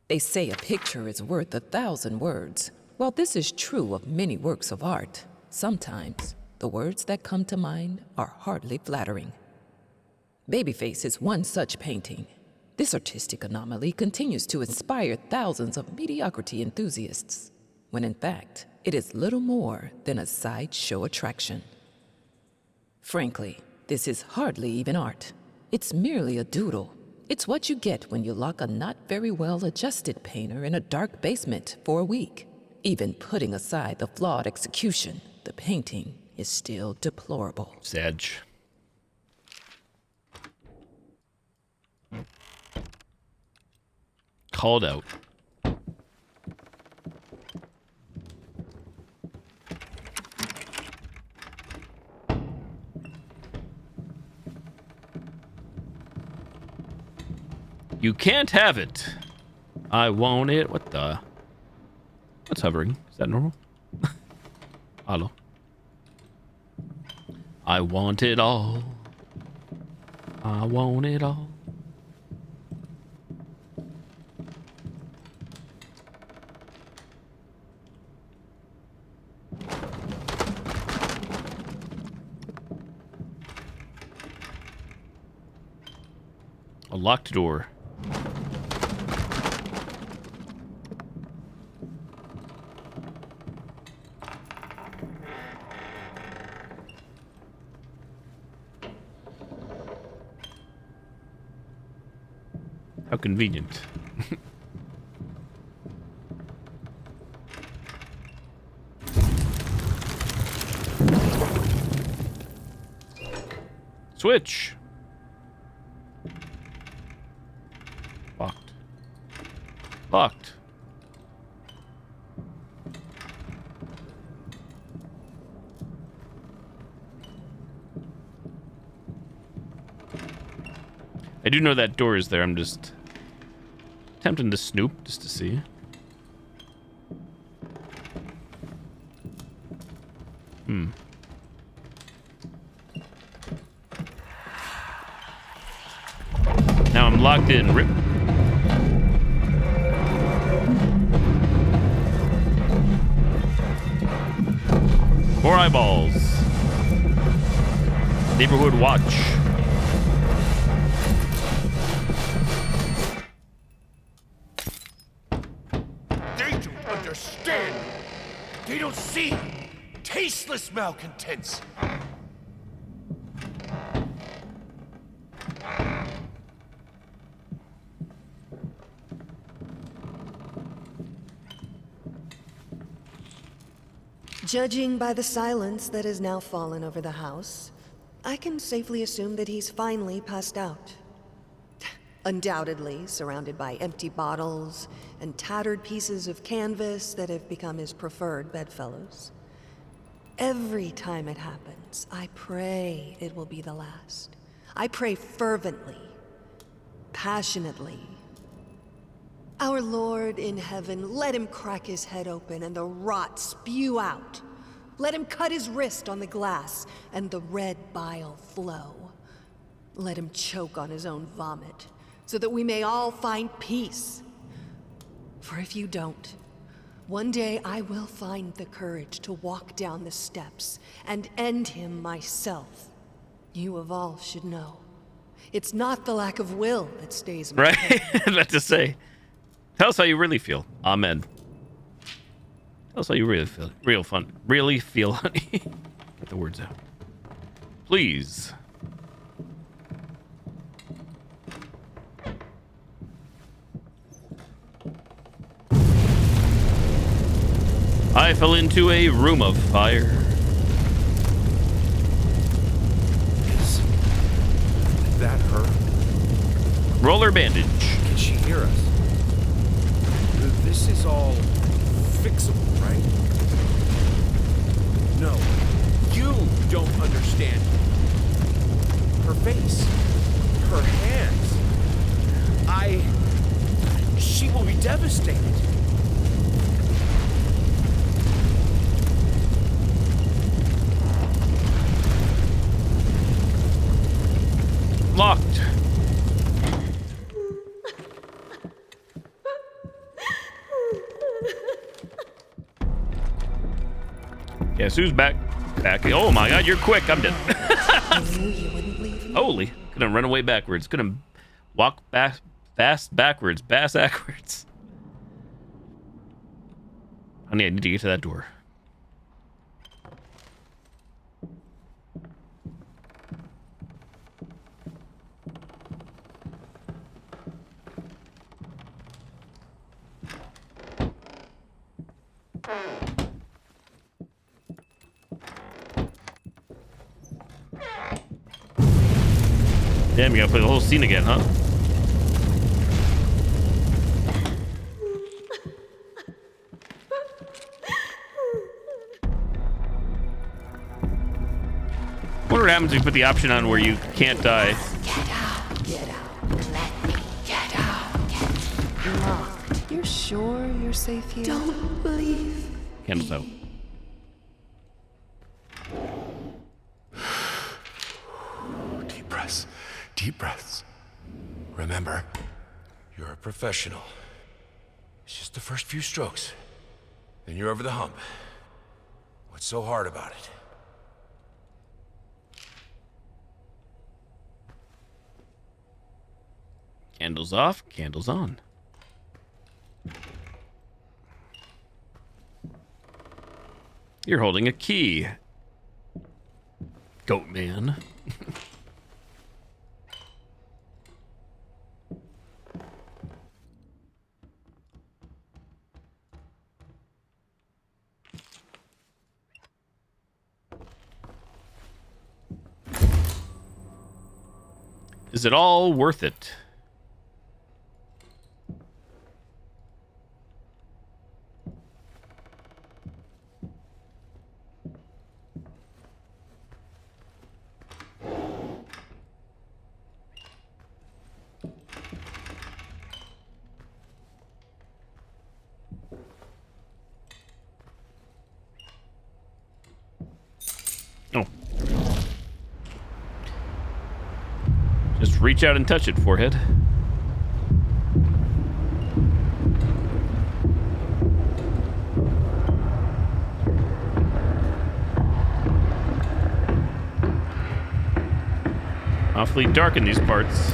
They say a picture is worth 1,000 words. While this is true of many works of art, sometimes the words that come to mind are hardly flattering. Babyface is one such painting. This artistic anomaly continues to inspire thousands of mediocrity enthusiasts, when in fact, it is little more than a sideshow attraction. Frankly, this is hardly even art. It's merely a doodle. It's what you get when you lock a not very well adjusted painter in a dark basement for a week. Even putting aside the flawed execution, the painting is still deplorable. Sedge. Called out. You can't have it. I want it. What the? What's hovering? Is that normal? Hello. I want it all. I want it all. A locked door. How convenient. Switch. Locked. Locked. I do know that door is there. I'm just attempting to snoop just to see. Now I'm locked in. Rip. More eyeballs. Neighborhood watch. They don't understand. They don't see. Tasteless malcontents. Judging by the silence that has now fallen over the house, I can safely assume that he's finally passed out. Undoubtedly surrounded by empty bottles and tattered pieces of canvas that have become his preferred bedfellows. Every time it happens, I pray it will be the last. I pray fervently, passionately. Our Lord in heaven, let him crack his head open and the rot spew out. Let him cut his wrist on the glass and the red bile flow. Let him choke on his own vomit so that we may all find peace. For if you don't, one day I will find the courage to walk down the steps and end him myself. You of all should know. It's not the lack of will that stays me. Right? About to say. Tell us how you really feel. Amen. Tell us how you really feel. Really feel, honey. Get the words out. Please. I fell into a room of fire. Is that her? Roller bandage. Can she hear us? This is all fixable, right? No, you don't understand. Her face, her hands. She will be devastated. Locked. Guess who's back? Oh my god, you're quick. I'm dead. Holy. Gonna run away backwards. Gonna walk back fast backwards. Bass backwards. Honey, I need to get to that door. Damn, you gotta play the whole scene again, huh? What happens if you put the option on where you can't die? Get out, let me get out. Locked. You're sure you're safe here? Don't leave. Candles out. Deep breaths. Deep breaths. Remember, you're a professional. It's just the first few strokes. Then you're over the hump. What's so hard about it? Candles off, candles on. You're holding a key. Goat man. Is it all worth it? Oh. Just reach out and touch it, forehead. Awfully dark in these parts.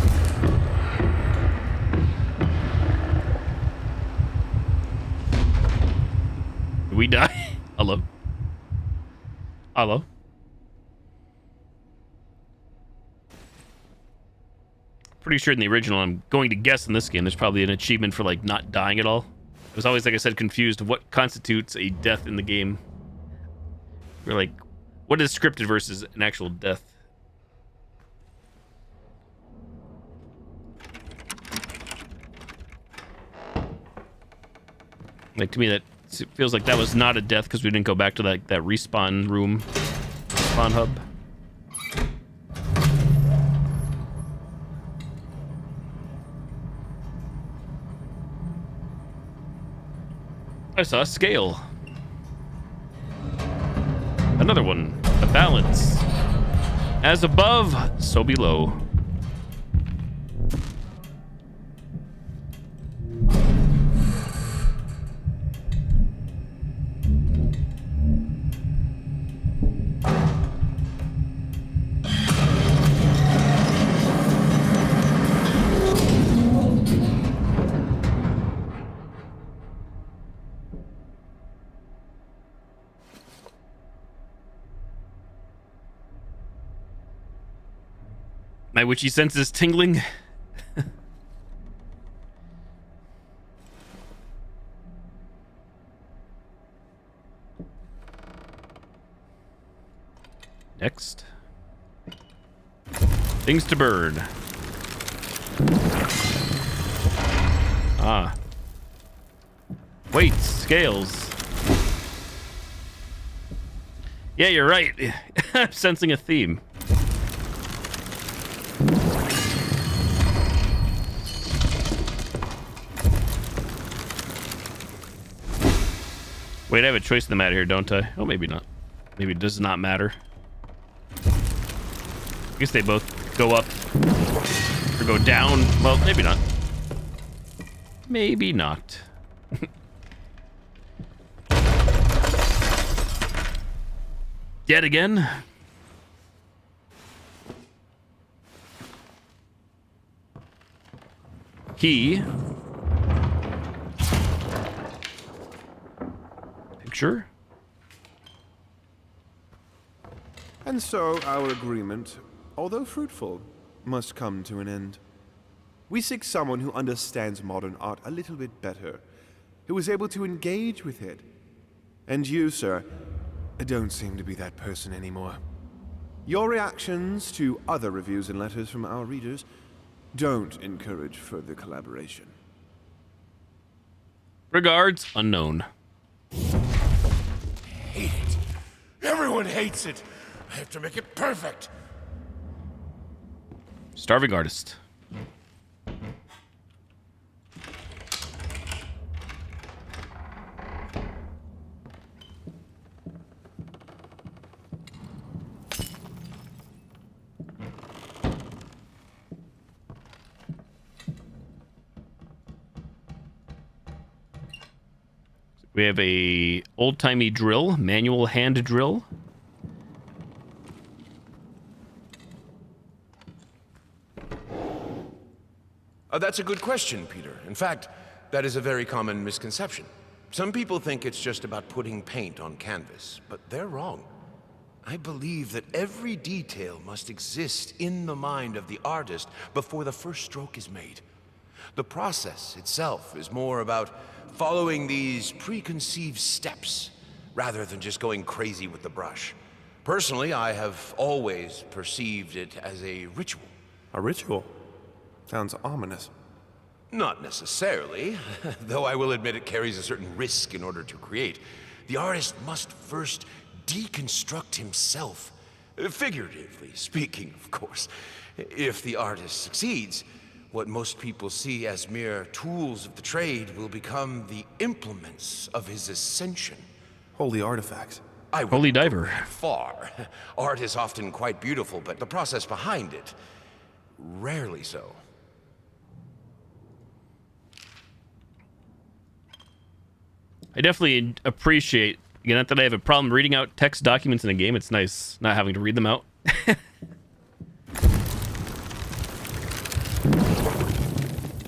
Did we die? Hello? Hello? Pretty sure in the original, I'm going to guess in this game, there's probably an achievement for, like, not dying at all. I was always, like I said, confused of what constitutes a death in the game. We're like, what is scripted versus an actual death? Like, to me, that feels like that was not a death because we didn't go back to that respawn room, respawn hub. I saw a scale. Another one. A balance. As above, so below. My witchy senses tingling. Next. Things to burn. Ah. Weights, scales. Yeah, you're right. I'm sensing a theme. Wait, I have a choice in the matter here, don't I? Oh, maybe not. Maybe it does not matter. I guess they both go up or go down. Well, maybe not. Maybe not. Dead again? Key. Picture. And so our agreement, although fruitful, must come to an end. We seek someone who understands modern art a little bit better, who is able to engage with it. And you, sir, don't seem to be that person anymore. Your reactions to other reviews and letters from our readers don't encourage further collaboration. Regards, unknown. Hate it. Everyone hates it. I have to make it perfect. Starving artist. We have a old-timey drill, manual hand drill. That's a good question, Peter. In fact, that is a very common misconception. Some people think it's just about putting paint on canvas, but they're wrong. I believe that every detail must exist in the mind of the artist before the first stroke is made. The process itself is more about following these preconceived steps rather than just going crazy with the brush. Personally, I have always perceived it as a ritual, A ritual? Sounds ominous. Not necessarily, though I will admit it carries a certain risk in order to create. The artist must first deconstruct himself. Figuratively speaking, of course. If the artist succeeds, what most people see as mere tools of the trade will become the implements of his ascension. Holy artifacts. Holy diver. Far. Art is often quite beautiful, but the process behind it, rarely so. I definitely appreciate, again, not that I have a problem reading out text documents in a game. It's nice not having to read them out.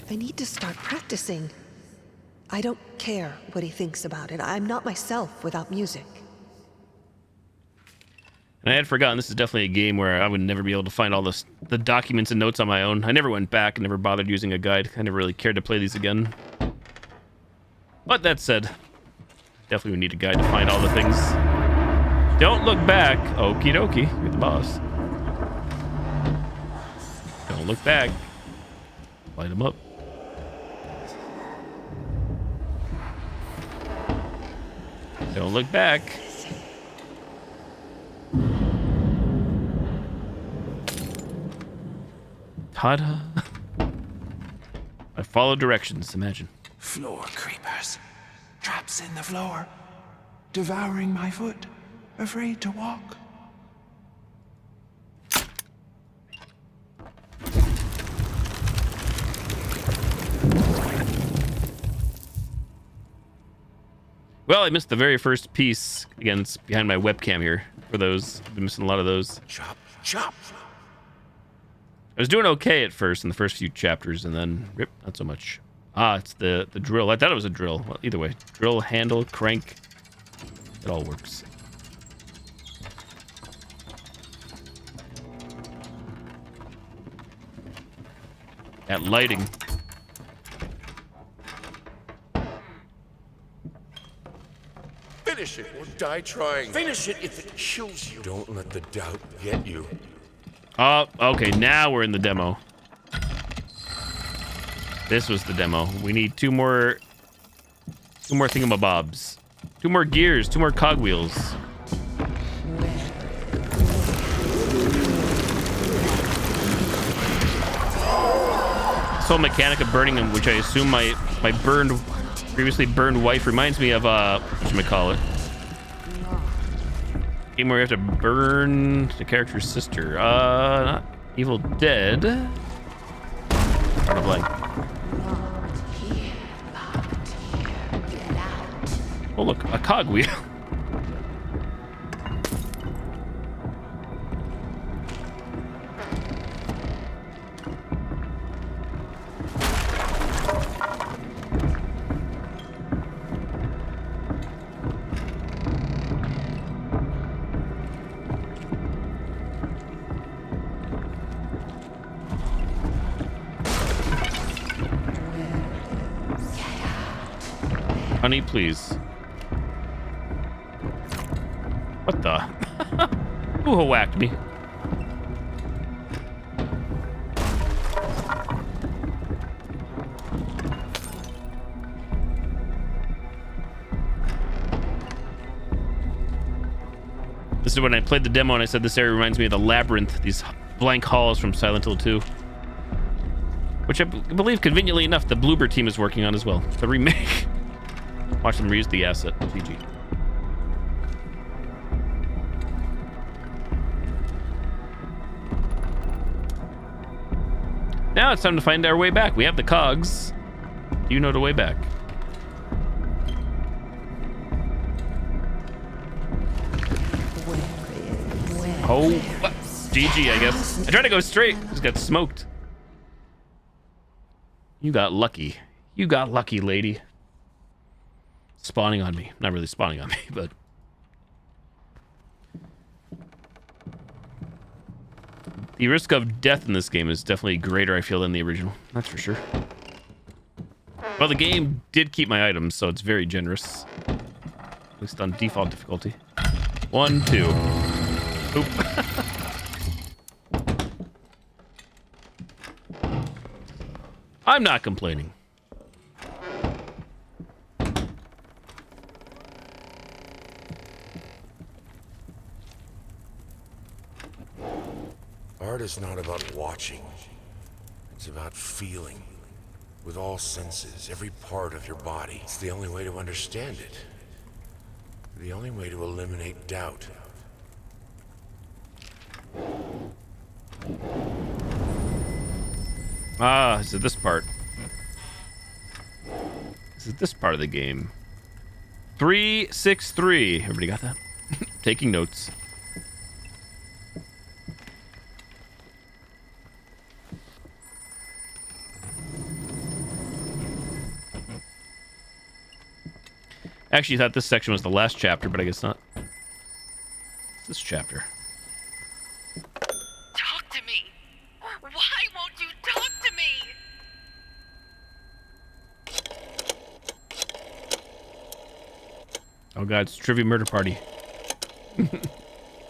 I need to start practicing. I don't care what he thinks about it. I'm not myself without music. And I had forgotten this is definitely a game where I would never be able to find all the documents and notes on my own. I never went back and never bothered using a guide. I never really cared to play these again. But that said, definitely would need a guide to find all the things. Don't look back. Okie dokie. You're the boss. Don't look back. Light them up. Don't look back. Ta-da. I follow directions, imagine. Floor creepers. Traps in the floor. Devouring my foot. Afraid to walk. Well, I missed the very first piece. Again, it's behind my webcam here. For those, I've been missing a lot of those. Chop, chop. I was doing okay at first in the first few chapters, and then, rip, not so much. Ah, it's the drill. I thought it was a drill. Well, either way. Drill, handle, crank. It all works. That lighting. Finish it or die trying. Finish it if it kills you. Don't let the doubt get you. Oh, okay, now we're in the demo. This was the demo. We need two more thingamabobs. 2 more gears, 2 more cogwheels. This whole mechanic of burning them, which I assume my previously burned wife reminds me of, whatchamacallit. Game where you have to burn the character's sister. Not Evil Dead. Out of blank. Oh look, a cogwheel. Honey, please. What the? Who whacked me? This is when I played the demo and I said this area reminds me of the labyrinth, these blank halls from Silent Hill 2. Which I believe, conveniently enough, the Bloober team is working on as well. The remake. Watch them reuse the asset. GG. Now it's time to find our way back. We have the cogs. Do you know the way back? Oh, what? GG, I guess. I tried to go straight. Just got smoked. You got lucky. You got lucky, lady. Spawning on me. Not really spawning on me, but... The risk of death in this game is definitely greater, I feel, than the original. That's for sure. Well, the game did keep my items, so it's very generous. At least on default difficulty. 1, 2. Oop. I'm not complaining. Art is not about watching. It's about feeling. With all senses, every part of your body. It's the only way to understand it. The only way to eliminate doubt. Ah, is it this part? Is it this part of the game? 363. Everybody got that? Taking notes. Actually, I thought this section was the last chapter, but I guess not. It's this chapter. Talk to me. Why won't you talk to me? Oh god, it's Trivia Murder Party.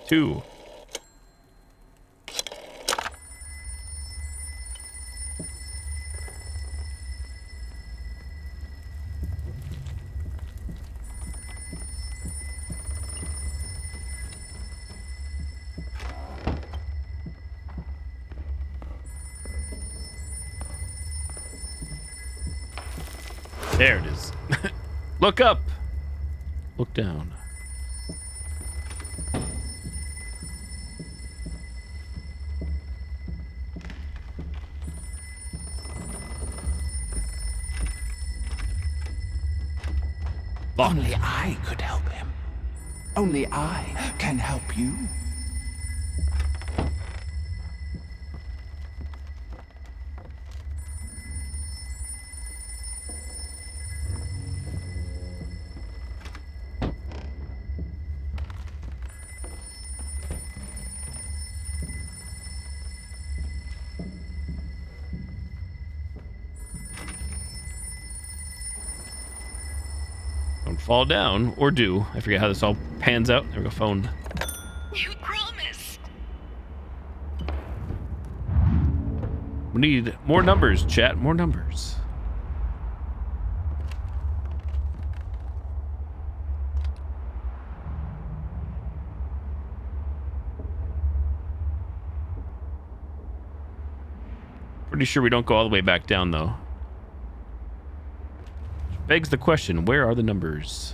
2. There it is. Look up. Look down. Only I could help him. Only I can help you. Don't fall down, or do. I forget how this all pans out. There we go, phone. You promised. We need more numbers, chat. More numbers. Pretty sure we don't go all the way back down, though. Begs the question, where are the numbers?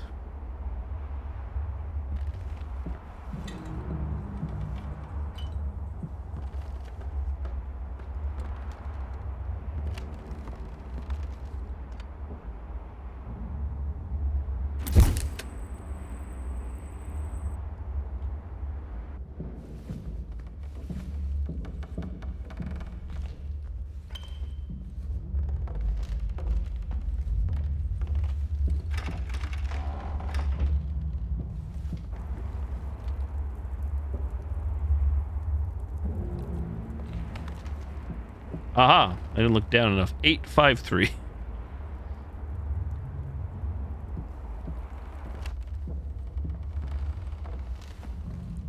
Aha, I didn't look down enough. 853.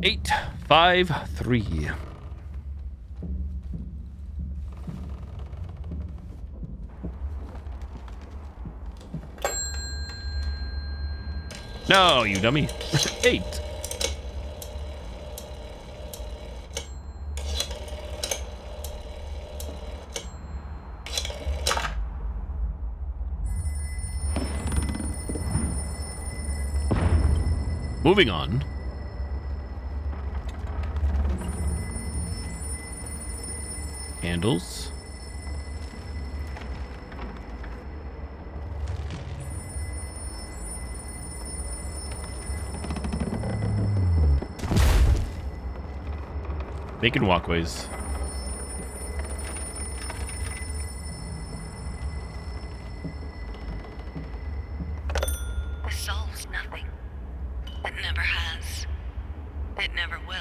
Eight, 5, 3. No, you dummy. 8. Moving on. Handles. Making walkways. This solves nothing. It never has. It never will.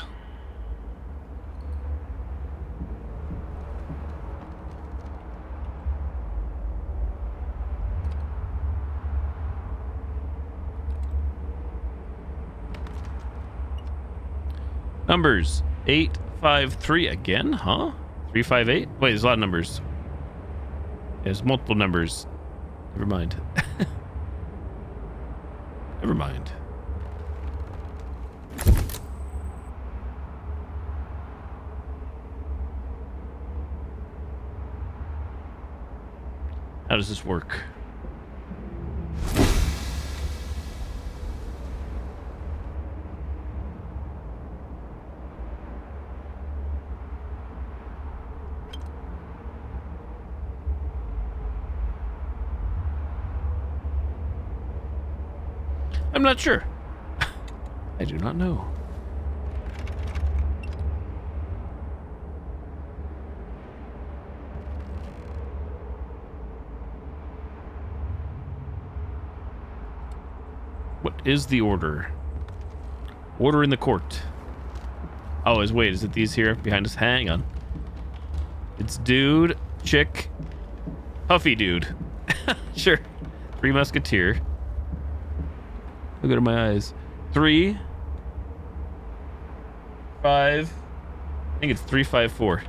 Numbers. 853 again, huh? 358? Wait, there's a lot of numbers. There's multiple numbers. Never mind. Never mind. How does this work? I'm not sure. I do not know. What is the order? Order in the court. Oh, is it these here behind us? Hang on. It's dude, chick, puffy dude. Sure. Three Musketeer. Look at my eyes. 3, 5. I think it's 354.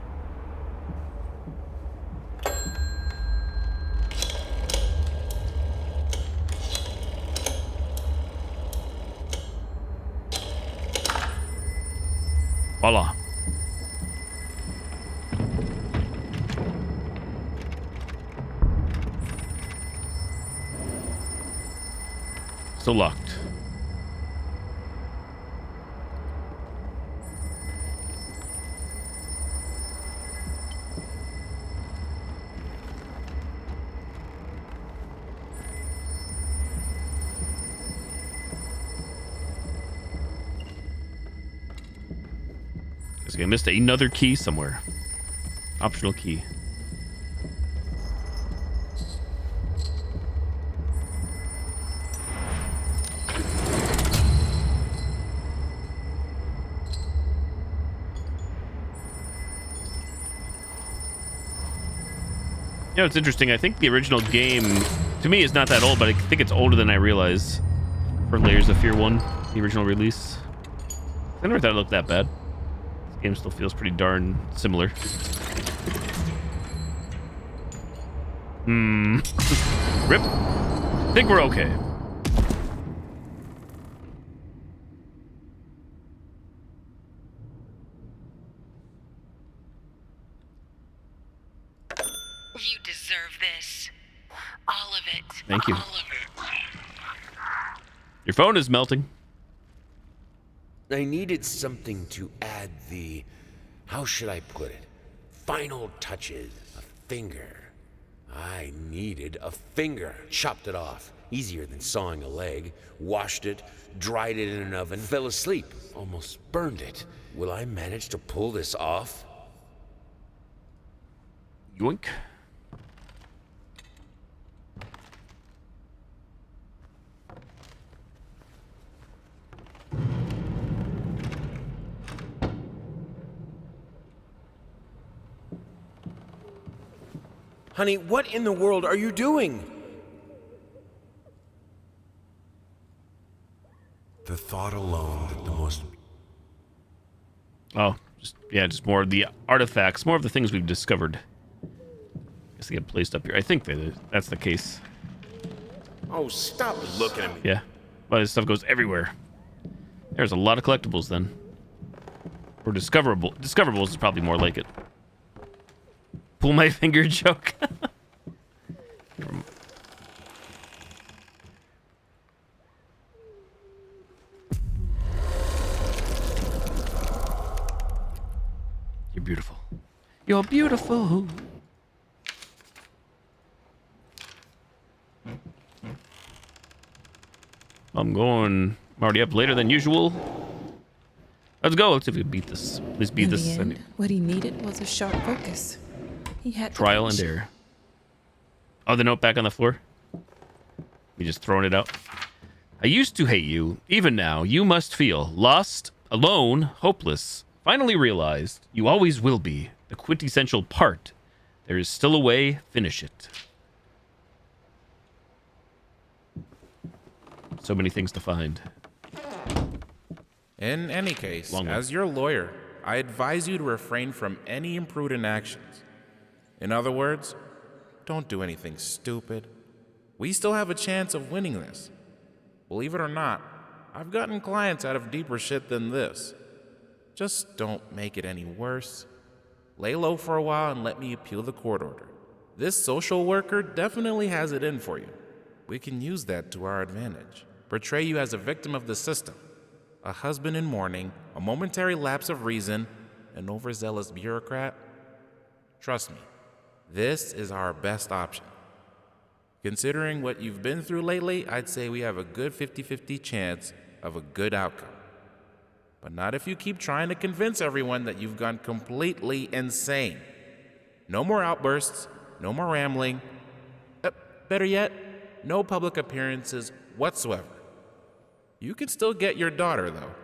Voila. Still locked. I missed another key somewhere. Optional key. You know, it's interesting. I think the original game, to me, is not that old, but I think it's older than I realize for Layers of Fear 1, the original release. I never thought it looked that bad. Game still feels pretty darn similar. Rip. Think we're okay. You deserve this. All of it. Thank you. All of it. Your phone is melting. I needed something to add the, how should I put it, final touches. A finger. I needed a finger. Chopped it off. Easier than sawing a leg. Washed it, dried it in an oven, fell asleep. Almost burned it. Will I manage to pull this off? Yoink. Honey, what in the world are you doing? The thought alone that the most... Oh, just more of the artifacts, more of the things we've discovered. Guess they get placed up here. I think that's the case. Oh, stop looking at me. Yeah. Well, this stuff goes everywhere. There's a lot of collectibles then. Or discoverable. Discoverables is probably more like it. Pull my finger joke. You're beautiful. You're beautiful. I'm already up later than usual. Let's go. Let's see if we can beat this. Please beat this. In the end, what he needed was a sharp focus. He had Trial and error. Oh, the note back on the floor? We just throwing it out. I used to hate you. Even now, you must feel lost, alone, hopeless. Finally realized you always will be the quintessential part. There is still a way. Finish it. So many things to find. In any case, Long one. as your lawyer, I advise you to refrain from any imprudent actions. In other words, Don't do anything stupid. We still have a chance of winning this. Believe it or not, I've gotten clients out of deeper shit than this. Just don't make it any worse. Lay low for a while and let me appeal the court order. This social worker definitely has it in for you. We can use that to our advantage. Portray you as a victim of the system, a husband in mourning, a momentary lapse of reason, an overzealous bureaucrat. Trust me, this is our best option. Considering what you've been through lately, I'd say we have a good 50-50 chance of a good outcome. But not if you keep trying to convince everyone that you've gone completely insane. No more outbursts, no more rambling. Better yet, no public appearances whatsoever. You can still get your daughter, though.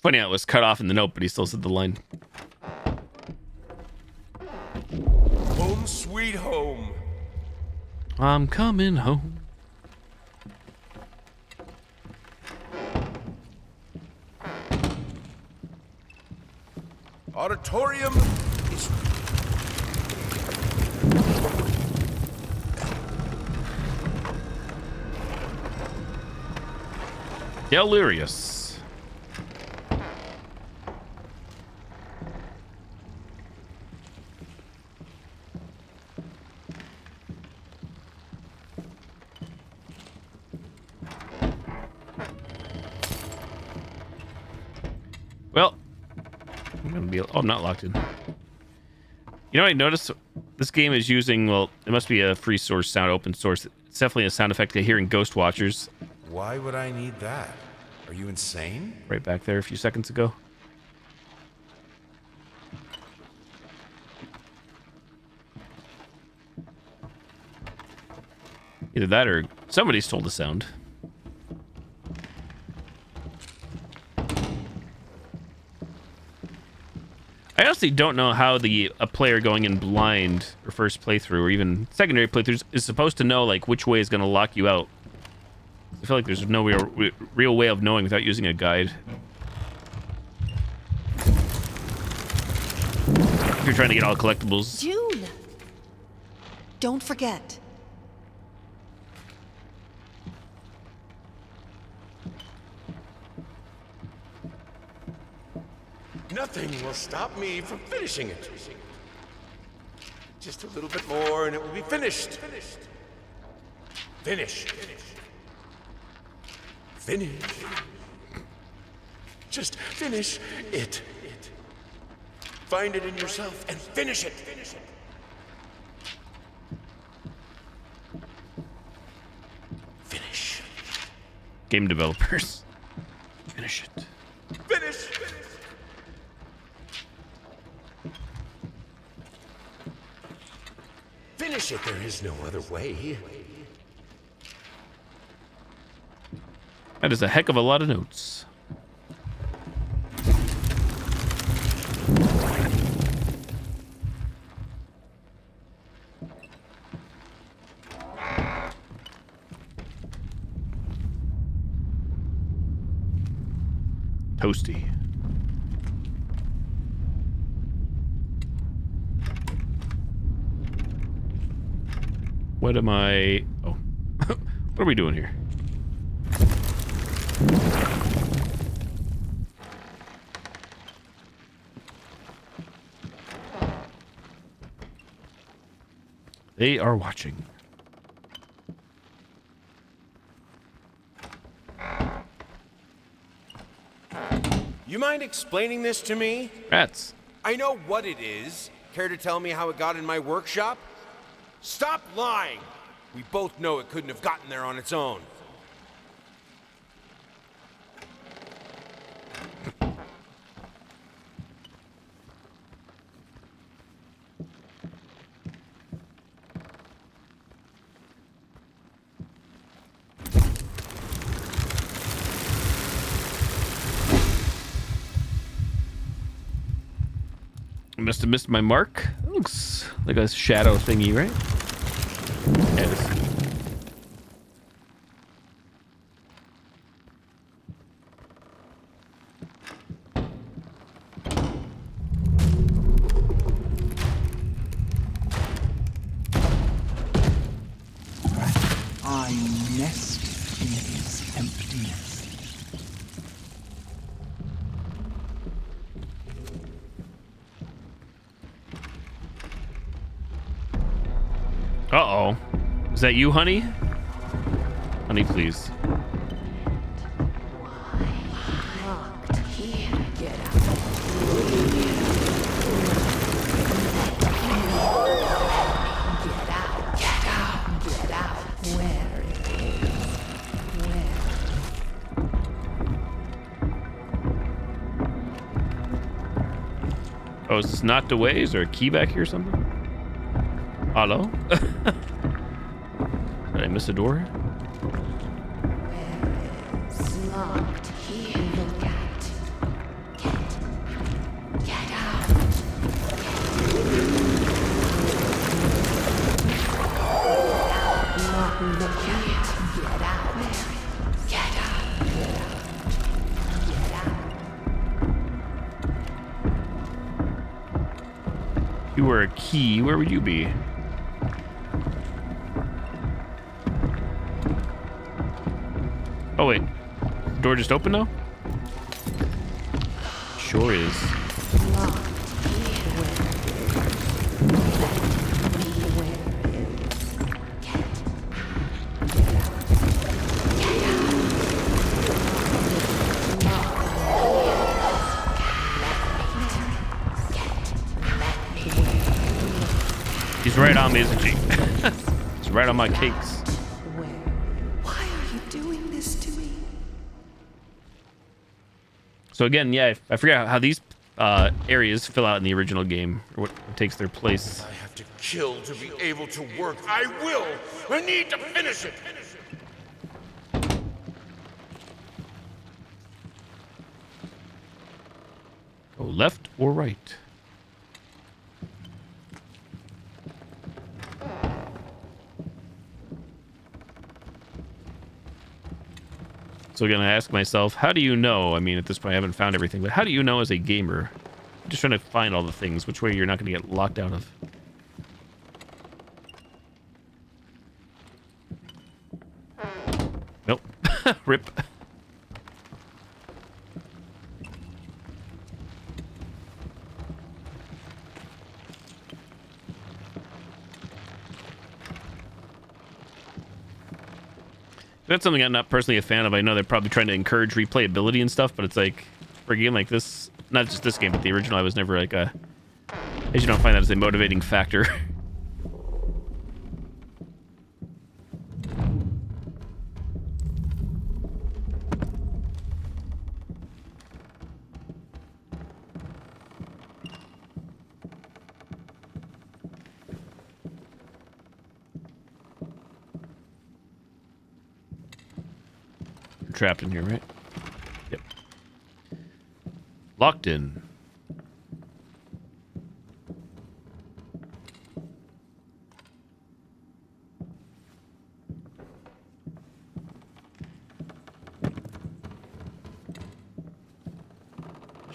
Funny how it was cut off in the note, but he still said the line. Home sweet home. I'm coming home. Auditorium is... Delirious. Well, I'm gonna be. Oh, I'm not locked in. You know, I noticed this game is using. Well, it must be a free source sound, open source. It's definitely a sound effect to hearing Ghost Watchers. Why would I need that? Are you insane? Right back there a few seconds ago. Either that or somebody stole the sound. I honestly don't know how a player going in blind or first playthrough or even secondary playthroughs is supposed to know like which way is going to lock you out. I feel like there's no real way of knowing without using a guide. If you're trying to get all collectibles. June! Don't forget. Nothing will stop me from finishing it. Just a little bit more and it will be finished. Finish. Finish. Just finish it. Find it in yourself and finish it. Finish. Game developers. Finish it. Finish. Finish it. There is no other way. That is a heck of a lot of notes. Toasty. What am I... Oh. What are we doing here? They are watching. You mind explaining this to me? Rats. I know what it is. Care to tell me how it got in my workshop? Stop lying! We both know it couldn't have gotten there on its own. I must have missed my mark. That looks like a shadow thingy, right? Yeah, it is. Uh-oh. Is that you, honey? Honey, please. Oh, is this not the way? Is there a key back here or something? Hello? Did I miss a door? If you were a key, where would you be? Oh wait, the door just opened now? Sure is. He's right on me, isn't she? He's right on my cakes. Why are you doing this to me? So again, yeah, I forget how these areas fill out in the original game, or what takes their place. I have to kill to be able to work. I will. I need to finish it. Go left or right? So again, I ask myself, how do you know? I mean, at this point, I haven't found everything, but how do you know as a gamer? I'm just trying to find all the things, which way you're not going to get locked out of. Nope. Rip. That's something I'm not personally a fan of. I know they're probably trying to encourage replayability and stuff, but it's like, for a game like this, not just this game, but the original, I was never like a... I usually don't find that as a motivating factor. Trapped in here, right? Yep. Locked in.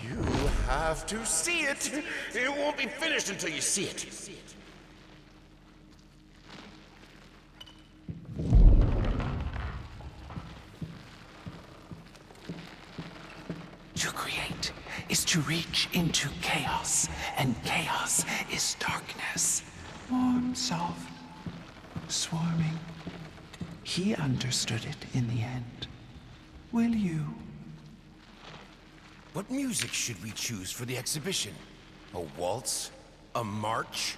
You have to see it. It won't be finished until you see it. To create is to reach into chaos, and chaos is darkness. Warm, soft, swarming. He understood it in the end. Will you? What music should we choose for the exhibition? A waltz? A march?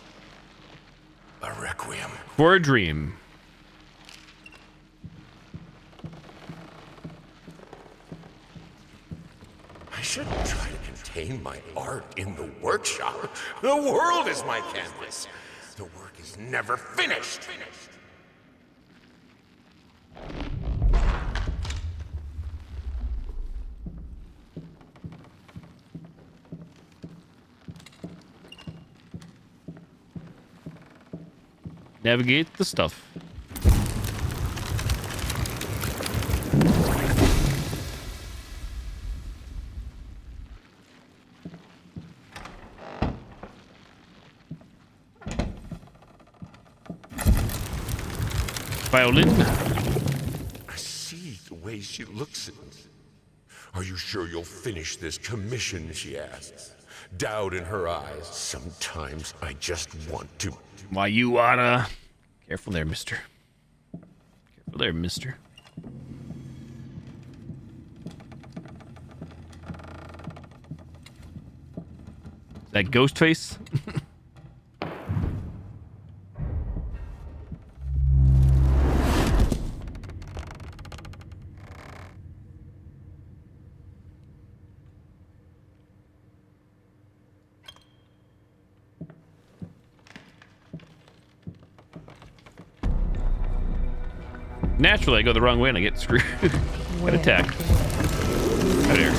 A requiem? For a dream. I shouldn't try to contain my art in the workshop. The world is my canvas. The work is never finished. Navigate the stuff. Violin. I see the way she looks at me. Are you sure you'll finish this commission, she asks. Doubt in her eyes. Sometimes I just want to. Why, you oughta. Careful there, mister. Careful there, mister. Is that Ghostface? Naturally, I go the wrong way and I get screwed. Get attack. Out here.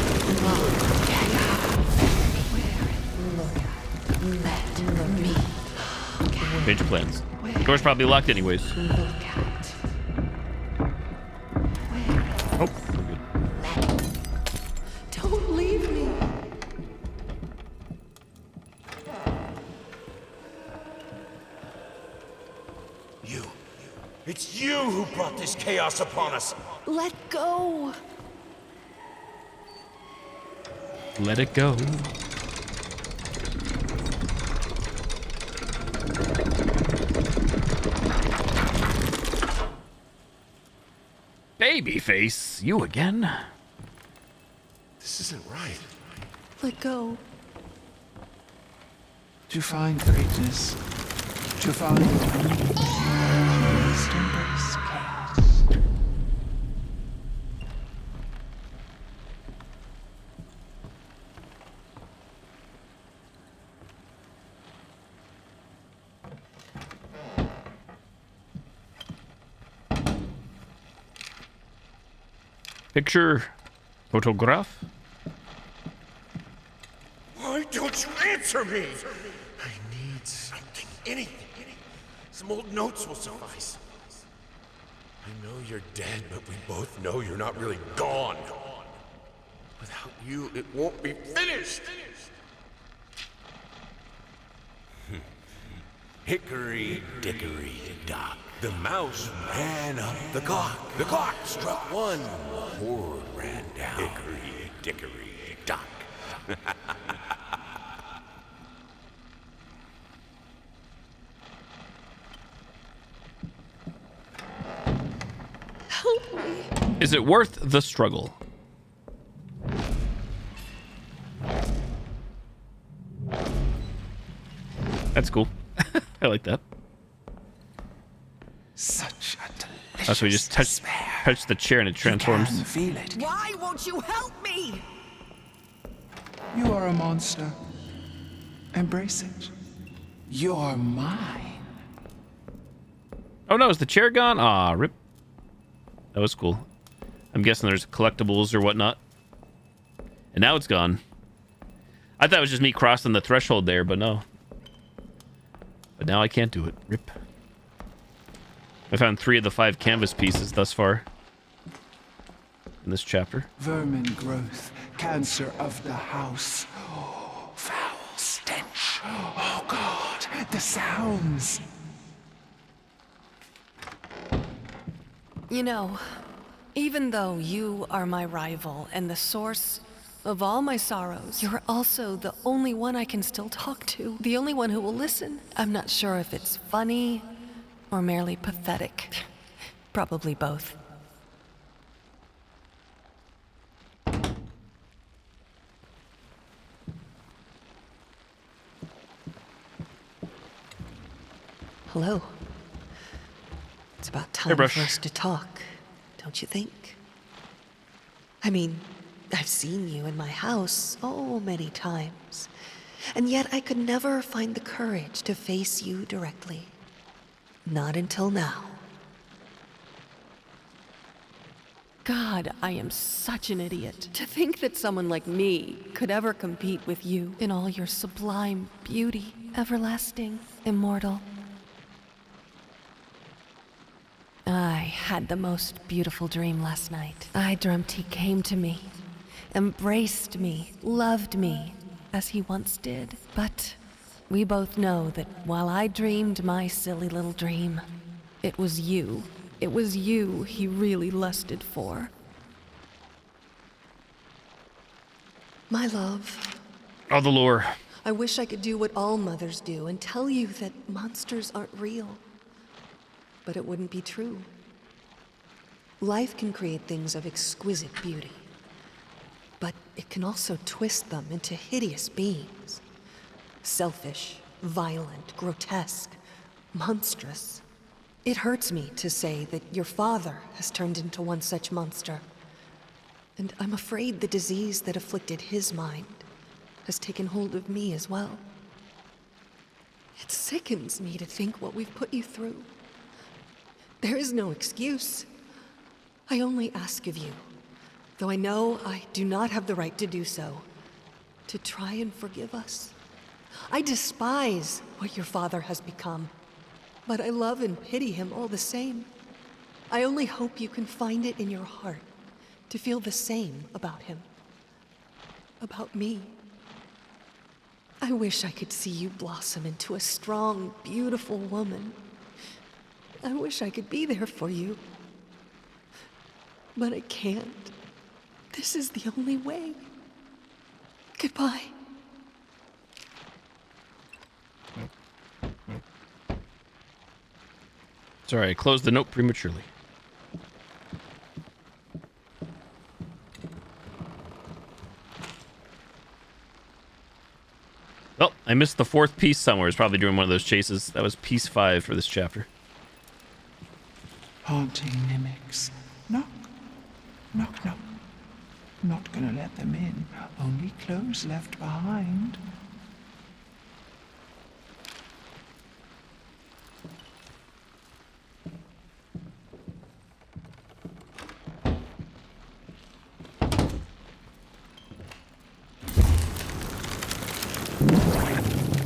Change of plans. Door's probably locked anyways. Oh, we're good. Don't leave me. You. It's you who brought this chaos upon us. Let go. Let it go. Babyface, you again? This isn't right. Let go. To find greatness, to find must embrace chaos. Picture, photograph. Why don't you answer me? I need something, anything. Some old notes will suffice. I know you're dead, but we both know you're not really gone. Without you, it won't be finished. Hickory dickory dock. The mouse ran up the clock. The clock struck one. The horde ran down. Hickory dickory dock. Help me. Is it worth the struggle? That's cool. I like that. Such a delicious That's so we just touch the chair and it transforms. You can feel it. Why won't you help me? You are a monster. Embrace it. You're mine. Oh no, is the chair gone? Aw, rip. That was cool. I'm guessing there's collectibles or whatnot. And now it's gone. I thought it was just me crossing the threshold there, but no. But now I can't do it. Rip. I found 3 of the 5 canvas pieces thus far in this chapter. Vermin growth, cancer of the house. Oh, foul stench. Oh God, the sounds. You know, even though you are my rival and the source of all my sorrows, you're also the only one I can still talk to. The only one who will listen. I'm not sure if it's funny or merely pathetic. Probably both. Hello. It's about time for us to talk, don't you think? I mean, I've seen you in my house so many times, and yet I could never find the courage to face you directly. Not until now. God, I am such an idiot. To think that someone like me could ever compete with you in all your sublime beauty, everlasting, immortal. I had the most beautiful dream last night. I dreamt he came to me, embraced me, loved me, as he once did. But we both know that while I dreamed my silly little dream, it was you. It was you he really lusted for. My love. Oh, the lore. I wish I could do what all mothers do and tell you that monsters aren't real. but it wouldn't be true. Life can create things of exquisite beauty, but it can also twist them into hideous beings. Selfish, violent, grotesque, monstrous. It hurts me to say that your father has turned into one such monster. And I'm afraid the disease that afflicted his mind has taken hold of me as well. It sickens me to think what we've put you through. There is no excuse. I only ask of you, though I know I do not have the right to do so, to try and forgive us. I despise what your father has become, but I love and pity him all the same. I only hope you can find it in your heart to feel the same about him, about me. I wish I could see you blossom into a strong, beautiful woman. I wish I could be there for you. But I can't. This is the only way. Goodbye. Sorry, I closed the note prematurely. Well, I missed the fourth piece somewhere. It's probably during one of those chases. That was piece 5 for this chapter. Haunting mimics. Knock. Knock, knock. Not gonna let them in. Only clothes left behind.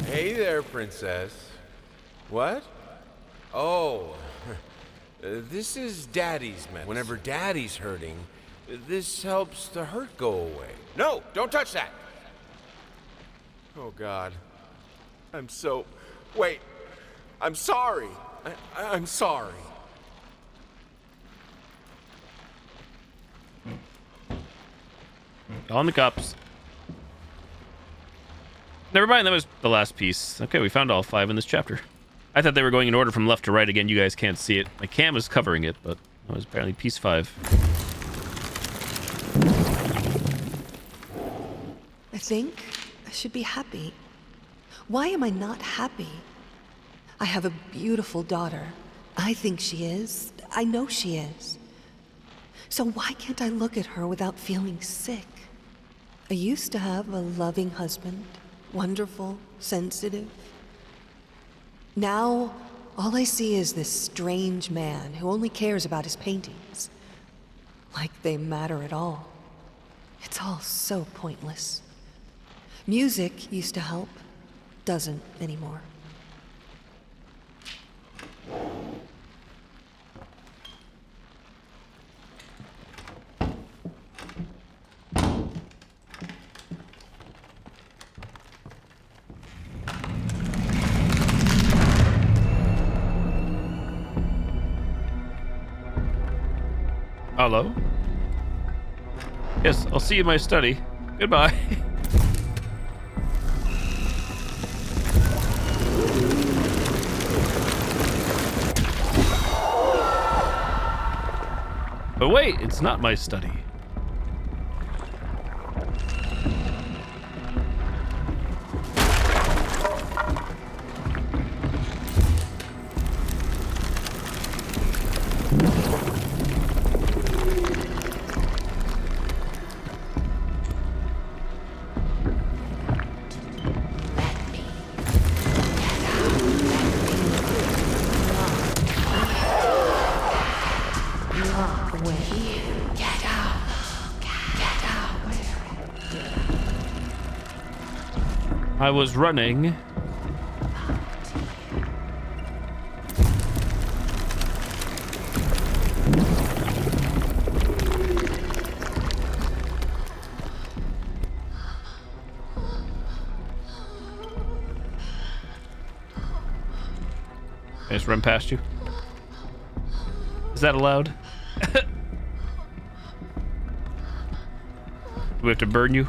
Hey there, princess. What? Oh, this is Daddy's medicine. Whenever Daddy's hurting, this helps the hurt go away. No, don't touch that! Oh, God. I'm so... Wait. I'm sorry. I'm sorry. On the cops. Never mind, that was the last piece. Okay, we found all 5 in this chapter. I thought they were going in order from left to right. Again, you guys can't see it. My cam is covering it, but that was apparently piece 5. I think I should be happy. Why am I not happy? I have a beautiful daughter. I think she is. I know she is. So why can't I look at her without feeling sick? I used to have a loving husband. Wonderful, sensitive. Now, all I see is this strange man who only cares about his paintings. Like they matter at all. It's all so pointless. Music used to help. Doesn't anymore. Hello? Yes, I'll see you in my study. Goodbye. But wait, it's not my study. I was running. I just run past you. Is that allowed? Do we have to burn you?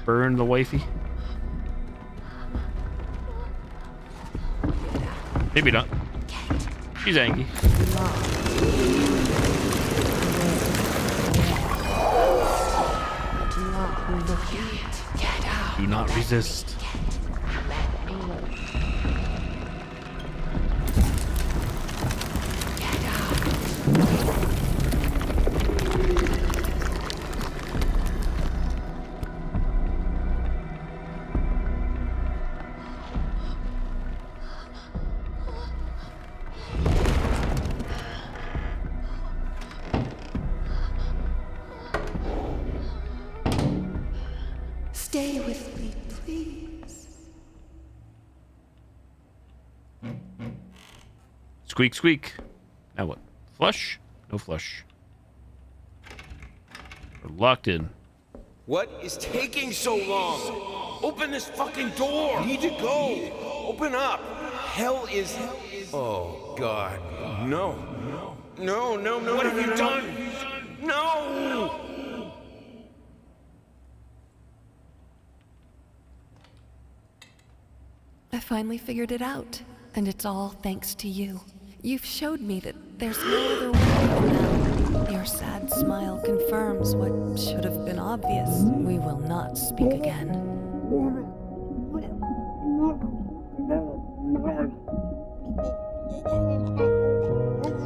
Burn the wifey? Maybe not. She's angry. Do not resist. Stay with me, please. Squeak, squeak. Now what? Flush? No flush. We're locked in. What is taking so long? Open this fucking door! Need to go! Open up! Hell is... Oh, God. No. No, no, no. What have you done? No! I finally figured it out, and it's all thanks to you. You've showed me that there's no other way now. Your sad smile confirms what should have been obvious. We will not speak again.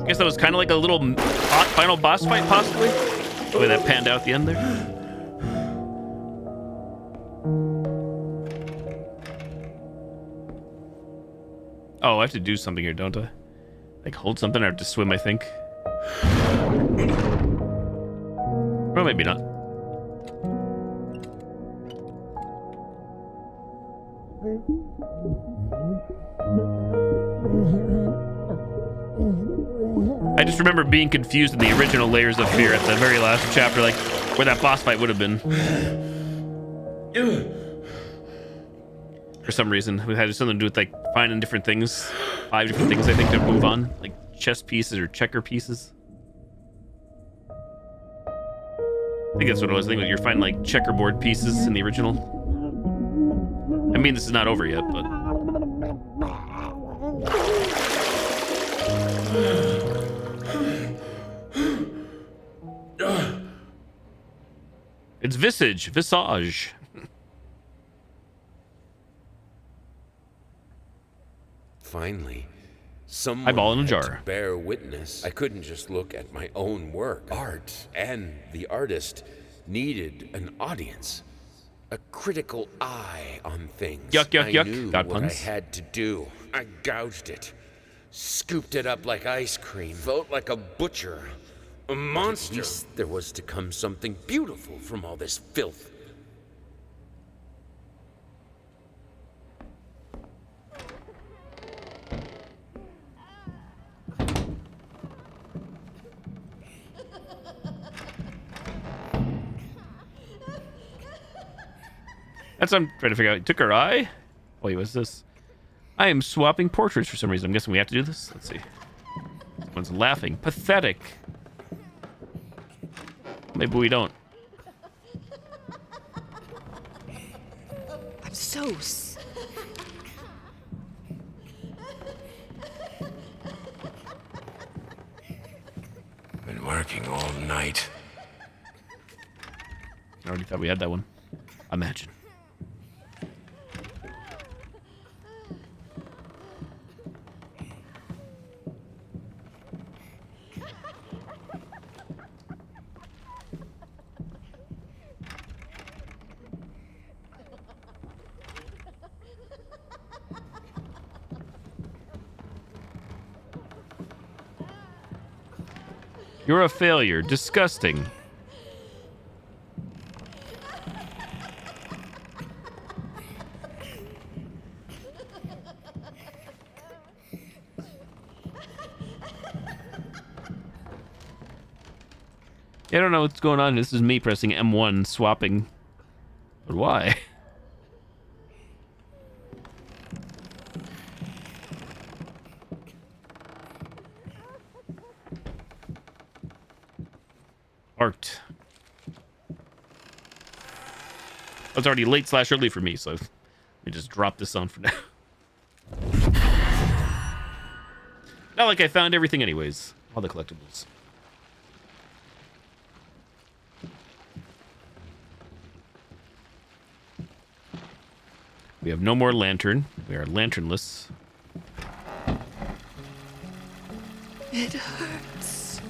Guess that was kind of like a little final boss fight, possibly? The way that panned out at the end there. Oh, I have to do something here, don't I? Like hold something, I have to swim, I think. Well, maybe not. I just remember being confused in the original Layers of Fear at the very last chapter, like where that boss fight would have been. For some reason, it had something to do with like finding different things, 5 different things I think to move on, like chess pieces or checker pieces. I think that's what it was. I think you're finding like checkerboard pieces in the original. I mean, this is not over yet, but it's visage. Finally, someone eyeball in a had jar. to bear witness. I couldn't just look at my own work. Art and the artist needed an audience, a critical eye on things. Yuck, yuck, I yuck. knew God what puns. I had to do. I gouged it, scooped it up like ice cream, felt like a butcher, a monster. At least there was to come something beautiful from all this filth. That's what I'm trying to figure out. It took her eye? Wait, what's this? I am swapping portraits for some reason. I'm guessing we have to do this. Let's see. Someone's laughing. Pathetic. Maybe we don't. I'm so Been working all night. I already thought we had that one. Imagine. You're a failure. Disgusting. I don't know what's going on. This is me pressing M1, swapping. But why? Art. It's already late / early for me, so let me just drop this on for now. Not like I found everything anyways. All the collectibles. We have no more lantern. We are lanternless. It hurts.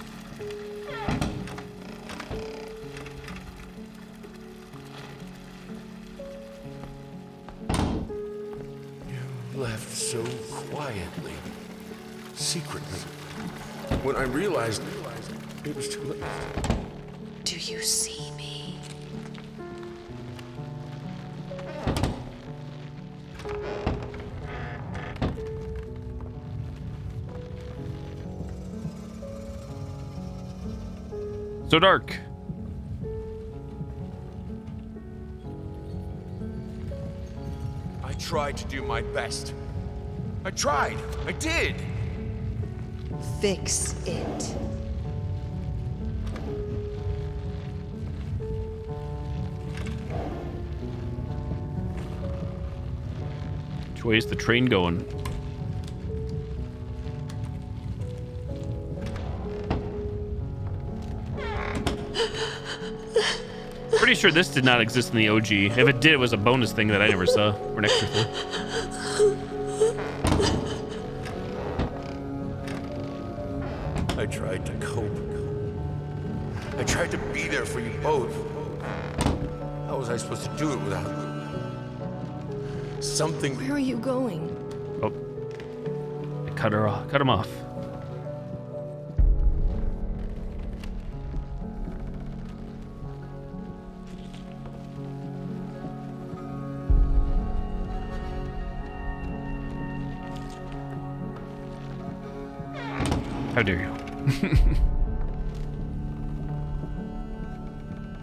You left so quietly, secretly. When I realized it was too late. Do you see me? So dark. I tried to do my best. I tried. I did. Fix it. Which way is the train going? Pretty sure this did not exist in the OG. If it did, it was a bonus thing that I never saw. Or an extra thing. I tried to cope. I tried to be there for you both. How was I supposed to do it without something? Where are you going? Oh. I cut her off. Cut him off. How dare you?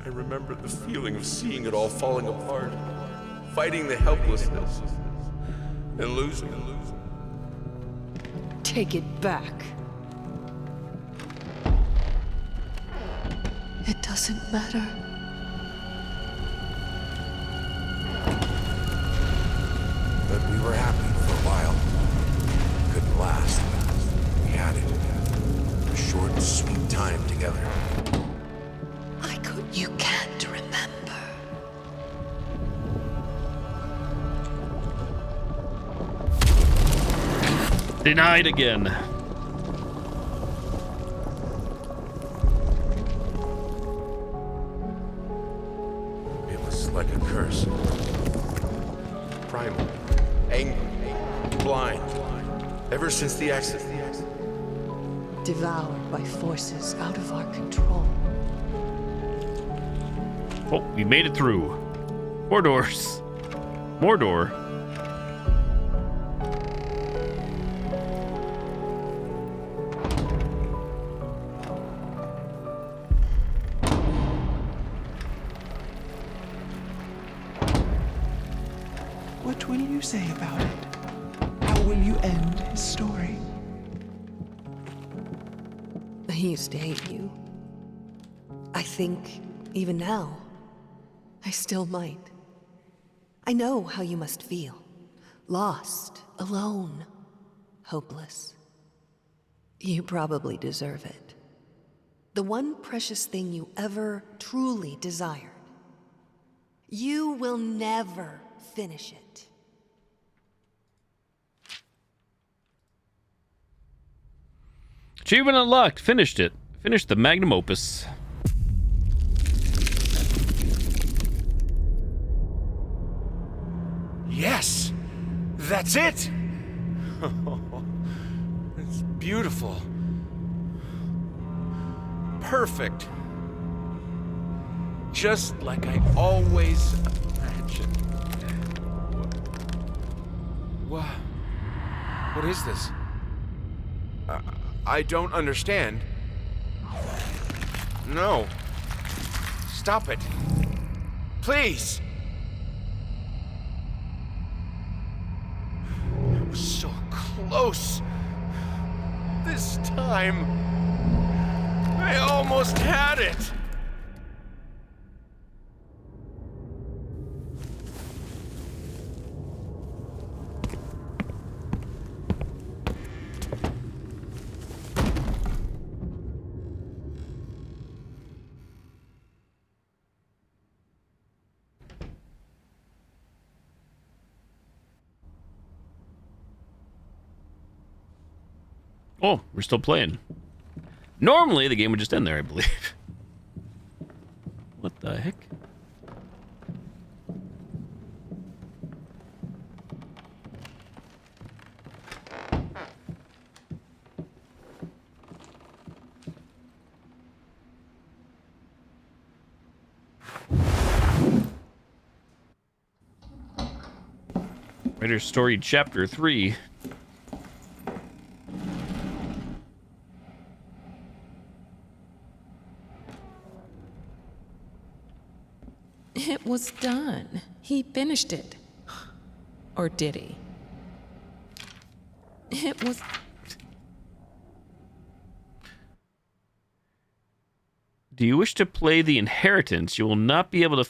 I remember the feeling of seeing it all falling apart, fighting the helplessness, and losing. Take it back. It doesn't matter. But we were happy for a while. Couldn't last. We had it. A short, sweet time together. You can't remember. Denied again. It was like a curse. Primal, angry, blind. Ever since the accident. Devoured by forces out of our control. Oh, we made it through. More doors. More door. What will you say about it? How will you end his story? I used to hate you. I think, even now, I still might. I know how you must feel. Lost, alone, hopeless. You probably deserve it. The one precious thing you ever truly desired. You will never finish it. Achievement unlocked. Finished it. Finished the magnum opus. Yes! That's it! It's beautiful. Perfect. Just like I always imagined. What is this? I don't understand. No. Stop it. Please! I was so close. This time, I almost had it. Oh, we're still playing. Normally, the game would just end there, I believe. What the heck? Writer's Story Chapter 3. It was done. He finished it. Or did he? It was... Do you wish to play The Inheritance? You will not be able to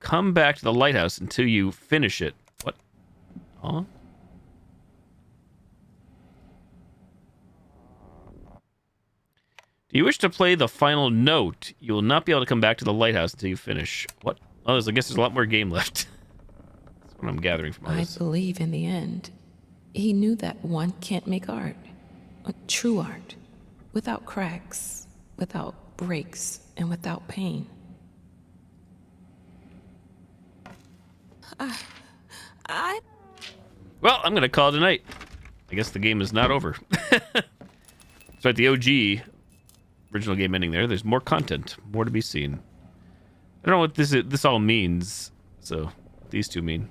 come back to the lighthouse until you finish it. What? Huh? Do you wish to play The Final Note? You will not be able to come back to the lighthouse until you finish. What? Oh, I guess there's a lot more game left. That's what I'm gathering from all this. I believe in the end, he knew that one can't make art. True art. Without cracks, without breaks, and without pain. Well, I'm going to call it a night. I guess the game is not over. So at the OG original game ending there, there's more content, more to be seen. I don't know what this all means. So, what these two mean.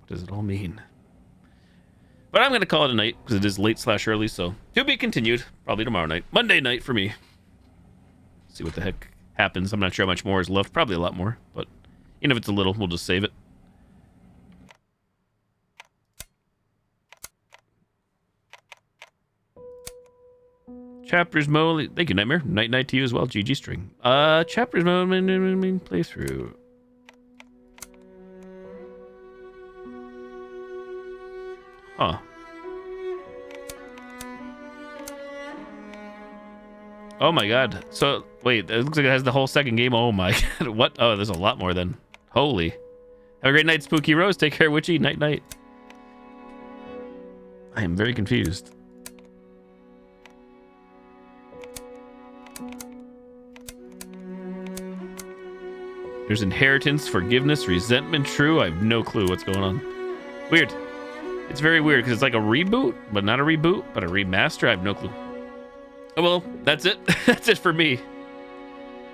What does it all mean? But I'm going to call it a night because it is late/early, so to be continued. Probably tomorrow night. Monday night for me. See what the heck happens. I'm not sure how much more is left. Probably a lot more, but even if it's a little, we'll just save it. Chapters mode. Thank you, Nightmare. Night to you as well. GG string. Chapters mode. Playthrough. Huh. Oh my god. So, wait. It looks like it has the whole second game. Oh my god. What? Oh, there's a lot more then. Holy. Have a great night, Spooky Rose. Take care, Witchy. Night, night. I am very confused. There's inheritance, forgiveness, resentment, true. I have no clue what's going on. Weird. It's very weird because it's like a reboot, but not a reboot, but a remaster. I have no clue. Oh, well, that's it. That's it for me.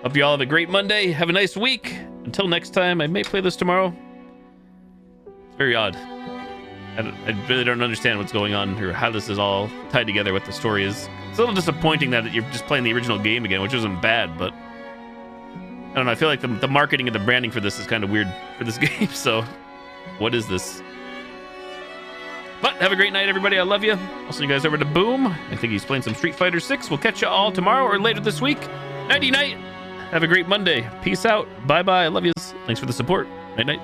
Hope you all have a great Monday. Have a nice week. Until next time, I may play this tomorrow. It's very odd. I really don't understand what's going on or how this is all tied together, what the story is. It's a little disappointing that you're just playing the original game again, which isn't bad, but I don't know. I feel like the marketing and the branding for this is kind of weird for this game. So, what is this? But have a great night, everybody. I love you. I'll see you guys over to Boom. I think he's playing some Street Fighter 6. We'll catch you all tomorrow or later this week. Nighty night. Have a great Monday. Peace out. Bye bye. I love you. Thanks for the support. Night night.